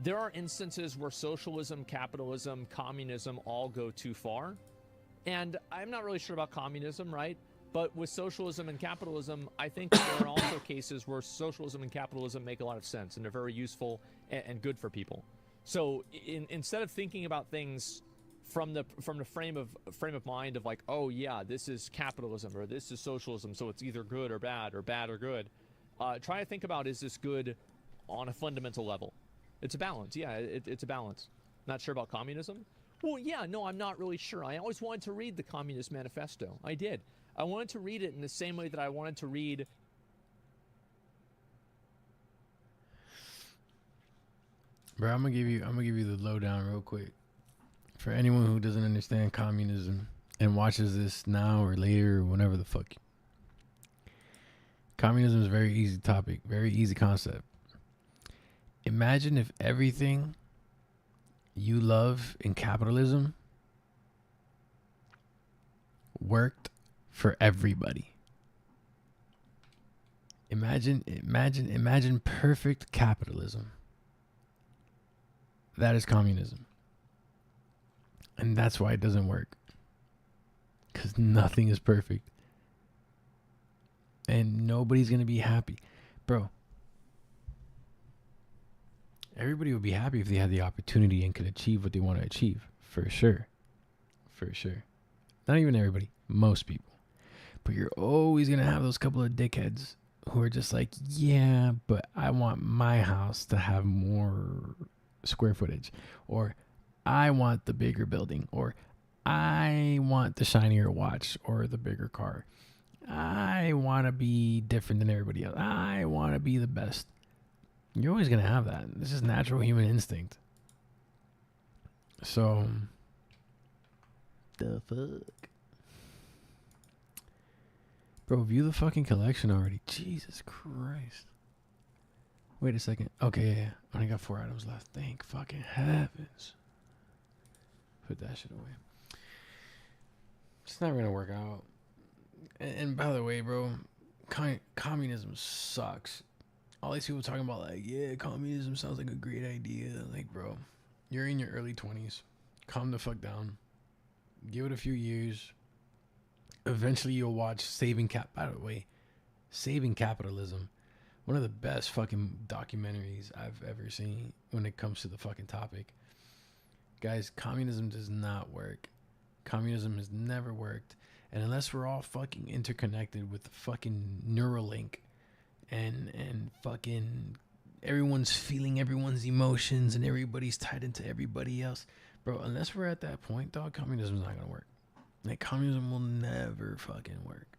there are instances where socialism, capitalism, communism all go too far. And I'm not really sure about communism, right? But with socialism and capitalism, I think there are also cases where socialism and capitalism make a lot of sense and they're very useful and good for people. So instead of thinking about things from the frame of mind of like, oh yeah, this is capitalism or this is socialism, so it's either good or bad or good. Try to think about, is this good on a fundamental level? It's a balance. Yeah, it's a balance. Not sure about communism? Well, yeah, no, I'm not really sure. I always wanted to read the Communist Manifesto. I did. I wanted to read it in the same way that I wanted to read. Bro, I'm gonna give you the lowdown real quick. For anyone who doesn't understand communism and watches this now or later or whenever the fuck. Communism is a very easy topic, very easy concept. Imagine if everything you love in capitalism worked for everybody. Imagine perfect capitalism. That is communism. And that's why it doesn't work. Because nothing is perfect. And nobody's going to be happy. Bro, everybody would be happy if they had the opportunity and could achieve what they want to achieve. For sure. For sure. Not even everybody. Most people. But you're always going to have those couple of dickheads who are just like, yeah, but I want my house to have more square footage. Or I want the bigger building. Or I want the shinier watch or the bigger car. I want to be different than everybody else. I want to be the best. You're always going to have that. This is natural human instinct. So, the fuck? Bro, view the fucking collection already. Jesus Christ. Wait a second. Okay, yeah. I only got 4 items left. Thank fucking heavens. Put that shit away. It's never going to work out. And by the way, bro, communism sucks. All these people talking about like, yeah, communism sounds like a great idea. Like, bro, you're in your early 20s. Calm the fuck down. Give it a few years. Eventually you'll watch By the way, Saving Capitalism. One of the best fucking documentaries I've ever seen when it comes to the fucking topic. Guys, communism does not work. Communism has never worked. And unless we're all fucking interconnected with the fucking Neuralink and fucking everyone's feeling everyone's emotions and everybody's tied into everybody else. Bro, unless we're at that point, dog, communism's not going to work. Like, communism will never fucking work.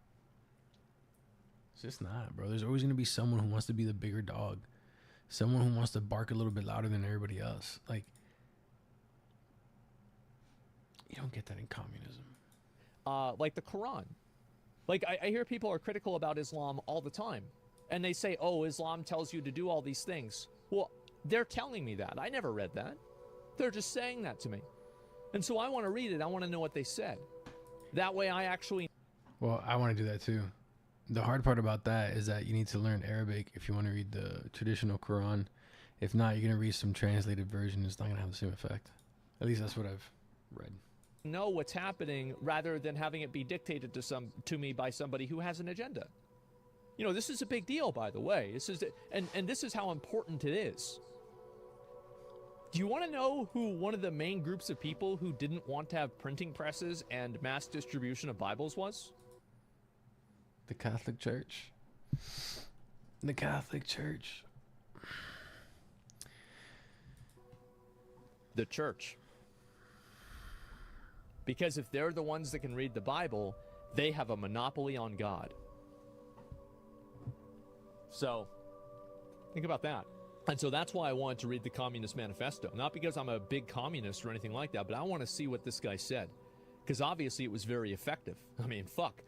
It's just not, bro. There's always going to be someone who wants to be the bigger dog. Someone who wants to bark a little bit louder than everybody else. Like, you don't get that in communism. Like the Quran. Like, I hear people are critical about Islam all the time. And they say, oh, Islam tells you to do all these things. Well, they're telling me that. I never read that. They're just saying that to me. And so I want to read it. I want to know what they said. That way I actually... Well, I want to do that too. The hard part about that is that you need to learn Arabic if you want to read the traditional Quran. If not, you're gonna read some translated version. It's not gonna have the same effect. At least that's what I've read. Know what's happening rather than having it be dictated to me by somebody who has an agenda. You know, this is a big deal, by the way. This is and this is how important it is. Do you want to know who one of the main groups of people who didn't want to have printing presses and mass distribution of Bibles was? The Catholic Church. The Catholic Church. The church. Because if they're the ones that can read the Bible, they have a monopoly on God. So, think about that. And so that's why I wanted to read the Communist Manifesto. Not because I'm a big communist or anything like that, but I want to see what this guy said. Because obviously it was very effective. I mean, fuck.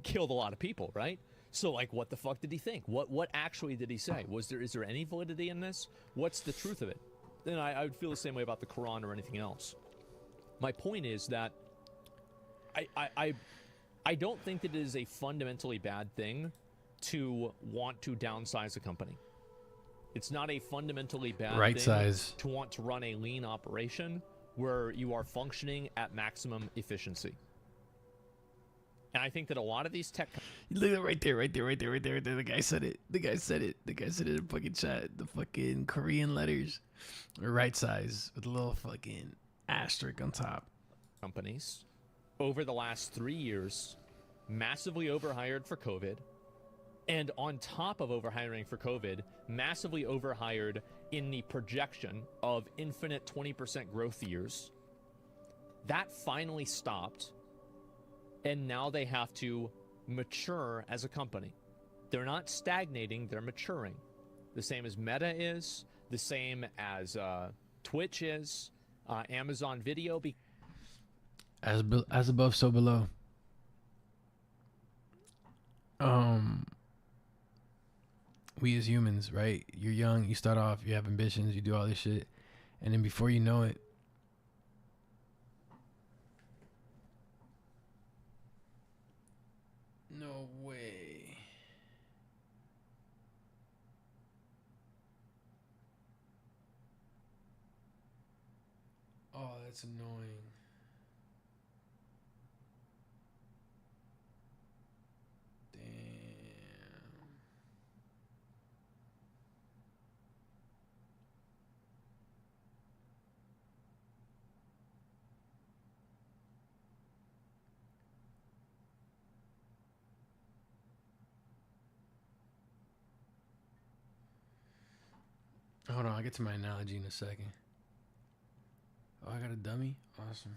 Killed a lot of people, right? So, like, what the fuck did he think? What actually did he say? Is there any validity in this? What's the truth of it? Then I would feel the same way about the Quran or anything else. My point is that I don't think that it is a fundamentally bad thing to want to downsize a company. It's not a fundamentally bad thing to want to run a lean operation where you are functioning at maximum efficiency. And I think that a lot of these tech... Look at right there. The guy said it. The guy said it in the fucking chat. The fucking Korean letters. Right size with a little fucking asterisk on top. Companies, over the last 3 years, massively overhired for COVID. And on top of overhiring for COVID, massively overhired in the projection of infinite 20% growth years. That finally stopped. And now they have to mature as a company. They're not stagnating, they're maturing. The same as Meta is, the same as Twitch is, Amazon Video. As above, so below. We as humans, right? You're young, you start off, you have ambitions, you do all this shit. And then before you know it, no way. Oh, that's annoying. Damn. Hold on, I'll get to my analogy in a second. Oh, I got a dummy? Awesome.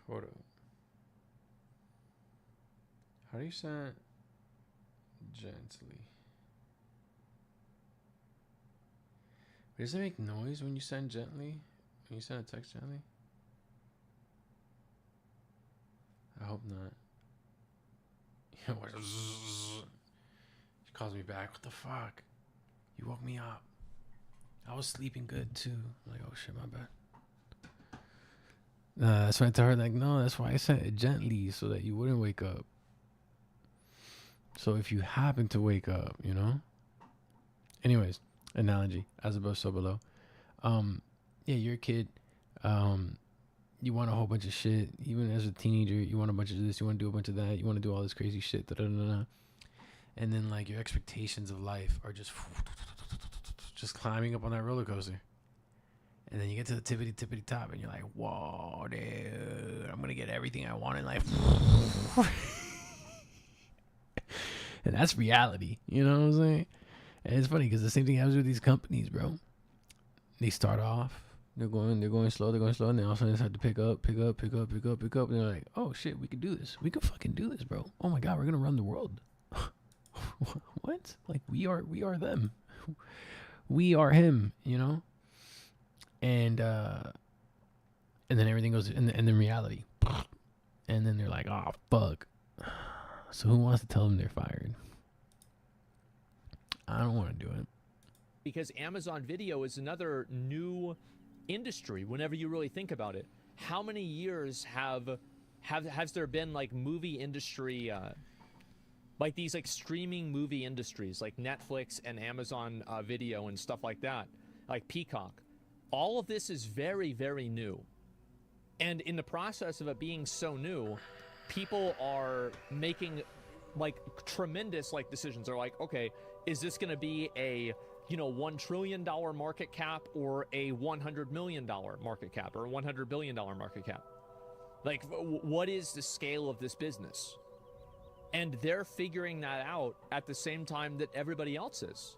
Hold up. How do you sound gently? Does it make noise when you send gently? When you send a text gently? I hope not. She calls me back. What the fuck? You woke me up. I was sleeping good too. I'm like, oh shit, my bad. So I told her, like, no, that's why I sent it gently, so that you wouldn't wake up. So if you happen to wake up, you know? Anyways, analogy, as above, so below. Yeah, you're a kid. You want a whole bunch of shit. Even as a teenager, you want a bunch of this, you want to do a bunch of that, you want to do all this crazy shit, da-da-da-da. And then, like, your expectations of life are just climbing up on that roller coaster. And then you get to the tippity top, and you're like, whoa, dude, I'm going to get everything I want in life. And that's reality, you know what I'm saying? And it's funny, because the same thing happens with these companies, bro. They start off, They're going slow, and then all of a sudden they start to pick up, and they're like, oh shit, we could do this. We could fucking do this, bro. Oh my god, we're gonna run the world. What? Like we are them. We are him, you know? And then everything goes and then reality. And then they're like, oh fuck. So who wants to tell them they're fired? I don't want to do it. Because Amazon Video is another new industry whenever you really think about it. How many years has there been like movie industry like these like streaming movie industries like Netflix and Amazon Video and stuff like that, like Peacock? All of this is very, very new. And in the process of it being so new, people are making like tremendous like decisions. They're like, okay, is this going to be a $1 trillion market cap or a $100 million market cap or a $100 billion market cap? Like, what is the scale of this business? And they're figuring that out at the same time that everybody else is,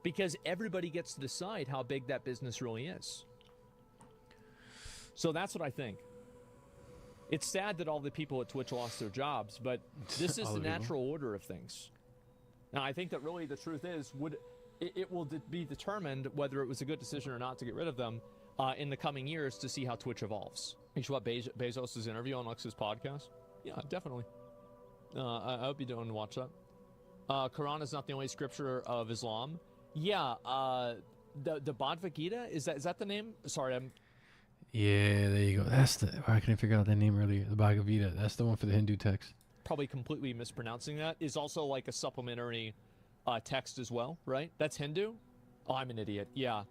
because everybody gets to decide how big that business really is. So that's what I think. It's sad that all the people at Twitch lost their jobs, but this is the natural order of things. Now, I think that really the truth is, it will be determined whether it was a good decision or not to get rid of them in the coming years to see how Twitch evolves. You should watch Bezos' interview on Lux's podcast? Yeah, definitely. I hope you don't watch that. Quran is not the only scripture of Islam. Yeah, the Bhagavad Gita, is that the name? Sorry, Yeah, there you go. That's the. I couldn't figure out that name earlier. The Bhagavad Gita. That's the one for the Hindu text. Probably completely mispronouncing that. Is also like a supplementary text as well, right? That's Hindu? Oh, I'm an idiot. Yeah.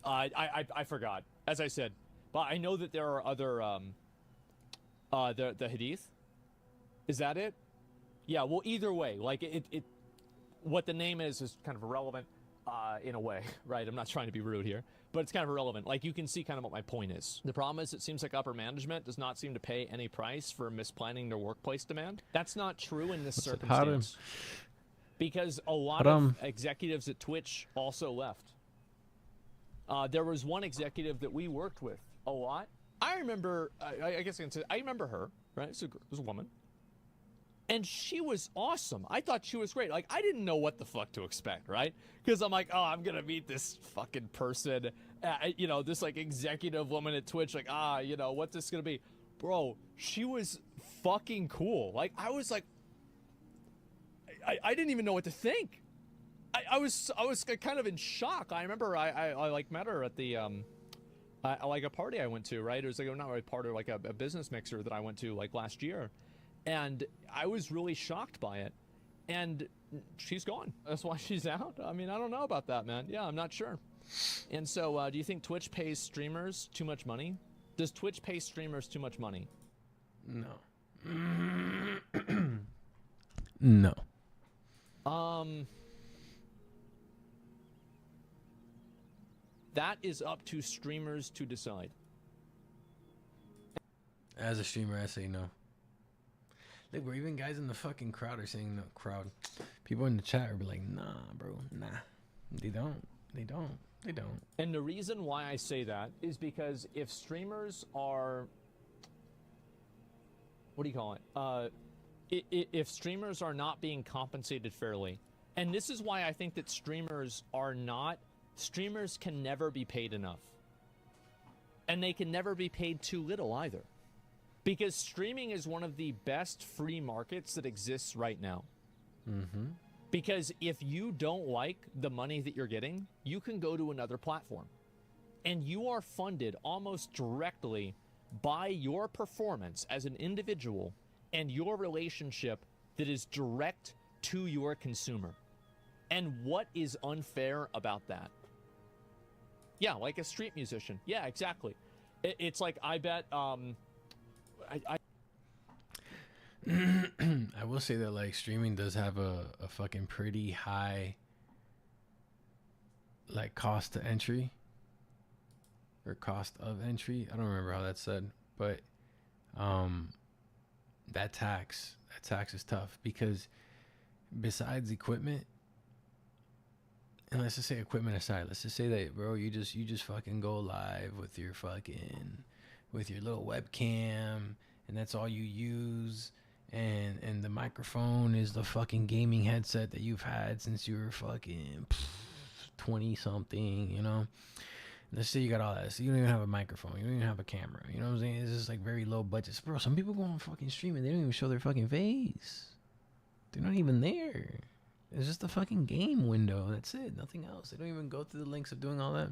I forgot. As I said. But I know that there are other, the Hadith. Is that it? Yeah, well, either way, like, what the name is kind of irrelevant, in a way, right? I'm not trying to be rude here, but it's kind of irrelevant. Like, you can see kind of what my point is. The problem is it seems like upper management does not seem to pay any price for misplanning their workplace demand. That's not true in this circumstance. Because a lot of executives at Twitch also left. There was one executive that we worked with a lot. I remember, I guess I can say, I remember her, right? It was a woman. And she was awesome. I thought she was great. Like, I didn't know what the fuck to expect, right? Because I'm like, oh, I'm going to meet this fucking person, this, like, executive woman at Twitch. Like, what's this going to be? Bro, she was fucking cool. Like, I was like, I didn't even know what to think. I was kind of in shock. I remember I like met her at the, like a party I went to, right? It was like, not really a party, like a business mixer that I went to, like, last year. And I was really shocked by it. And she's gone. That's why she's out. I mean, I don't know about that, man. Yeah, I'm not sure. And so, do you think Twitch pays streamers too much money? Does Twitch pay streamers too much money? No. No. That is up to streamers to decide. As a streamer, I say no. Look, where even guys in the fucking crowd are saying no. Crowd. People in the chat are like, nah, bro, nah. They don't. And the reason why I say that is because if streamers are, what do you call it? If streamers are not being compensated fairly, and this is why I think that streamers can never be paid enough. And they can never be paid too little either. Because streaming is one of the best free markets that exists right now. Mm-hmm. Because if you don't like the money that you're getting, you can go to another platform. And you are funded almost directly by your performance as an individual and your relationship that is direct to your consumer. And what is unfair about that? Yeah, like a street musician. Yeah, exactly. It's like, I bet, I will say that, like, streaming does have a fucking pretty high, like, cost to entry or cost of entry. I don't remember how that's said, but that tax is tough because besides equipment And let's just say equipment aside, let's just say that, bro, you just fucking go live with your little webcam, and that's all you use, and the microphone is the fucking gaming headset that you've had since you were fucking 20 something, you know. Let's say you got all that, so you don't even have a microphone, you don't even have a camera, you know what I'm saying? It's just like very low budget, bro. Some people go on fucking streaming, they don't even show their fucking face. They're not even there. It's just a fucking game window. That's it. Nothing else. They don't even go through the links of doing all that.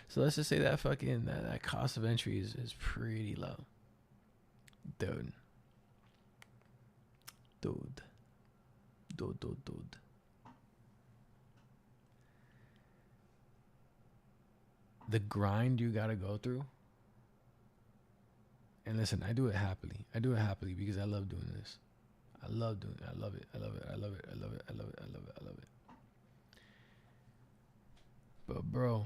So let's just say that fucking that cost of entry is pretty low. Dude. The grind you gotta go through. And listen, I do it happily. I do it happily because I love doing this. I love doing it. I love it. I love it. I love it. I love it. I love it. I love it. I love it. But bro,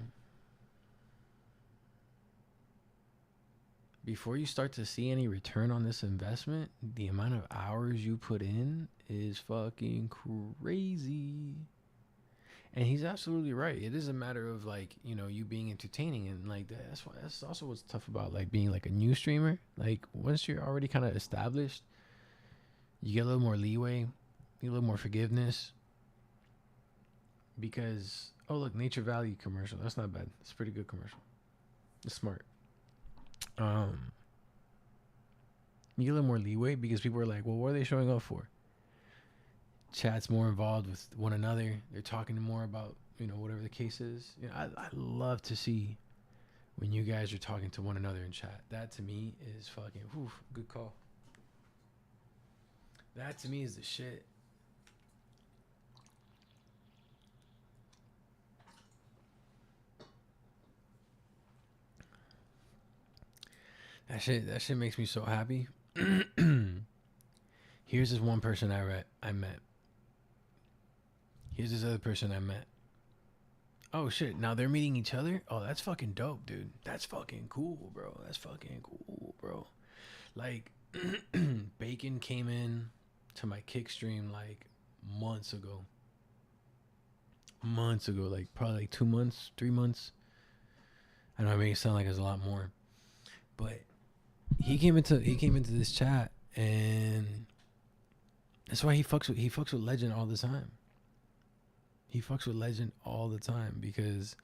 before you start to see any return on this investment, the amount of hours you put in is fucking crazy. And he's absolutely right. It is a matter of like, you know, you being entertaining, and like that's also what's tough about like being like a new streamer. Like once you're already kind of established, you get a little more leeway, you get a little more forgiveness. Because, oh look, Nature Valley commercial. That's not bad. It's a pretty good commercial. It's smart. You get a little more leeway because people are like, well, what are they showing up for? Chat's more involved with one another. They're talking more about, you know, whatever the case is. You know, I love to see when you guys are talking to one another in chat. That to me is fucking, whew, good call. That to me is the shit. That shit makes me so happy. Here's this one person I met. Here's this other person I met. Oh shit, now they're meeting each other? Oh, that's fucking dope, dude. That's fucking cool, bro. That's fucking cool, bro. Like, Bacon came in to my kick stream like months ago. Like probably like 2 months, 3 months. I know I make it sound like it's a lot more. But he came into this chat, and that's why he fucks with Legend all the time. He fucks with Legend all the time because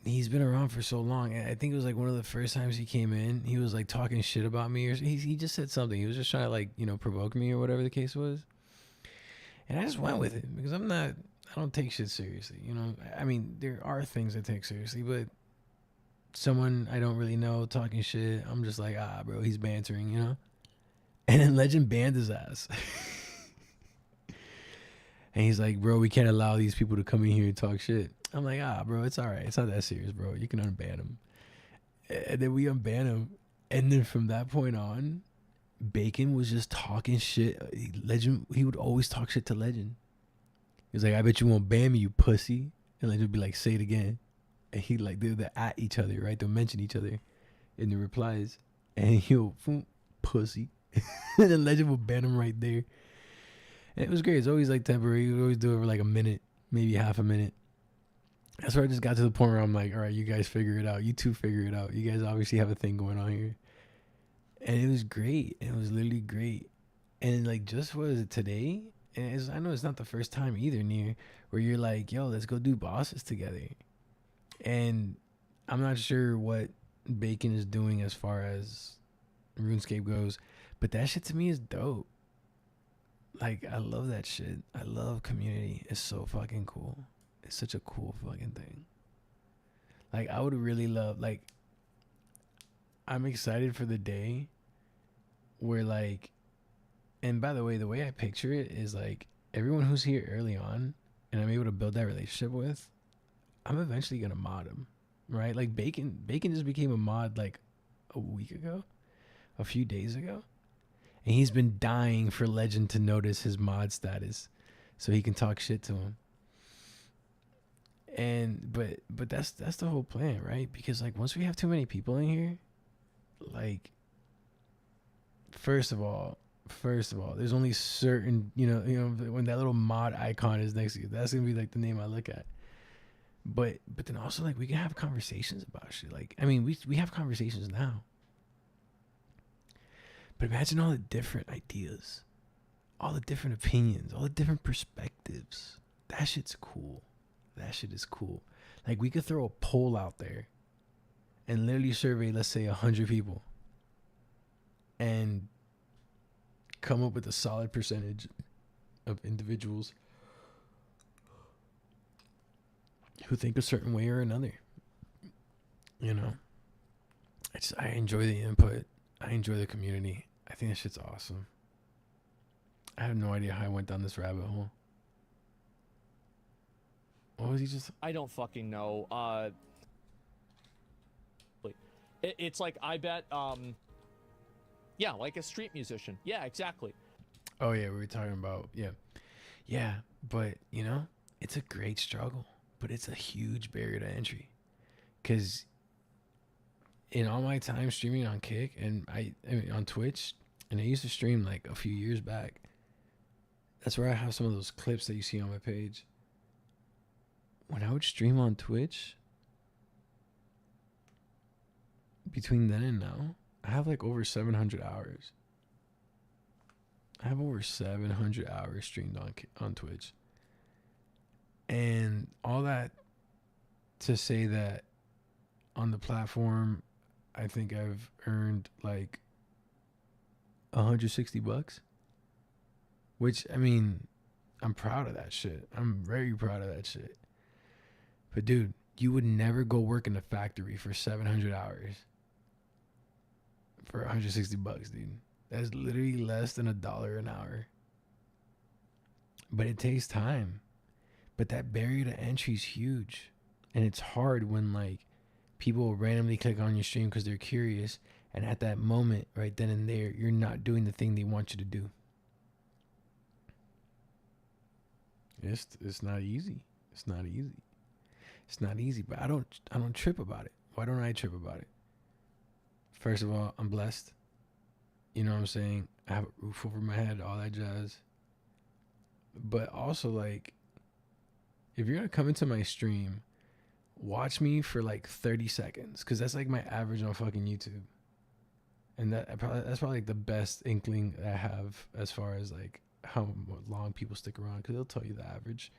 he's been around for so long. And I think it was like one of the first times he came in, he was like talking shit about me, or he just said something. He was just trying to like, you know, provoke me or whatever the case was. And I just went with it because I don't take shit seriously. You know, I mean, there are things I take seriously, but someone I don't really know talking shit, I'm just like, bro, he's bantering, you know? And then Legend banned his ass. And he's like, bro, we can't allow these people to come in here and talk shit. I'm like, bro, it's all right. It's not that serious, bro. You can unban him. And then we unban him. And then from that point on, Bacon was just talking shit. Legend, he would always talk shit to Legend. He was like, I bet you won't ban me, you pussy. And Legend would be like, say it again. And he like, they're at each other, right? They'll mention each other in the replies. And he'll, pussy. And then Legend will ban him right there. And it was great. It's always like temporary. We always do it for like a minute, maybe half a minute. That's where I just got to the point where I'm like, all right, you guys figure it out. You two figure it out. You guys obviously have a thing going on here. And it was great. It was literally great. And like, just was it today? And I know it's not the first time either, near where you're like, yo, let's go do bosses together. And I'm not sure what Bacon is doing as far as RuneScape goes, but that shit to me is dope. Like, I love that shit. I love community. It's so fucking cool. It's such a cool fucking thing. Like, I would really love, like, I'm excited for the day where, like, and by the way I picture it is, like, everyone who's here early on and I'm able to build that relationship with, I'm eventually going to mod him, right? Like, Bacon just became a mod, like, a week ago, a few days ago. And he's been dying for Legend to notice his mod status so he can talk shit to him. And but that's the whole plan, right? Because like once we have too many people in here, like first of all, First of all, there's only certain, when that little mod icon is next to you, that's gonna be like the name I look at. But then also, like, we can have conversations about shit. Like, I mean, we have conversations now. But imagine all the different ideas, all the different opinions, all the different perspectives. That shit's cool. That shit is cool. Like, we could throw a poll out there and literally survey, let's say, 100 people, and come up with a solid percentage of individuals who think a certain way or another. I enjoy the input. I enjoy the community. I think that shit's awesome. I have no idea how I went down this rabbit hole. What was he just? I don't fucking know. It's like, I bet, yeah, like a street musician. Yeah, exactly. Oh yeah, we were talking about, yeah, but it's a great struggle, but it's a huge barrier to entry, because in all my time streaming on Kick and I mean on Twitch, and I used to stream like a few years back. That's where I have some of those clips that you see on my page. When I would stream on Twitch, between then and now, I have like over 700 hours. I have over 700 hours streamed on Twitch. And all that to say that on the platform, I think I've earned like $160, which, I mean, I'm proud of that shit. I'm very proud of that shit. But dude, you would never go work in a factory for 700 hours for $160, dude. That's literally less than $1 an hour. But it takes time. But that barrier to entry is huge. And it's hard when like people randomly click on your stream because they're curious, and at that moment, right then and there, you're not doing the thing they want you to do. It's not easy. It's not easy. It's not easy, but I don't trip about it. Why don't I trip about it? First of all, I'm blessed. You know what I'm saying? I have a roof over my head, all that jazz. But also, like, if you're gonna come into my stream, watch me for like 30 seconds, because that's like my average on fucking YouTube. And that's probably like the best inkling I have as far as like how long people stick around, because they'll tell you the average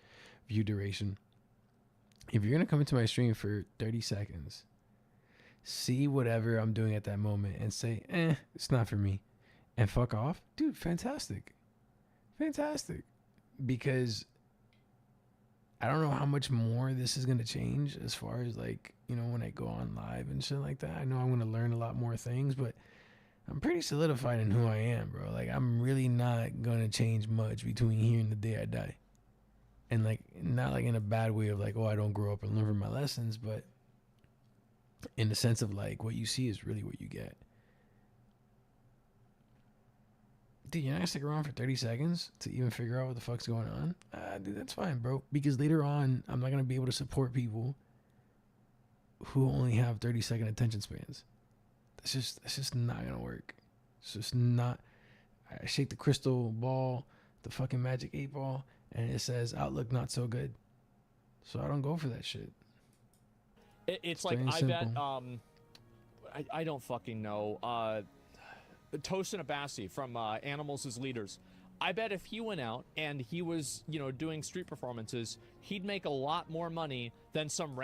view duration. If you're gonna come into my stream for 30 seconds, see whatever I'm doing at that moment and say, it's not for me, and fuck off, dude. Fantastic. Because I don't know how much more this is gonna change as far as like, when I go on live and shit like that. I know I'm gonna learn a lot more things, but I'm pretty solidified in who I am, bro. Like, I'm really not gonna change much between here and the day I die. And like, not like in a bad way of like, oh, I don't grow up and learn from my lessons, but in the sense of like, what you see is really what you get. Dude, you're not gonna stick around for 30 seconds to even figure out what the fuck's going on? Dude, that's fine, bro. Because later on, I'm not gonna be able to support people who only have 30-second attention spans. That's just not gonna work. It's just not. I shake the crystal ball, the fucking magic 8-ball, and it says outlook not so good. So I don't go for that shit. It's like, I bet, I don't fucking know. Tosin Abassi from Animals as Leaders. I bet if he went out and he was, doing street performances, he'd make a lot more money than some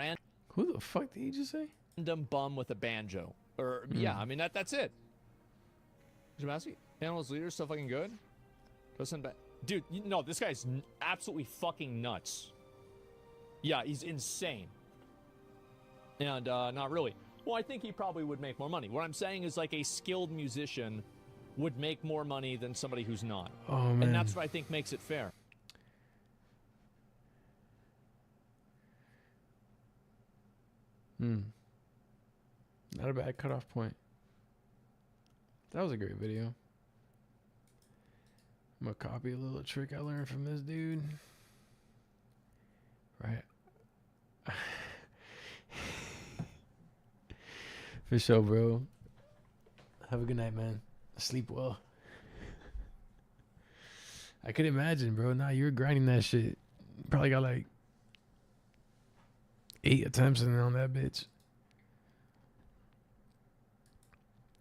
Who the fuck did he just say? random bum with a banjo. Or, yeah, I mean, that's it. Abassi, Animals as Leaders, so fucking good. Dude, no, this guy's absolutely fucking nuts. Yeah, he's insane. And, not really. Well, I think he probably would make more money. What I'm saying is, like, a skilled musician would make more money than somebody who's not. Oh, man. And that's what I think makes it fair. Not a bad cutoff point. That was a great video. I'm gonna copy a little trick I learned from this dude. Right. For sure, bro. Have a good night, man. Sleep well. I could imagine, bro. Nah, you were grinding that shit. Probably got like 8 attempts in on that bitch.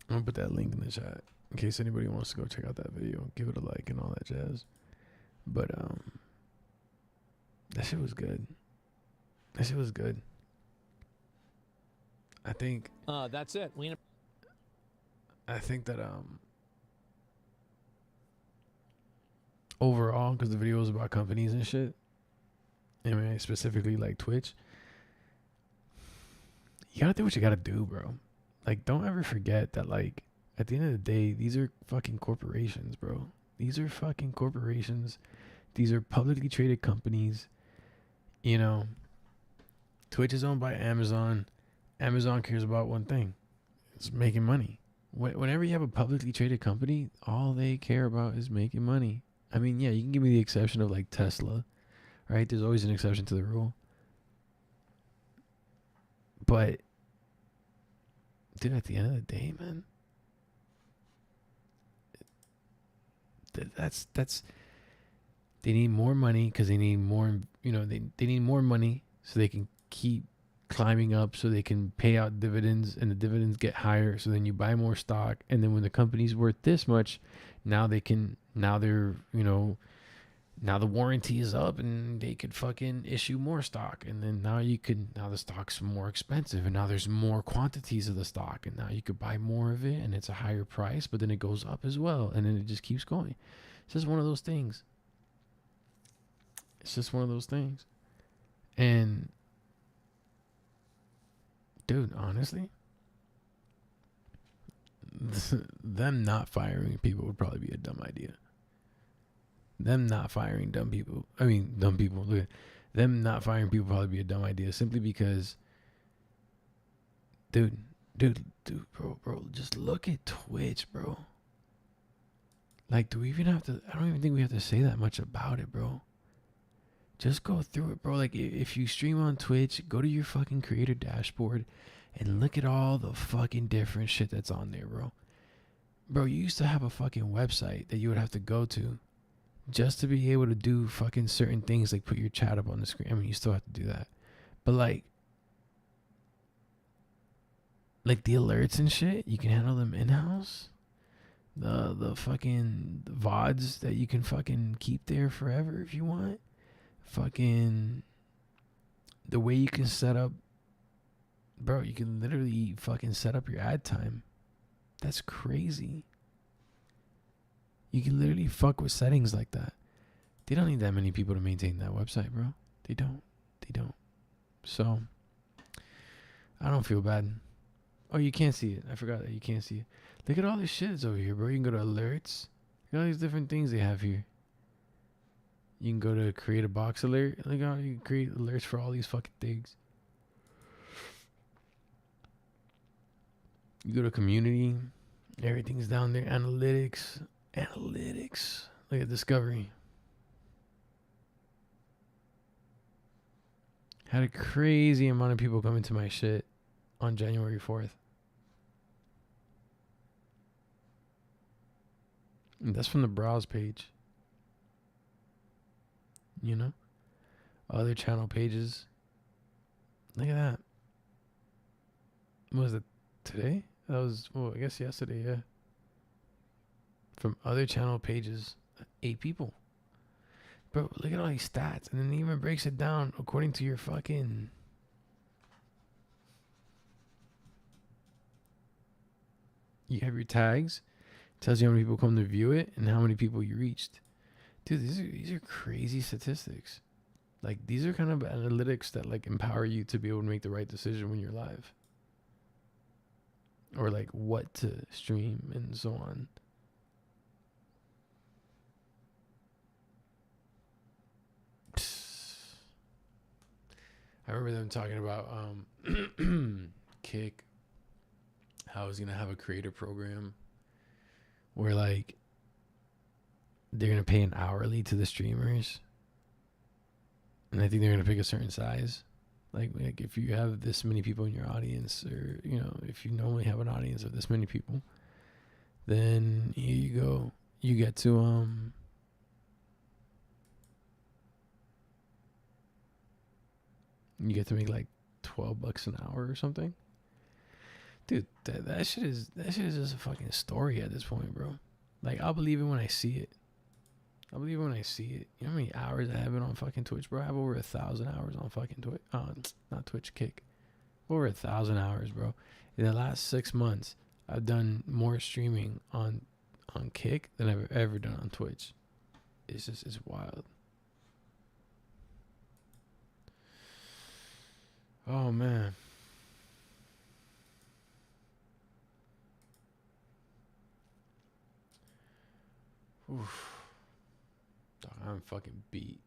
I'm gonna put that link in the chat in case anybody wants to go check out that video. Give it a like and all that jazz. But that shit was good. That shit was good. I think That's it. I think that overall, because the video was about companies and shit, I mean specifically like Twitch, you gotta do what you gotta do, bro. Like, don't ever forget that, like, at the end of the day, these are fucking corporations, bro. These are fucking corporations. These are publicly traded companies. You know, Twitch is owned by Amazon. Amazon cares about one thing. It's making money. Whenever you have a publicly traded company, all they care about is making money. I mean, yeah, you can give me the exception of, like, Tesla, right? There's always an exception to the rule. But, dude, at the end of the day, man, that's they need more money because they need more, you know, they need more money so they can keep climbing up, so they can pay out dividends, and the dividends get higher, so then you buy more stock, and then when the company's worth this much, now they're, you know, now the warranty is up and they could fucking issue more stock, and then now the stock's more expensive, and now there's more quantities of the stock, and now you could buy more of it, and it's a higher price, but then it goes up as well, and then it just keeps going. It's just one of those things. It's just one of those things. And dude, honestly, them not firing people would probably be a dumb idea. Them not firing dumb people. Look at them not firing people probably be a dumb idea simply because, dude, bro, just look at Twitch, bro. Like, do we even have to? I don't even think we have to say that much about it, bro. Just go through it, bro. Like, if you stream on Twitch, go to your fucking creator dashboard and look at all the fucking different shit that's on there, bro. Bro, you used to have a fucking website that you would have to go to just to be able to do fucking certain things, like put your chat up on the screen. I mean, you still have to do that. But like the alerts and shit, you can handle them in-house. The fucking VODs that you can fucking keep there forever if you want. Fucking the way you can set up, bro, you can literally fucking set up your ad time. That's crazy. You can literally fuck with settings like that. They don't need that many people to maintain that website, bro. They don't. So I don't feel bad. Oh, you can't see it. I forgot that you can't see it. Look at all this shit that's over here, bro. You can go to alerts. Look at all these different things they have here. You can go to create a box alert. Look how you can create alerts for all these fucking things. You go to community. Everything's down there. Analytics. Look at discovery. Had a crazy amount of people come into my shit on January 4th. And that's from the browse page. You know? Other channel pages. Look at that. What was it? Today? That was, well, I guess yesterday, yeah. From other channel pages, 8 people. Bro, look at all these stats. And then it even breaks it down according to your fucking... You have your tags. Tells you how many people come to view it and how many people you reached. Dude, these are crazy statistics. Like, these are kind of analytics that, like, empower you to be able to make the right decision when you're live. Or, like, what to stream and so on. I remember them talking about Kick, how I was going to have a creator program where, like, they're going to pay an hourly to the streamers. And I think they're going to pick a certain size. Like if you have this many people in your audience, or, you know, if you normally have an audience of this many people, then here you go. You get to, You get to make like $12 an hour or something. Dude, that shit is just a fucking story at this point, bro. Like, I'll believe it when I see it. I'll believe it when I see it. You know how many hours I have been on fucking Twitch, bro? I have over 1,000 hours on fucking Twitch. Not Twitch, Kick. Over 1,000 hours, bro. In the last 6 months, I've done more streaming on Kick than I've ever done on Twitch. It's wild. Oh man. Oof. Dog, I'm fucking beat.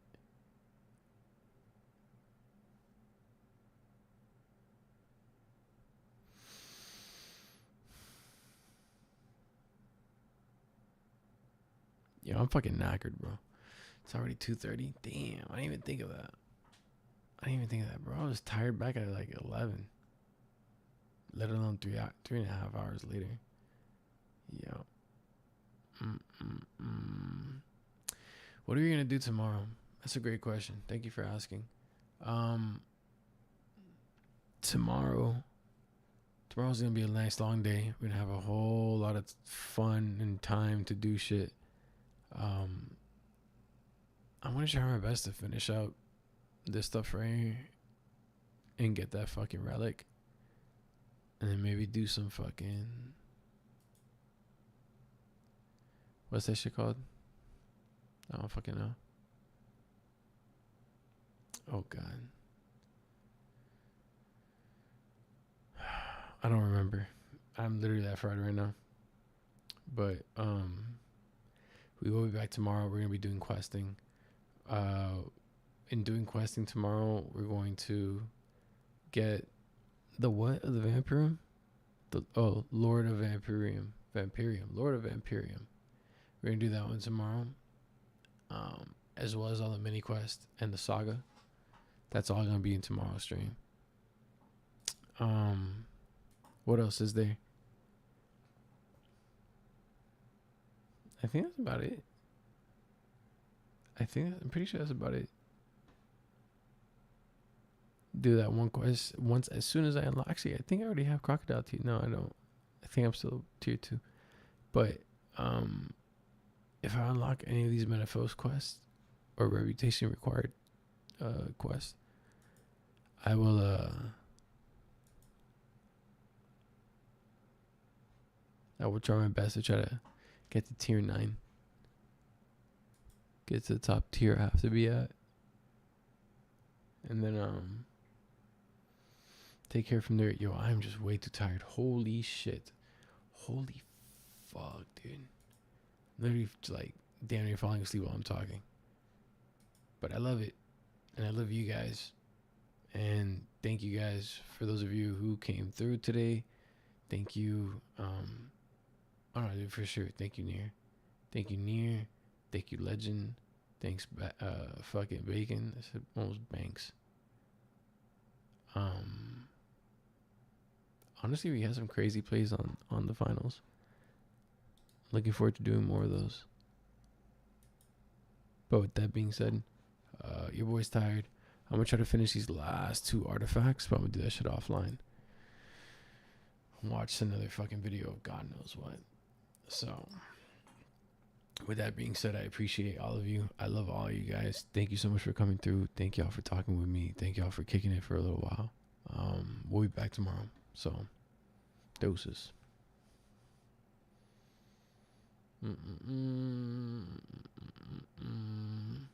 Yo, I'm fucking knackered, bro. It's already 2:30. Damn, I didn't even think of that. Bro. I was tired back at like 11. Let alone 3.5 hours later. Yo. What are you gonna do tomorrow? That's a great question. Thank you for asking. Tomorrow's gonna be a nice long day. We're gonna have a whole lot of fun and time to do shit. I'm gonna try my best to finish out this stuff right here and get that fucking relic, and then maybe do some fucking, what's that shit called? I don't fucking know. Oh god, I don't remember. I'm literally that fried right now. But we will be back tomorrow. We're gonna be doing questing. In doing questing tomorrow, we're going to get the what of the Vampirium? Lord of Vampirium. Lord of Vampirium. We're gonna do that one tomorrow. As well as all the mini quests and the saga. That's all gonna be in tomorrow's stream. What else is there? I think that's about it. I'm pretty sure that's about it. Do that one quest once as soon as I unlock. Actually, I think I already have crocodile teeth. No, I don't. I think I'm still tier 2. But if I unlock any of these Metaphos quests or reputation required quests, I will try my best to try to get to tier 9. Get to the top tier I have to be at. And then take care from there. Yo, I'm just way too tired. Holy shit. Holy fuck, dude. Literally like damn near falling asleep while I'm talking. But I love it. And I love you guys. And thank you guys for those of you who came through today. Thank you. Oh, dude, for sure. Thank you, Near. Thank you, Near. Thank you, Legend. Thanks, fucking Bacon. I said almost Banks. Honestly, we had some crazy plays on the finals. Looking forward to doing more of those. But with that being said, your boy's tired. I'm gonna try to finish these last 2 artifacts, but I'm gonna do that shit offline. Watch another fucking video of God knows what. So, with that being said, I appreciate all of you. I love all of you guys. Thank you so much for coming through. Thank y'all for talking with me. Thank y'all for kicking it for a little while. We'll be back tomorrow. So, doses. Mm-mm-mm. Mm-mm-mm.